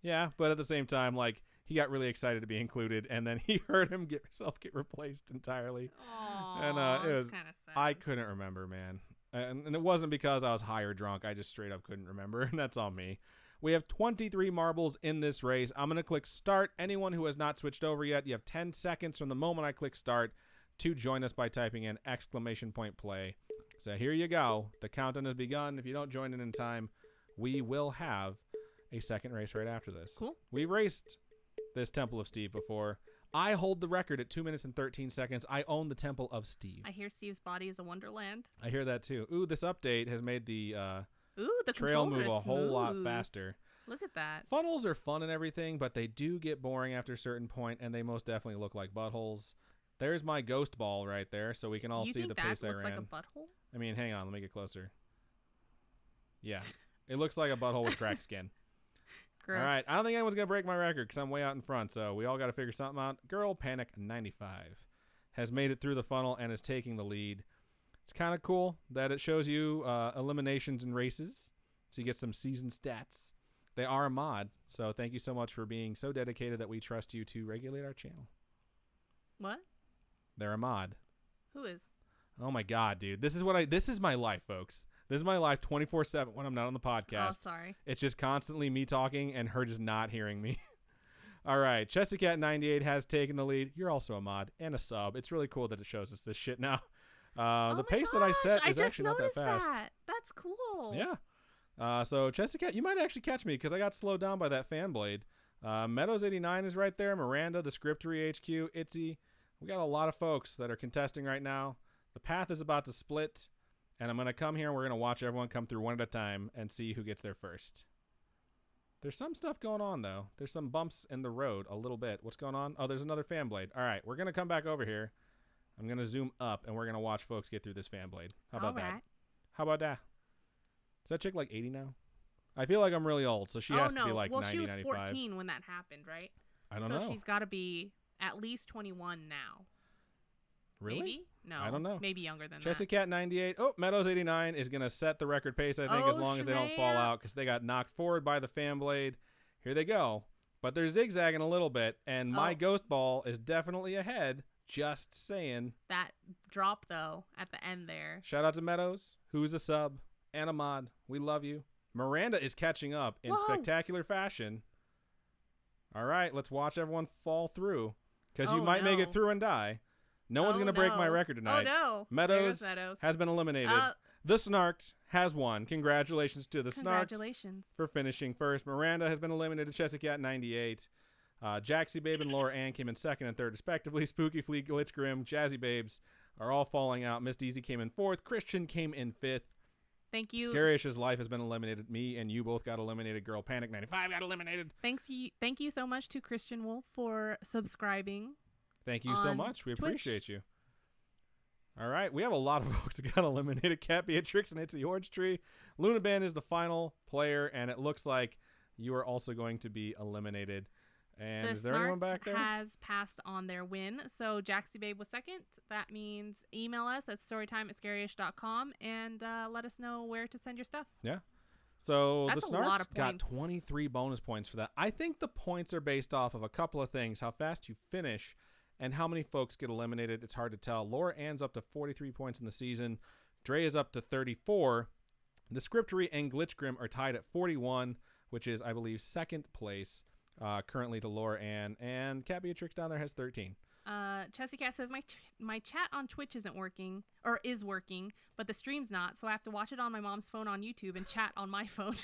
Yeah, but at the same time, like, he got really excited to be included, and then he heard himself get replaced entirely. Aww, And it was kind of sad. I couldn't remember, man. And it wasn't because I was high or drunk. I just straight up couldn't remember, and that's on me. We have 23 marbles in this race. I'm going to click start. Anyone who has not switched over yet, you have 10 seconds from the moment I click start to join us by typing in !play. So here you go. The countdown has begun. If you don't join in time, we will have a second race right after this. Cool. We've raced this Temple of Steve before. I hold the record at 2 minutes and 13 seconds. I own the Temple of Steve. I hear Steve's body is a wonderland. I hear that too. Ooh, this update has made the the trail move a whole lot faster. Look at that. Funnels are fun and everything, but they do get boring after a certain point, and they most definitely look like buttholes. There's my ghost ball right there, so we can all see the pace I ran. You think that looks like a butthole? I mean, hang on. Let me get closer. Yeah. It looks like a butthole with cracked skin. Gross. All right. I don't think anyone's going to break my record because I'm way out in front, so we all got to figure something out. Girl Panic 95 has made it through the funnel and is taking the lead. It's kind of cool that it shows you eliminations and races, so you get some season stats. They are a mod, so thank you so much for being so dedicated that we trust you to regulate our channel. What? They're a mod. Who is? Oh my god, dude. This is my life, folks. This is my life 24/7 when I'm not on the podcast. Oh, sorry. It's just constantly me talking and her just not hearing me. All right, Chessycat98 has taken the lead. You're also a mod and a sub. It's really cool that it shows us this shit now. The pace that I set is actually not that fast. That's cool. Yeah. So Chessycat, you might actually catch me because I got slowed down by that fan blade. Meadows89 is right there. Miranda, the Scriptory HQ, Itzy. We got a lot of folks that are contesting right now. The path is about to split, and I'm going to come here and we're going to watch everyone come through one at a time and see who gets there first. There's some stuff going on, though. There's some bumps in the road a little bit. What's going on? Oh, there's another fan blade. All right, we're going to come back over here. I'm going to zoom up, and we're going to watch folks get through this fan blade. How about that? How about that? Is that chick like 80 now? I feel like I'm really old, so she has to be like 90, she was 95. 14 when that happened, right? I don't know. So she's got to be at least 21 now. Really? Maybe? No. I don't know. Maybe younger than Chessycat98. Oh, Meadows89 is going to set the record pace, I think, as long as they don't fall out because they got knocked forward by the fan blade. Here they go. But they're zigzagging a little bit, and my ghost ball is definitely ahead. Just saying. That drop, though, at the end there. Shout out to Meadows, who's a sub and a mod. We love you. Miranda is catching up in spectacular fashion. All right, let's watch everyone fall through because you might make it through and die. No one's going to break my record tonight. Oh, no. Meadows has been eliminated. The Snarked has won. Congratulations to the Snarked for finishing first. Miranda has been eliminated. Chessycat98. Jaxie Babe and Laura Ann came in second and third, respectively. Spooky Flea, Glitch Grim, Jazzy Babes are all falling out. Miss Deezy came in fourth. Christian came in fifth. Thank you. Scarish's life has been eliminated. Me and you both got eliminated. Girl Panic 95 got eliminated. Thank you so much to Christian Wolf for subscribing. Thank you so much. We appreciate you. All right. We have a lot of folks that got eliminated. Cat Beatrix and It's the Orange Tree. Lunaban is the final player, and it looks like you are also going to be eliminated. And is there anyone back there? Has passed on their win. So Jaxie Babe was second. That means email us at storytime@scarish.com and let us know where to send your stuff. Yeah. So that's the Snarks got 23 bonus points for that. I think the points are based off of a couple of things: how fast you finish and how many folks get eliminated. It's hard to tell. Laura Ann's up to 43 points in the season. Dre is up to 34. The Scriptory and Glitch Grim are tied at 41, which is, I believe, second place currently to Laura Ann. And Cat Beatrix down there has 13. Chessycat says, my chat on Twitch isn't working, or is working, but the stream's not, so I have to watch it on my mom's phone on YouTube and chat on my phone.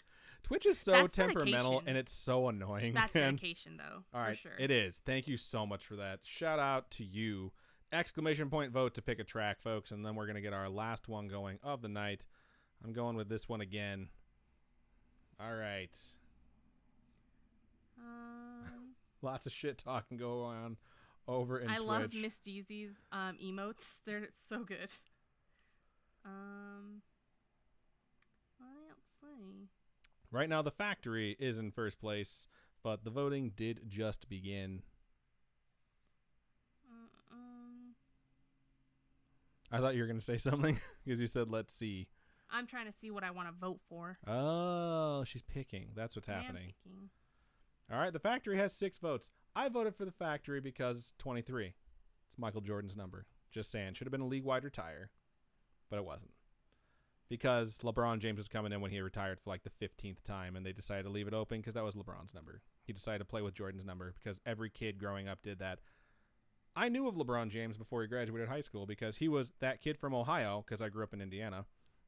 Twitch is so temperamental, and it's so annoying. That's dedication, though, all right, for sure. It is. Thank you so much for that. Shout out to you. ! Vote to pick a track, folks, and then we're going to get our last one going of the night. I'm going with this one again. All right. Lots of shit talking going on over in I Twitch. love Miss Deezy's emotes. They're so good. Let's see. Right now, the factory is in first place, but the voting did just begin. I thought you were going to say something because you said, let's see. I'm trying to see what I want to vote for. Oh, she's picking. That's what's happening. Picking. All right, the factory has 6 votes. I voted for the factory because 23. It's Michael Jordan's number. Just saying. Should have been a league-wide retire, but it wasn't. Because LeBron James was coming in when he retired for like the 15th time, and they decided to leave it open because that was LeBron's number. He decided to play with Jordan's number because every kid growing up did that. I knew of LeBron James before he graduated high school because he was that kid from Ohio, because I grew up in Indiana.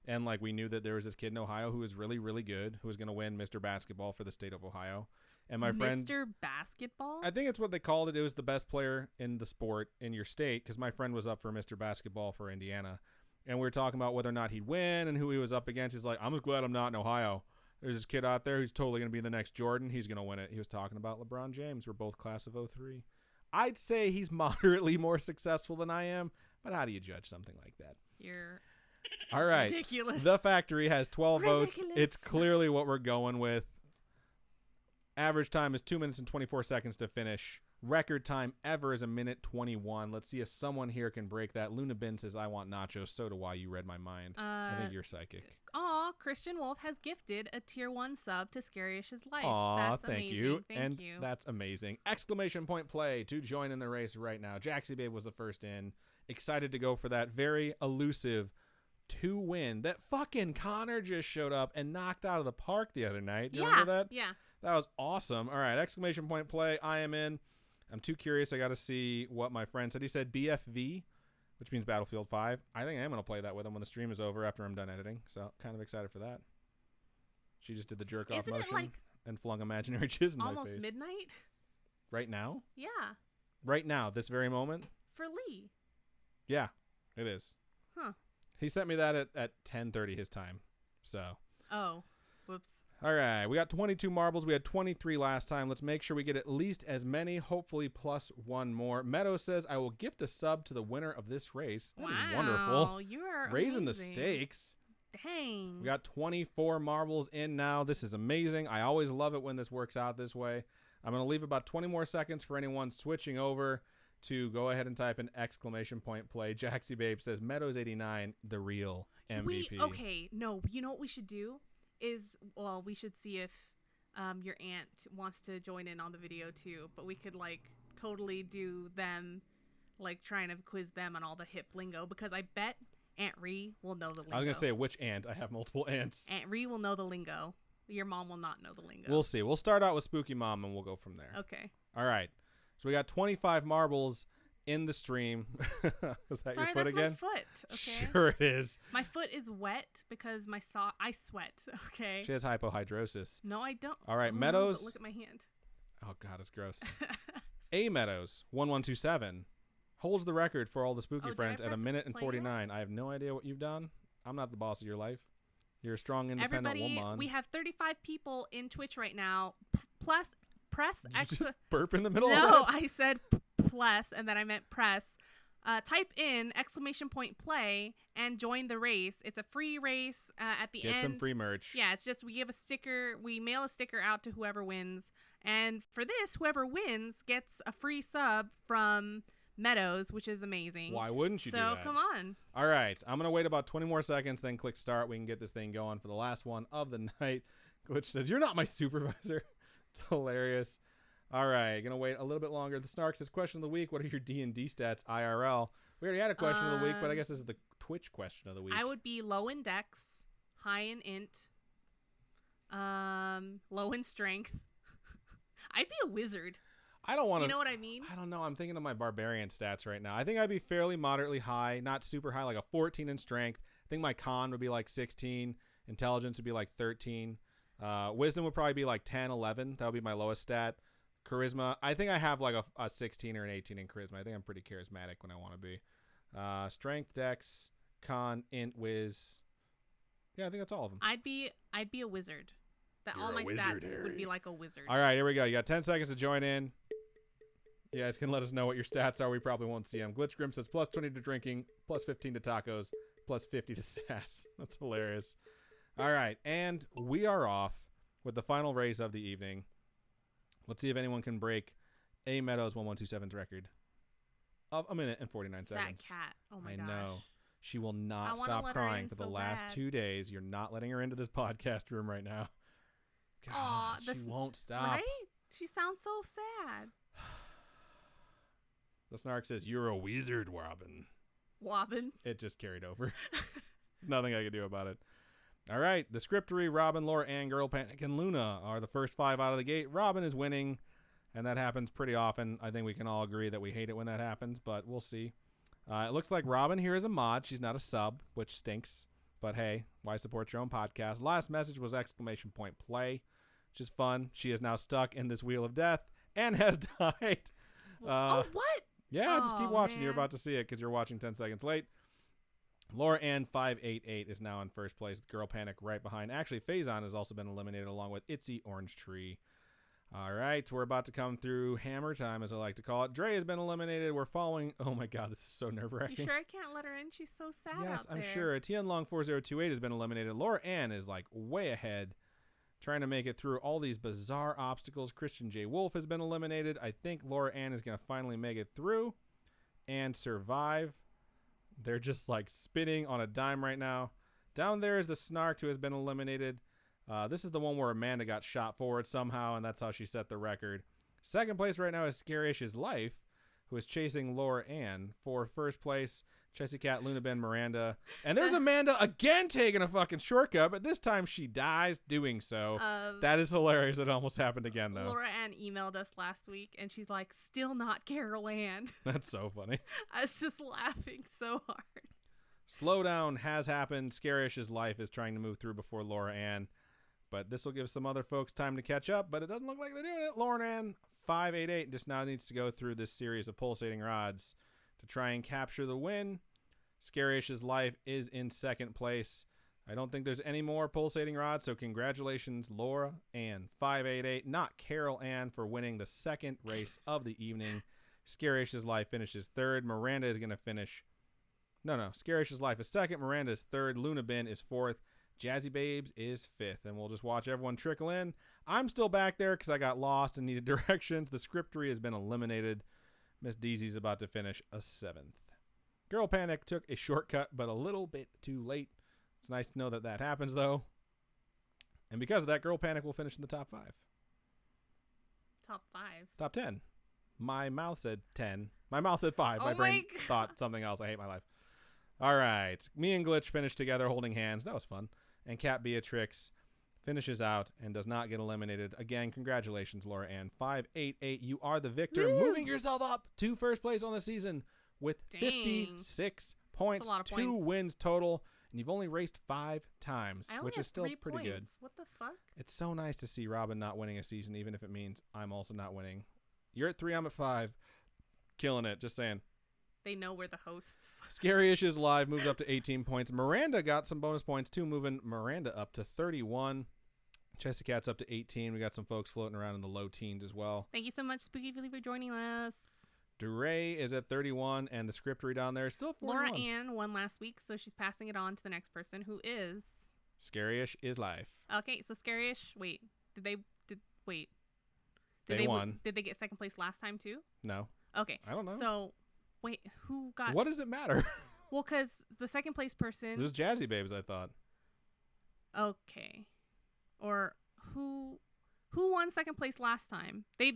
And like we knew that there was this kid in Ohio who was really, really good, who was going to win Mr. Basketball for the state of Ohio. And my friend, Mr. Basketball? I think it's what they called it. It was the best player in the sport in your state, because my friend was up for Mr. Basketball for Indiana. And we were talking about whether or not he'd win and who he was up against. He's like, I'm just glad I'm not in Ohio. There's this kid out there who's totally going to be the next Jordan. He's going to win it. He was talking about LeBron James. We're both class of 03. I'd say he's moderately more successful than I am, but how do you judge something like that? You're all right. ridiculous. The factory has 12 Ridiculous. votes. It's clearly what we're going with. Average time is 2 minutes and 24 seconds to finish. Record time ever is 1:21. Let's see if someone here can break that. Luna Bin says, I want nachos. So do I. You read my mind. I think you're psychic. Aw, Christian Wolf has gifted a tier 1 sub to Scaryish's life. Aw, That's thank amazing. you. Thank you. That's amazing. Exclamation point play to join in the race right now. Jaxie Babe was the first in. Excited to go for that very elusive 2-win that fucking Connor just showed up and knocked out of the park the other night. Do you remember that? Yeah. That was awesome. All right, exclamation point play. I am in. I'm too curious. I got to see what my friend said. He said BFV, which means Battlefield 5. I think I am going to play that with him when the stream is over after I'm done editing. So kind of excited for that. She just did the jerk off motion and flung imaginary jizz in my face. Almost midnight? Right now? Yeah. Right now, this very moment? For Lee. Yeah, it is. Huh. He sent me that at 10:30 his time. So. Oh. Whoops. All right, we got 22 marbles. We had 23 last time. Let's make sure we get at least as many, hopefully plus one more. Meadow says, I will gift a sub to the winner of this race. That is wonderful. You are raising amazing. the stakes. Dang. We got 24 marbles in now. This is amazing. I always love it when this works out this way. I'm going to leave about 20 more seconds for anyone switching over to go ahead and type an exclamation point play. Jaxie Babe says, Meadows 89, the real MVP. Okay, no, you know what we should do? We should see if your aunt wants to join in on the video too, but we could like totally do them like trying to quiz them on all the hip lingo, because I bet Aunt Ree will know the lingo. I was gonna say which aunt. I have multiple aunts. Aunt Ree will know the lingo. Your mom will not know the lingo. We'll see. We'll start out with Spooky Mom and we'll go from there. Okay. All right. So we got 25 marbles in the stream. Was that your foot again? My foot. Okay. Sure it is. My foot is wet because I sweat. Okay. She has hypohidrosis. No, I don't. All right, Ooh, Meadows. But look at my hand. Oh God, it's gross. A Meadows 1127 holds the record for all the spooky friends at 1:49. I have no idea what you've done. I'm not the boss of your life. You're a strong, independent woman. We have 35 people in Twitch right now. Plus, press Did you just burp in the middle of No, that? I said plus, and then I meant press. Type in exclamation point play and join the race. It's a free race at the end. Get some free merch. Yeah, it's just we give a sticker. We mail a sticker out to whoever wins. And for this, whoever wins gets a free sub from Meadows, which is amazing. Why wouldn't you do that? So come on. All right. I'm going to wait about 20 more seconds, then click start. We can get this thing going for the last one of the night. Glitch says, you're not my supervisor. It's hilarious. All right. Going to wait a little bit longer. The Snark says, question of the week. What are your D&D stats IRL? We already had a question of the week, but I guess this is the Twitch question of the week. I would be low in dex, high in int, low in strength. I'd be a wizard. I don't want to. You know what I mean? I don't know. I'm thinking of my barbarian stats right now. I think I'd be fairly moderately high, not super high, like a 14 in strength. I think my con would be like 16. Intelligence would be like 13. Wisdom would probably be like 10, 11. That would be my lowest stat. Charisma, I think I have like a 16 or an 18 in charisma. I think I'm pretty charismatic when I want to be. Strength, dex, con, int, whiz. Yeah, I think that's all of them. I'd be a wizard That You're all a my wizard, stats Harry. would be like a wizard. All right, here we go. You got 10 seconds to join in. You guys can let us know what your stats are. We probably won't see them. Glitch Grim says plus 20 to drinking, plus 15 to tacos, plus 50 to sass. That's hilarious. All right, and we are off with the final race of the evening. Let's see if anyone can break A Meadows 1127's record of a minute and 49 seconds. That cat. Oh my I gosh. know. She will I not wanna stop let her crying in for the so last bad. 2 days. You're not letting her into this podcast room right now. God, Aw, she won't stop. Right? She sounds so sad. The Snark says, "You're a wizard, Robin." Wobbin. It just carried over. There's nothing I can do about it. All right. The Scriptery, Robin, Laura, Ann, Girl Panic, and Luna are the first 5 out of the gate. Robin is winning, and that happens pretty often. I think we can all agree that we hate it when that happens, but we'll see. It looks like Robin here is a mod. She's not a sub, which stinks. But hey, why support your own podcast? Last message was ! Play, which is fun. She is now stuck in this wheel of death and has died. Oh, what? Yeah, just keep Oh, watching. man. You're about to see it because you're watching 10 seconds late. Laura Ann 588 is now in first place. Girl Panic right behind. Actually, Faison has also been eliminated along with Itsy Orange Tree. All right, we're about to come through hammer time, as I like to call it. Dre has been eliminated. We're following. Oh my God, this is so nerve-wracking. You sure I can't let her in? She's so sad Yes, out there. I'm sure. Tian Long 4028 has been eliminated. Laura Ann is like way ahead, trying to make it through all these bizarre obstacles. Christian J. Wolf has been eliminated. I think Laura Ann is going to finally make it through and survive. They're just like spinning on a dime right now. Down there is the Snark, who has been eliminated. This is the one where Amanda got shot forward somehow, and that's how she set the record. Second place right now is Scarish's Life, who is chasing Laura Ann. For first place, Chessy Cat, Luna Ben, Miranda. And there's Amanda again taking a fucking shortcut, but this time she dies doing so. That is hilarious. It almost happened again, though. Laura Ann emailed us last week, and she's like, still not Carol Ann. That's so funny. I was just laughing so hard. Slowdown has happened. Scarish's Life is trying to move through before Laura Ann. But this will give some other folks time to catch up, but it doesn't look like they're doing it. Laura Ann 588 just now needs to go through this series of pulsating rods to try and capture the win. Scarish's Life is in second place. I don't think there's any more pulsating rods, so congratulations, Laura Ann 588, not Carol Ann, for winning the second race of the evening. Scarish's Life finishes third. Miranda is going to finish. No, Scarish's Life is second. Miranda is third. Luna Bin is fourth. Jazzy Babes is fifth, and we'll just watch everyone trickle in. I'm still back there because I got lost and needed directions. The Scriptery has been eliminated. Miss Deezy's about to finish a seventh. Girl Panic took a shortcut, but a little bit too late. It's nice to know that that happens, though. And because of that, Girl Panic will finish in the top 5. Top 5. Top 10. My mouth said 10. My mouth said 5. Oh My brain my thought something else. I hate my life. All right. Me and Glitch finished together holding hands. That was fun. And Cat Beatrix finishes out and does not get eliminated. Again, congratulations, Laura Ann. 588. You are the victor, Woo! moving yourself up to first place on the season with Dang. 56 points. That's a lot of 2 points. wins total. And you've only raced 5 times, I only which have is still 3 pretty points. good. What the fuck? It's so nice to see Robin not winning a season, even if it means I'm also not winning. You're at 3, I'm at 5. Killing it, just saying. They know we're the hosts. Scary-ish is live, moved up to 18 points. Miranda got some bonus points too, moving Miranda up to 31. Chessy Cat's up to 18. We got some folks floating around in the low teens as well. Thank you so much, Spooky Philly, for joining us. DeRay is at 31, and the Scriptery down there is still 41. Laura Ann won last week, so she's passing it on to the next person, who is... Scary-ish is live. Okay, so Scary-ish, wait. Did They won. Did they get second place last time too? No. Okay. I don't know. So, wait, who got... What does it matter? Well, because the second place person... This is Jazzy Babes, I thought. Okay. Or who won second place last time? They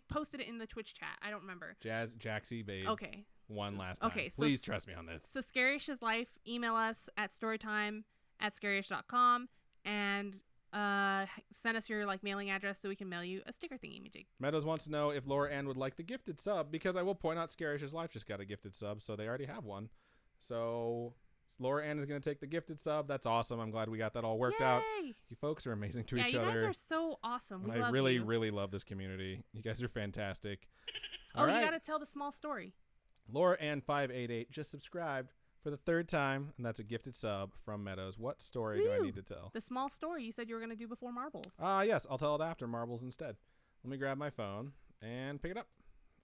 posted it in the Twitch chat. I don't remember. Jaxie Babe Okay. won last time. Okay, so Please trust me on this. So Scarish's Life, email us at storytime@scarish.com and send us your mailing address so we can mail you a sticker thingy-majig. Meadows wants to know if Laura Ann would like the gifted sub, because I will point out Scarish's Life just got a gifted sub, so they already have one. So Laura Ann is going to take the gifted sub. That's awesome. I'm glad we got that all worked out. Yay! You folks are amazing to Yeah, each you other. guys are so awesome. We And I love really, you. really love this community. You guys are fantastic. Oh, All right. you got to tell the small story. Laura Ann 588 just subscribed for the third time, and that's a gifted sub from Meadows. What story do I need to tell? The small story you said you were going to do before Marbles. Yes, I'll tell it after Marbles instead. Let me grab my phone and pick it up.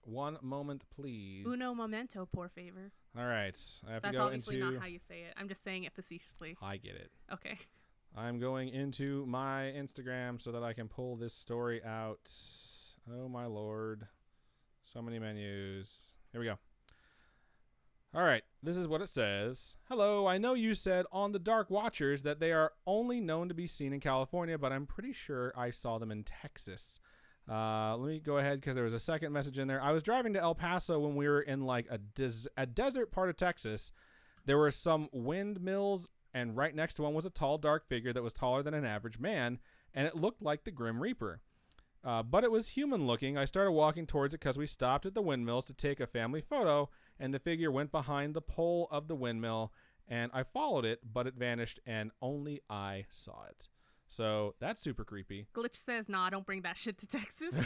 One moment, please. Uno momento, por favor. All right. I have to That's go obviously into... not how you say it. I'm just saying it facetiously. I get it. Okay. I'm going into my Instagram so that I can pull this story out. Oh, my Lord. So many menus. Here we go. All right. This is what it says. Hello. I know you said on the Dark Watchers that they are only known to be seen in California, but I'm pretty sure I saw them in Texas. Let me go ahead because there was a second message in there. I was driving to El Paso when we were in like a desert part of Texas. There were some windmills, and right next to one was a tall, dark figure that was taller than an average man, and it looked like the Grim Reaper. But it was human looking. I started walking towards it because we stopped at the windmills to take a family photo, and the figure went behind the pole of the windmill, and I followed it, but it vanished, and only I saw it. So that's super creepy. Glitch says, nah, don't bring that shit to Texas.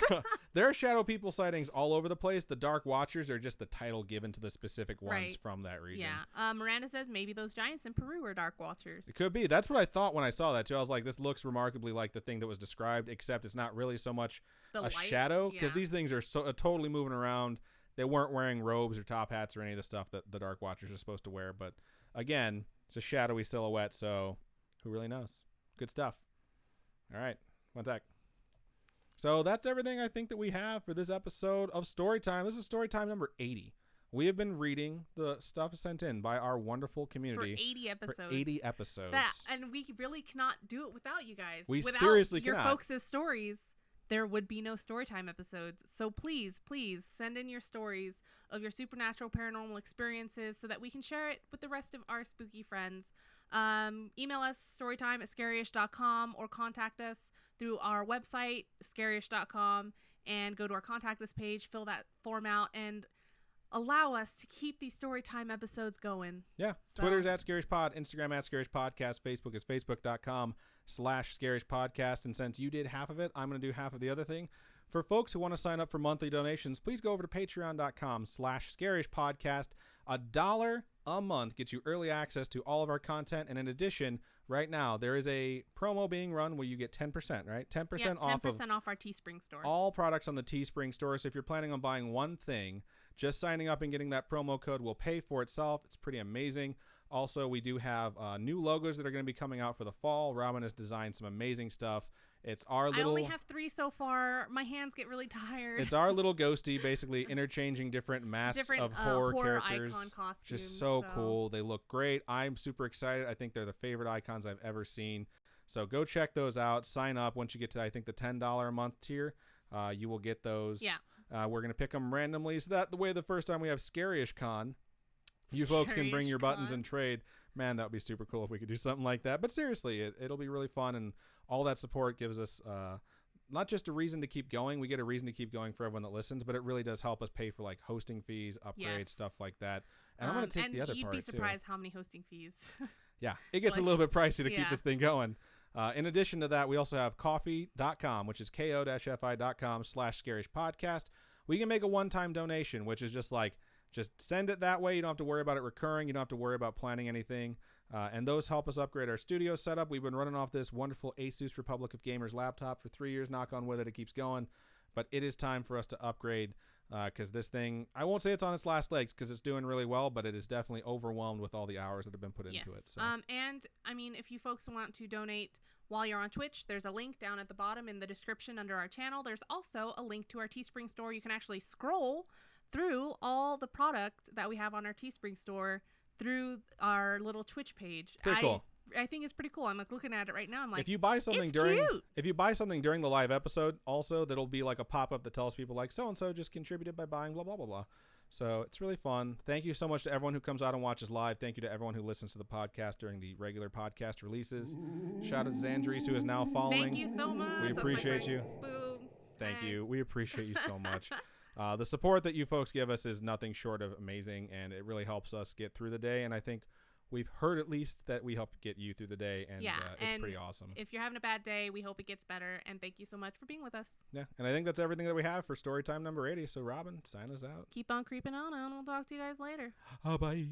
There are shadow people sightings all over the place. The Dark Watchers are just the title given to the specific ones from that region. Yeah. Miranda says maybe those giants in Peru are Dark Watchers. It could be. That's what I thought when I saw that, too. I was like, this looks remarkably like the thing that was described, except it's not really so much shadow, because these things are totally moving around. They weren't wearing robes or top hats or any of the stuff that the Dark Watchers are supposed to wear. But, again, it's a shadowy silhouette, so who really knows? Good stuff. All right, one sec. So that's everything I think that we have for this episode of Storytime. This is Storytime number 80. We have been reading the stuff sent in by our wonderful community. For 80 episodes. For 80 episodes. And we really cannot do it without you guys. Without seriously your cannot. folks' stories, there would be no Storytime episodes. So please, please send in your stories of your supernatural paranormal experiences so that we can share it with the rest of our spooky friends. Email us storytime@scarish.com or contact us through our website, scarish.com, and go to our contact us page, fill that form out, and allow us to keep these Storytime episodes going. Yeah. So. Twitter's @ScarishPod, Instagram @ScarishPodcast, Facebook is facebook.com/ScarishPodcast. And since you did half of it, I'm going to do half of the other thing. For folks who want to sign up for monthly donations, please go over to patreon.com/ScarishPodcast. $1 a month gets you early access to all of our content. And in addition, right now, there is a promo being run where you get 10%, right? 10% off 10% off our Teespring store. All products on the Teespring store. So if you're planning on buying one thing, just signing up and getting that promo code will pay for itself. It's pretty amazing. Also, we do have new logos that are going to be coming out for the fall. Robin has designed some amazing stuff. It's our little... I only have 3 so far. My hands get really tired. It's our little ghosty, basically interchanging different masks of horror characters. Icon costumes. Just so cool. They look great. I'm super excited. I think they're the favorite icons I've ever seen. So go check those out. Sign up. Once you get to, I think, the $10 a month tier, you will get those. Yeah. We're going to pick them randomly. So that the way the first time we have Scarish Con, you folks can bring your buttons and trade. Man, that would be super cool if we could do something like that. But seriously, it'll be really fun, and all that support gives us not just a reason to keep going. We get a reason to keep going for everyone that listens, but it really does help us pay for like hosting fees, upgrades, stuff like that. And I'm going to take the other part too. And you'd be surprised how many hosting fees. Yeah, it gets a little bit pricey to keep this thing going. In addition to that, we also have coffee.com, which is ko-fi.com/scarishpodcast. We can make a one-time donation, which is just send it that way. You don't have to worry about it recurring. You don't have to worry about planning anything. And those help us upgrade our studio setup. We've been running off this wonderful Asus Republic of Gamers laptop for 3 years. Knock on wood that it keeps going. But it is time for us to upgrade because this thing, I won't say it's on its last legs because it's doing really well, but it is definitely overwhelmed with all the hours that have been put into it. So. And, I mean, if you folks want to donate while you're on Twitch, there's a link down at the bottom in the description under our channel. There's also a link to our Teespring store. You can actually scroll through all the product that we have on our Teespring store through our little Twitch page. Pretty cool. I think it's pretty cool. I'm like looking at it right now. I'm like, if you buy something cute. If you buy something during the live episode, also that'll be like a pop-up that tells people like so and so just contributed by buying blah blah blah blah. So it's really fun. Thank you so much to everyone who comes out and watches live. Thank you to everyone who listens to the podcast during the regular podcast releases. Shout out to Zandries, who is now following. Thank you so much. We appreciate you. Boom. Thank you. We appreciate you so much. The support that you folks give us is nothing short of amazing, and it really helps us get through the day. And I think we've heard at least that we help get you through the day, and it's pretty awesome. If you're having a bad day, we hope it gets better, and thank you so much for being with us. Yeah, and I think that's everything that we have for Storytime number 80. So, Robin, sign us out. Keep on creeping on, and we'll talk to you guys later. Bye.